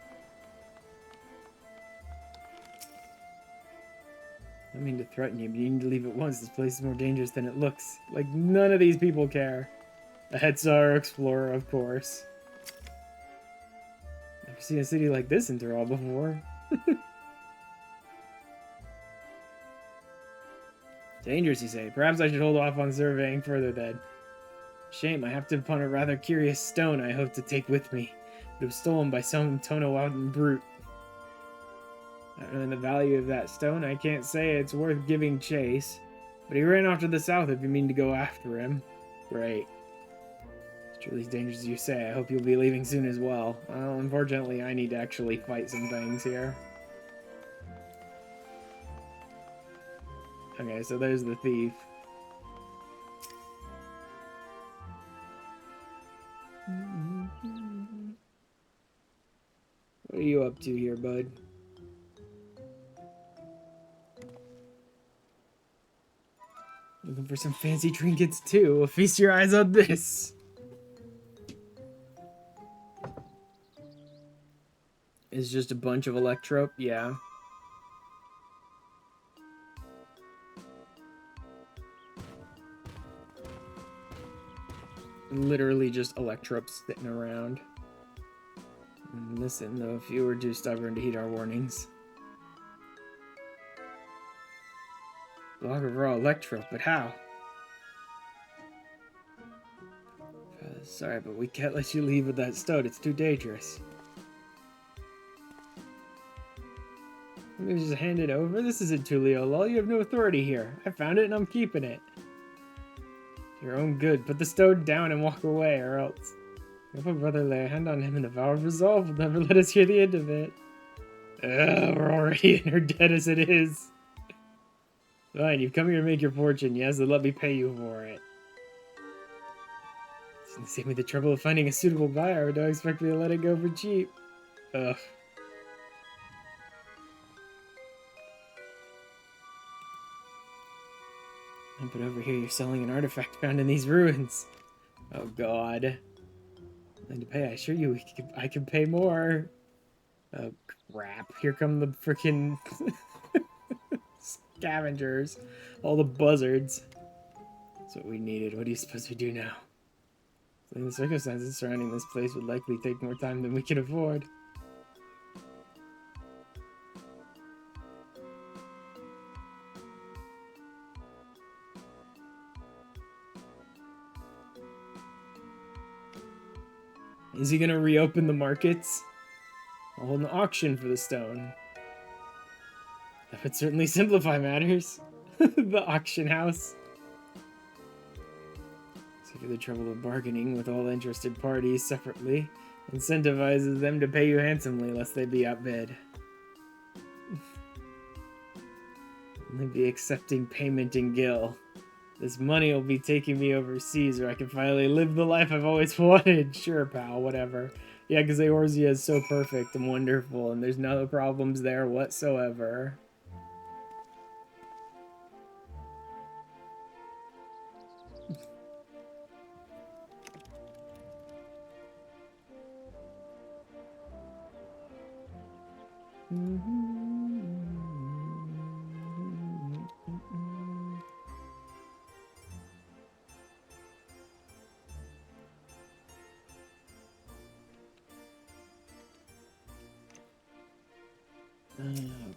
I don't mean to threaten you, but you need to leave at once. This place is more dangerous than it looks. Like, none of these people care. A Hetzar explorer, of course. Never seen a city like this in Thrall before. Dangerous, you say. Perhaps I should hold off on surveying further then. Shame, I have to upon a rather curious stone I hope to take with me. It was stolen by some Tonawadan brute. Not knowing the value of that stone, I can't say it's worth giving chase. But he ran off to the south if you mean to go after him. Great. It's truly as dangerous as you say. I hope you'll be leaving soon as well. Well, unfortunately, I need to actually fight some things here. Okay, so there's the thief. What are you up to here, bud? Looking for some fancy trinkets too. Well, feast your eyes on this. It's just a bunch of electrope, yeah. Literally just electropes sitting around. Listen, though, if you were too stubborn to heed our warnings. Block of raw electrope, but how? Sorry, but we can't let you leave with that stone. It's too dangerous. Let me just hand it over. This isn't Tuliolol. You have no authority here. I found it and I'm keeping it. Your own good. Put the stone down and walk away, or else. If a brother lay a hand on him and the vow of resolve will never let us hear the end of it. We're already in her debt as it is. Fine, you've come here to make your fortune, yes, then let me pay you for it. It's gonna save me the trouble of finding a suitable buyer, or don't expect me to let it go for cheap. Ugh. Oh, but over here you're selling an artifact found in these ruins. Oh god. And to pay, I assure you I can pay more. Oh crap. Here come the freaking scavengers. All the buzzards. That's what we needed. What do you suppose we do now? The circumstances surrounding this place would likely take more time than we can afford. Is he gonna reopen the markets? I'll hold an auction for the stone. That would certainly simplify matters. The auction house. Save you the trouble of bargaining with all interested parties separately. Incentivizes them to pay you handsomely lest they be outbid. Only be accepting payment in gil. This money will be taking me overseas where I can finally live the life I've always wanted. Sure, pal, whatever. Yeah, because Eorzea is so perfect and wonderful, and there's no problems there whatsoever.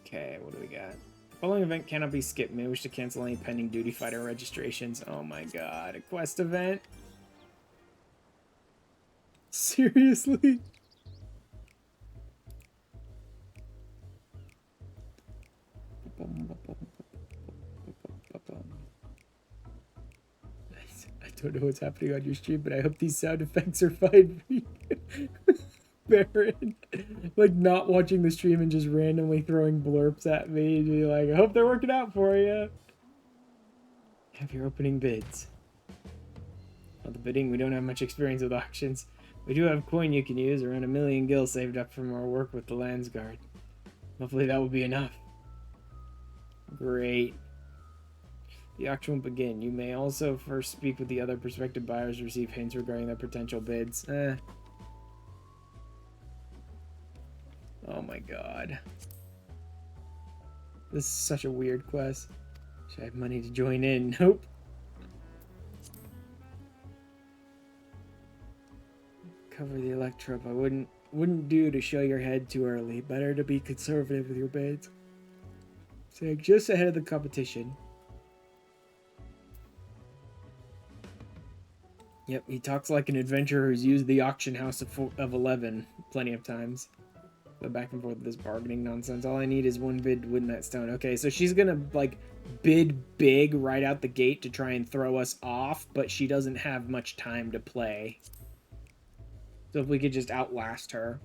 Okay, what do we got? The following event cannot be skipped. May wish to cancel any pending duty fighter registrations. Oh my god, a quest event? Seriously? I don't know what's happening on your stream, but I hope these sound effects are fine for you. Baron, like not watching the stream and just randomly throwing blurps at me and be like, I hope they're working out for you. Have your opening bids. On the bidding, we don't have much experience with auctions. We do have coin you can use, around 1 million gil saved up from our work with the Landsguard. Hopefully that will be enough. Great. The auction will begin. You may also first speak with the other prospective buyers, receive hints regarding their potential bids. Oh my god. This is such a weird quest. Should I have money to join in? Nope. Cover the electrope. I wouldn't do to show your head too early. Better to be conservative with your bids. Saying just ahead of the competition. Yep, he talks like an adventurer who's used the auction house of 11 plenty of times. Go back and forth with this bargaining nonsense. All I need is one bid to win that stone. Okay, so she's gonna, like, bid big right out the gate to try and throw us off, but she doesn't have much time to play. So if we could just outlast her.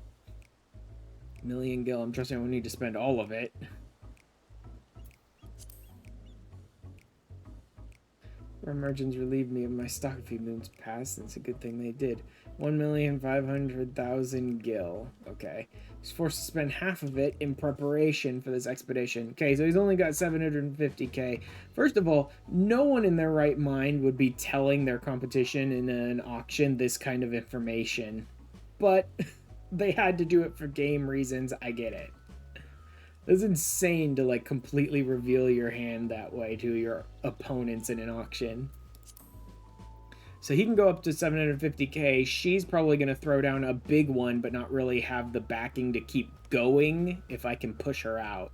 1 million gil. I'm trusting I won't need to spend all of it. Our margins relieved me of my stock a few moons past, and it's a good thing they did. 1,500,000 gil. Okay. He's forced to spend half of it in preparation for this expedition. Okay, so he's only got 750k. First of all, no one in their right mind would be telling their competition in an auction this kind of information. But they had to do it for game reasons. I get it. It's insane to like completely reveal your hand that way to your opponents in an auction. So he can go up to 750k. She's probably going to throw down a big one, but not really have the backing to keep going if I can push her out.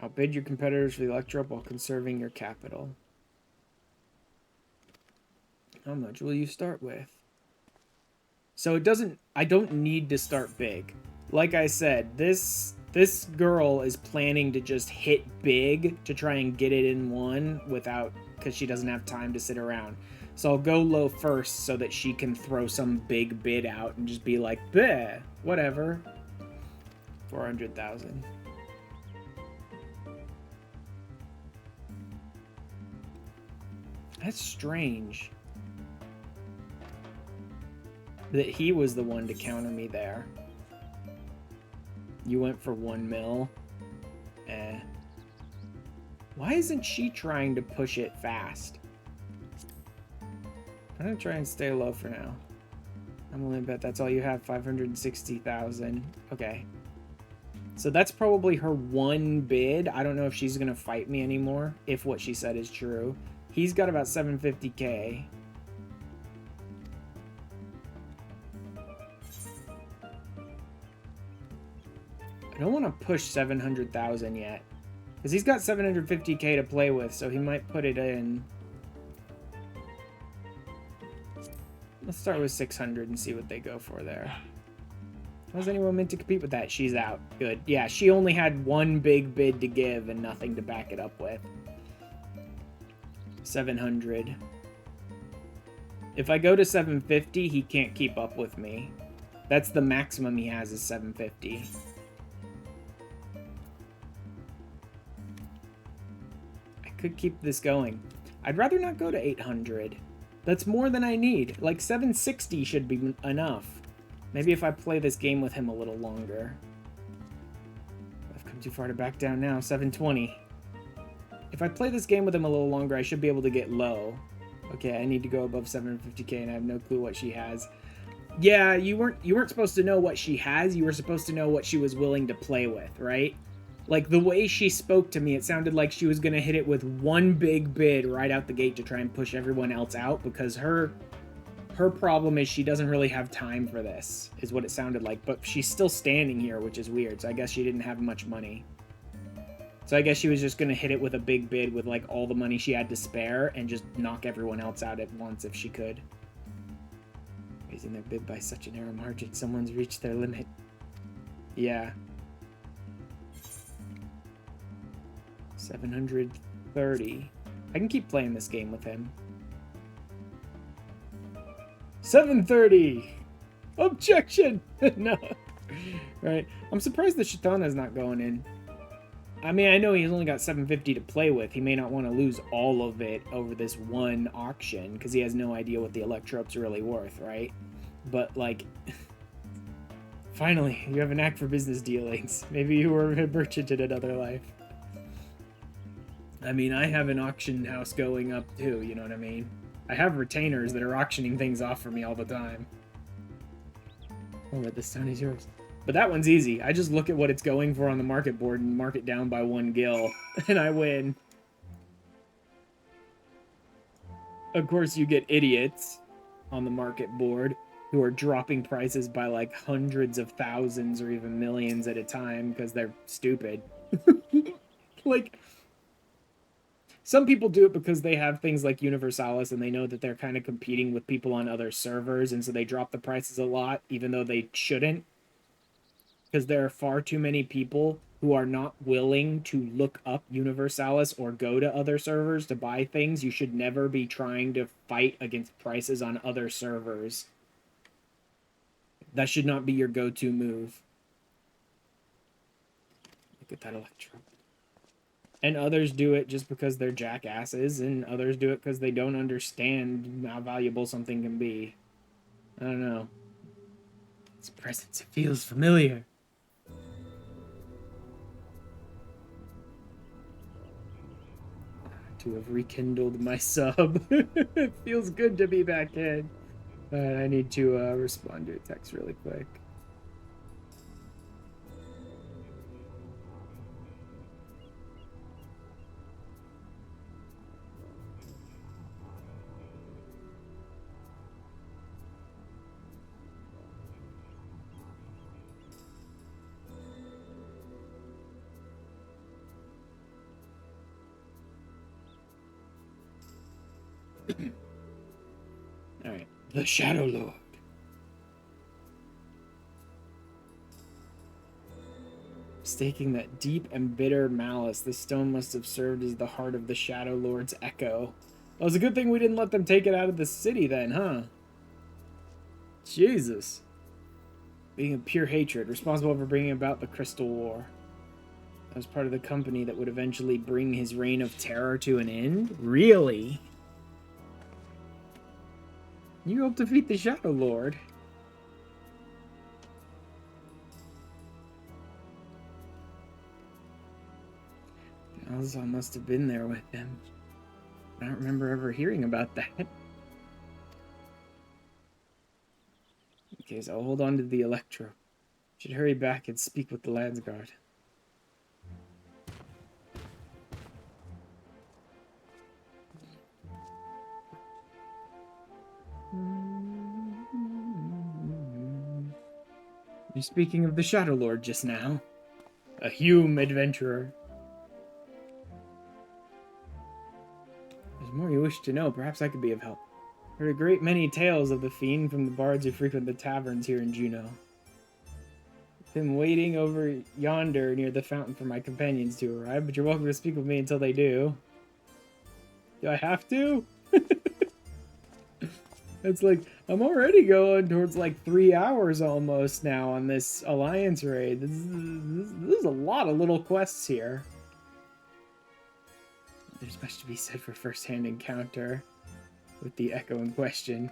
Outbid your competitors for the Electro while conserving your capital. How much will you start with? So it doesn't... I don't need to start big. Like I said, this girl is planning to just hit big to try and get it in one without... because she doesn't have time to sit around. So I'll go low first so that she can throw some big bid out and just be like, bleh, whatever. 400,000. That's strange. That he was the one to counter me there. You went for 1 mil. Why isn't she trying to push it fast? I'm gonna try and stay low for now. I'm gonna bet that's all you have, 560,000. Okay. So that's probably her one bid. I don't know if she's gonna fight me anymore, if what she said is true. He's got about 750k. I don't want to push 700,000 yet. Because he's got 750k to play with, so he might put it in. Let's start with 600 and see what they go for there. How's anyone meant to compete with that? She's out. Good. Yeah, she only had one big bid to give and nothing to back it up with. 700. If I go to 750, he can't keep up with me. That's the maximum he has is 750. I could keep this going. I'd rather not go to 800. That's more than I need. Like 760 should be enough. Maybe if I play this game with him a little longer. I've come too far to back down now. 720. If I play this game with him a little longer, I should be able to get low. Okay, I need to go above 750k, and I have no clue what she has. Yeah, you weren't supposed to know what she has. You were supposed to know what she was willing to play with, right? Like, the way she spoke to me, it sounded like she was going to hit it with one big bid right out the gate to try and push everyone else out, because her problem is she doesn't really have time for this, is what it sounded like. But she's still standing here, which is weird, so I guess she didn't have much money. So I guess she was just going to hit it with a big bid with, like, all the money she had to spare and just knock everyone else out at once if she could. Raising their bid by such a narrow margin, someone's reached their limit. Yeah. 730. I can keep playing this game with him. 730! Objection! No. Right. I'm surprised the Shatana's not going in. I mean, I know he's only got 750 to play with. He may not want to lose all of it over this one auction, because he has no idea what the Electrope's really worth, right? But, like... Finally, you have a knack for business dealings. Maybe you were a merchant in another life. I mean, I have an auction house going up, too, you know what I mean? I have retainers that are auctioning things off for me all the time. Oh, but this stone is yours. But that one's easy. I just look at what it's going for on the market board and mark it down by 1 gil, and I win. Of course, you get idiots on the market board who are dropping prices by like hundreds of thousands or even millions at a time because they're stupid. Like, some people do it because they have things like Universalis and they know that they're kind of competing with people on other servers, and so they drop the prices a lot even though they shouldn't. Because there are far too many people who are not willing to look up Universalis or go to other servers to buy things. You should never be trying to fight against prices on other servers. That should not be your go-to move. Look at that Electro. And others do it just because they're jackasses, and others do it because they don't understand how valuable something can be. I don't know. Its presence, it feels familiar. To have rekindled my sub. It feels good to be back in. I need to respond to a text really quick. Alright, the Shadow Lord. Staking that deep and bitter malice, this stone must have served as the heart of the Shadow Lord's echo. Well, it's a good thing we didn't let them take it out of the city then, huh? Jesus. Being of pure hatred, responsible for bringing about the Crystal War. That was part of the company that would eventually bring his reign of terror to an end? Really? You helped defeat the Shadow Lord. Alzal must have been there with them. I don't remember ever hearing about that. Okay, so I'll hold on to the Electro. Should hurry back and speak with the Landsguard. You're speaking of the Shadow Lord just now. A Hume adventurer. There's more you wish to know. Perhaps I could be of help. Heard a great many tales of the fiend from the bards who frequent the taverns here in Juneau. Been waiting over yonder near the fountain for my companions to arrive, but you're welcome to speak with me until they do. Do I have to? It's like, I'm already going towards like 3 hours almost now on this Alliance raid. There's a lot of little quests here. There's much to be said for first-hand encounter with the Echo in question.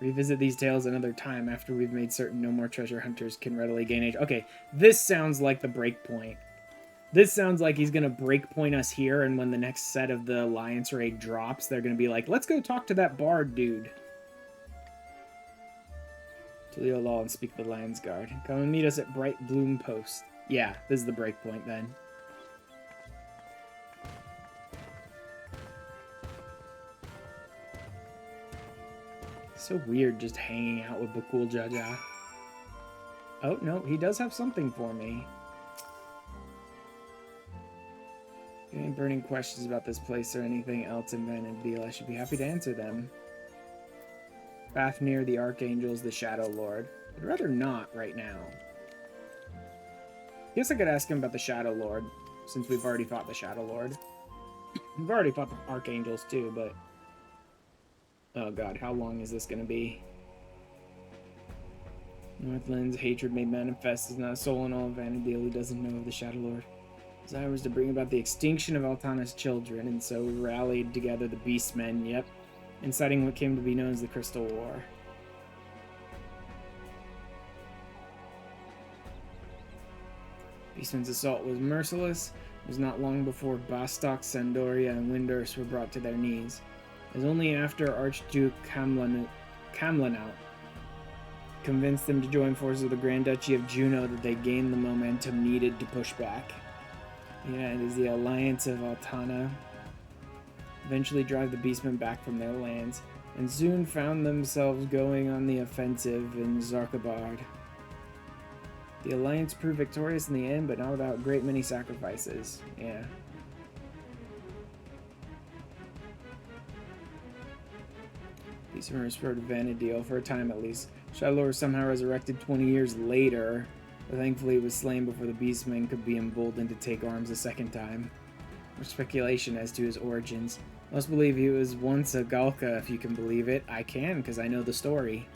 Revisit these tales another time after we've made certain no more treasure hunters can readily gain age. Okay, this sounds like the breakpoint. This sounds like he's going to breakpoint us here, and when the next set of the Alliance raid drops, they're going to be like, let's go talk to that bard dude. To Leo Law and speak with the Landsguard. Come and meet us at Bright Bloom Post. Yeah, this is the breakpoint then. So weird just hanging out with Bakul Jaja. Oh, no, he does have something for me. Any burning questions about this place or anything else in Vana'diel, I should be happy to answer them. Fafnir, the Archangels, the Shadow Lord. I'd rather not right now. Guess I could ask him about the Shadow Lord, since we've already fought the Shadow Lord. We've already fought the Archangels too, but... Oh god, how long is this gonna be? Northland's hatred made manifest is not a soul in all of Vana'diel who doesn't know of the Shadow Lord. Desire was to bring about the extinction of Altana's children, and so we rallied together the Beastmen, yep, inciting what came to be known as the Crystal War. Beastmen's assault was merciless. It was not long before Bastok, Sandoria, and Windurst were brought to their knees. It was only after Archduke Camlanau convinced them to join forces with the Grand Duchy of Juneau that they gained the momentum needed to push back. Yeah, it is the alliance of Altana eventually drive the Beastmen back from their lands, and soon found themselves going on the offensive in Zarkabard. The alliance proved victorious in the end, but not without a great many sacrifices. Yeah. Beastmen restored to Vana'diel for a time at least. Shadow was somehow resurrected 20 years later, but thankfully he was slain before the Beastmen could be emboldened to take arms a second time. More speculation as to his origins. Most believe he was once a Galka, if you can believe it. I can, because I know the story.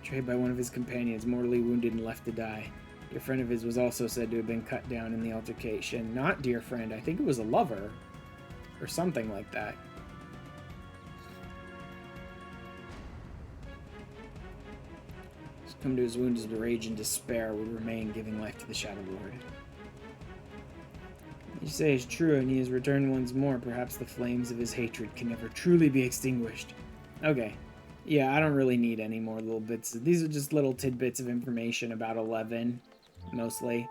Betrayed by one of his companions, mortally wounded and left to die. Your friend of his was also said to have been cut down in the altercation. Not dear friend, I think it was a lover. Or something like that. Come to his wounds of rage and despair would remain, giving life to the Shadow Lord. You say it's true, and he has returned once more. Perhaps the flames of his hatred can never truly be extinguished. Okay. Yeah, I don't really need any more little bits. These are just little tidbits of information about 11, mostly.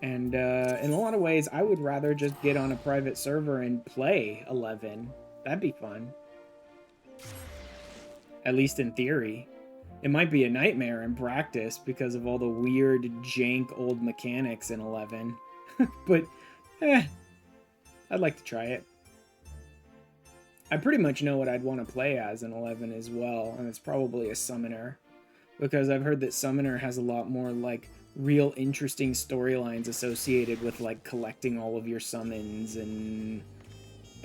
And in a lot of ways, I would rather just get on a private server and play 11. That'd be fun. At least in theory. It might be a nightmare in practice because of all the weird, jank old mechanics in 11. But, I'd like to try it. I pretty much know what I'd want to play as in 11 as well, and it's probably a summoner. Because I've heard that summoner has a lot more, like, real interesting storylines associated with, like, collecting all of your summons and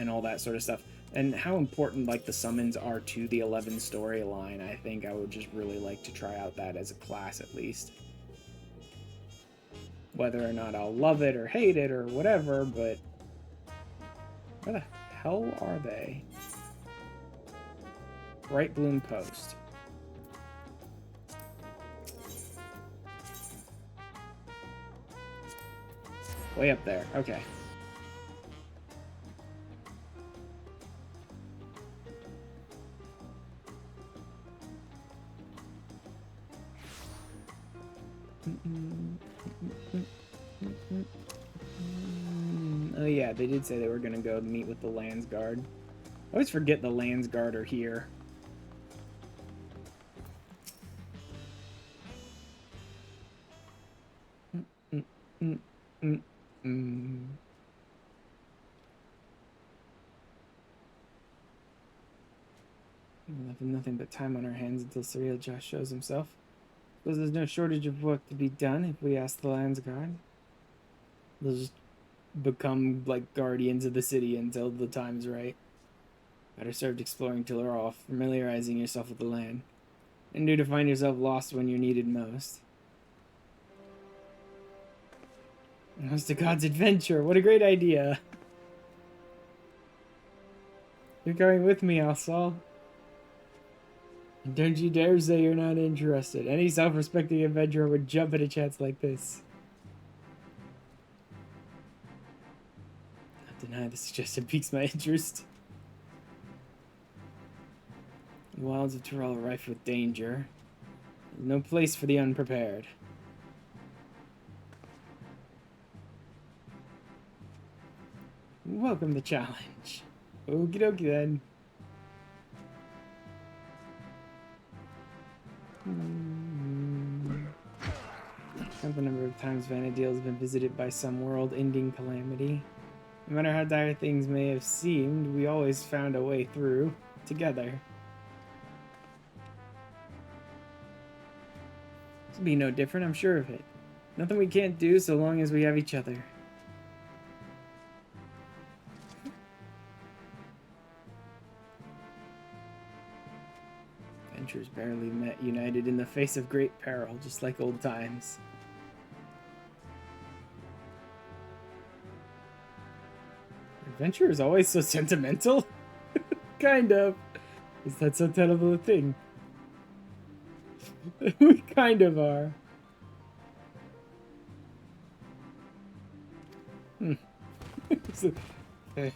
all that sort of stuff. And how important, like, the summons are to the 11 storyline, I think I would just really like to try out that as a class, at least. Whether or not I'll love it or hate it or whatever, but... Where the hell are they? Bright Bloom Post. Way up there, okay. Oh yeah, they did say they were gonna go meet with the Landsguard. I always forget the Landsguard are here. We'll have nothing but time on our hands until Surreal Josh shows himself. Because there's no shortage of work to be done if we ask the Landsguard. They'll just become, like, guardians of the city until the time's right. Better served exploring till we're off, familiarizing yourself with the land. And due to find yourself lost when you're needed most. Most of God's adventure, what a great idea! You're going with me, Alsal. And don't you dare say you're not interested. Any self-respecting adventurer would jump at a chance like this. Not deny the suggestion piques my interest. The wilds of Tyrell are rife with danger. There's no place for the unprepared. Welcome the challenge. Okie dokie then. Count the number of times Vana'diel has been visited by some world-ending calamity. No matter how dire things may have seemed, we always found a way through, together. This will be no different, I'm sure of it. Nothing we can't do so long as we have each other. Adventurers barely met, united in the face of great peril, just like old times. Adventure is always so sentimental? Kind of. Is that so terrible a thing? We kind of are. Okay.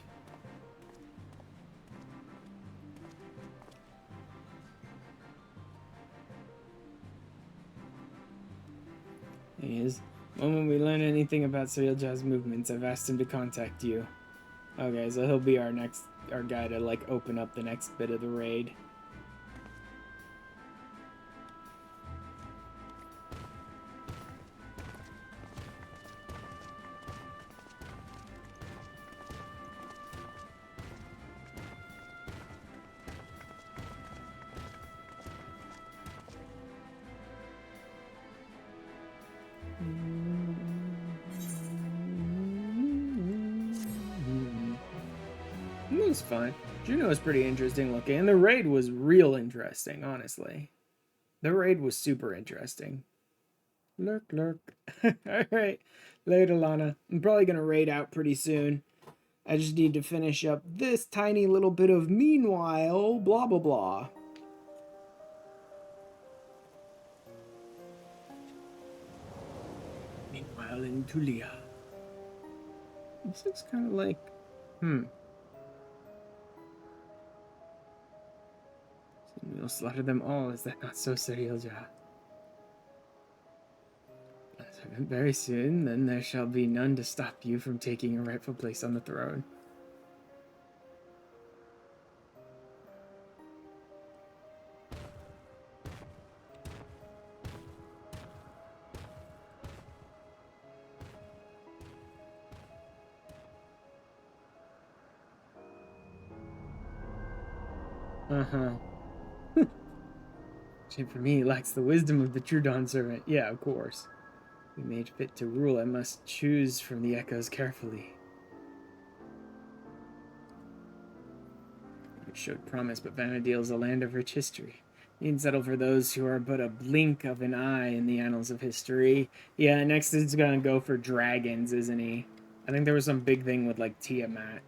He is. The moment we learn anything about Surreal movements, I've asked him to contact you. Okay, so he'll be our guy to, like, open up the next bit of the raid. It was fun. Juno was pretty interesting looking, and the raid was real interesting, honestly. The raid was super interesting. Lurk, lurk. Alright. Later, Lana. I'm probably gonna raid out pretty soon. I just need to finish up this tiny little bit of meanwhile, blah, blah, blah. Meanwhile in Tulia. This looks kind of like... We'll slaughter them all. Is that not so, Serialja? Very soon, then there shall be none to stop you from taking your rightful place on the throne. Uh-huh. Shame for me, lacks the wisdom of the true Dawn servant. Yeah, of course. To be made fit to rule, I must choose from the echoes carefully. It showed promise, but Vana'diel is a land of rich history. Needs settle for those who are but a blink of an eye in the annals of history. Yeah, next is gonna go for dragons, isn't he? I think there was some big thing with, like, Tiamat.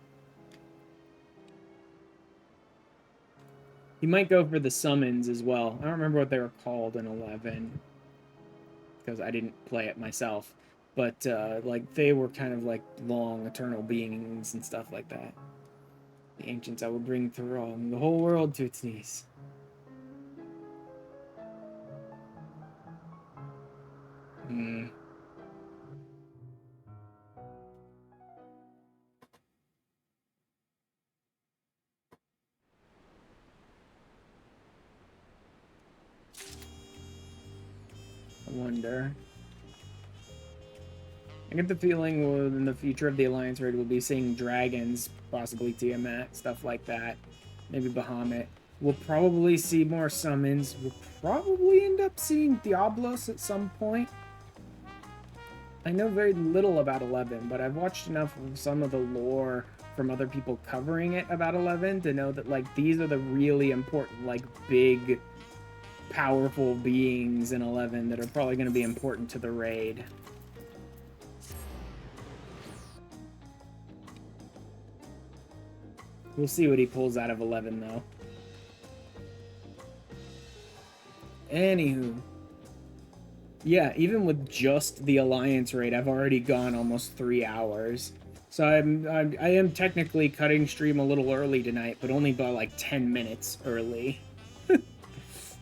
He might go for the summons as well. I don't remember what they were called in 11. Because I didn't play it myself. But, like, they were kind of like long, eternal beings and stuff like that. The ancients I will bring the whole world to its knees. I wonder. I get the feeling in the future of the Alliance raid we'll be seeing dragons, possibly Tiamat, stuff like that. Maybe Bahamut. We'll probably see more summons. We'll probably end up seeing Diablos at some point. I know very little about 11, but I've watched enough of some of the lore from other people covering it about 11 to know that, like, these are the really important, like, big, powerful beings in 11 that are probably going to be important to the raid. We'll see what he pulls out of 11, though. Anywho. Yeah, even with just the Alliance raid, I've already gone almost 3 hours. So I am technically cutting stream a little early tonight, but only by like 10 minutes early.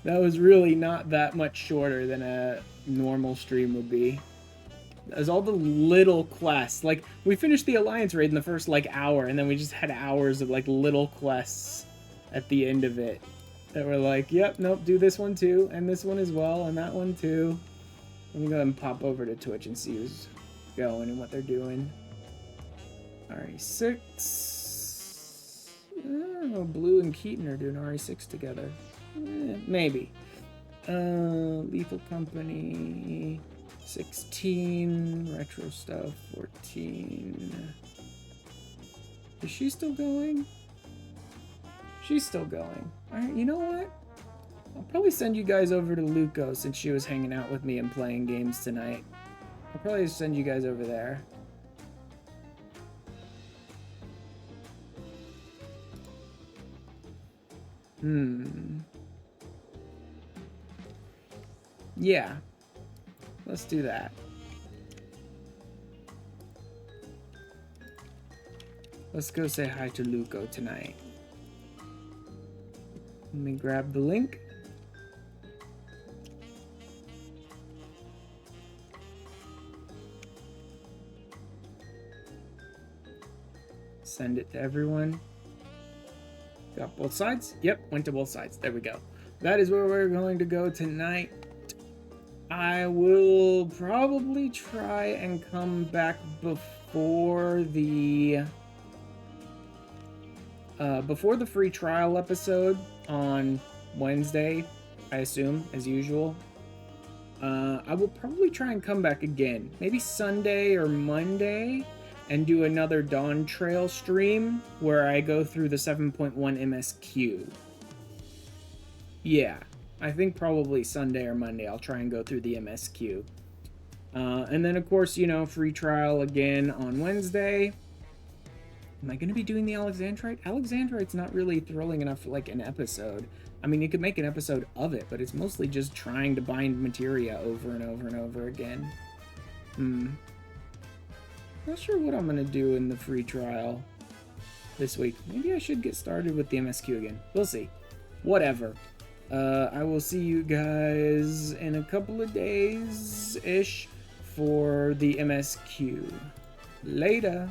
That was really not that much shorter than a normal stream would be. There's all the little quests. Like, we finished the Alliance raid in the first, like, hour, and then we just had hours of, like, little quests at the end of it. That were like, yep, nope, do this one too, and this one as well, and that one too. Let me go ahead and pop over to Twitch and see who's going and what they're doing. RE6. Oh, Blue and Keaton are doing RE6 together. Maybe. Lethal Company. 16. Retro stuff. 14. Is she still going? She's still going. Alright, you know what? I'll probably send you guys over to Luco since she was hanging out with me and playing games tonight. I'll probably send you guys over there. Yeah. Let's do that. Let's go say hi to Luco tonight. Let me grab the link. Send it to everyone. Got both sides? Yep, went to both sides. There we go. That is where we're going to go tonight. I will probably try and come back before the free trial episode on Wednesday, I assume, as usual. I will probably try and come back again, maybe Sunday or Monday, and do another Dawntrail stream where I go through the 7.1 MSQ. Yeah, I think probably Sunday or Monday I'll try and go through the MSQ. And then, of course, you know, free trial again on Wednesday. Am I going to be doing the Alexandrite? Alexandrite's not really thrilling enough for, like, an episode. I mean, you could make an episode of it, but it's mostly just trying to bind materia over and over and over again. Not sure what I'm going to do in the free trial this week. Maybe I should get started with the MSQ again. We'll see. Whatever. I will see you guys in a couple of days-ish for the MSQ. Later.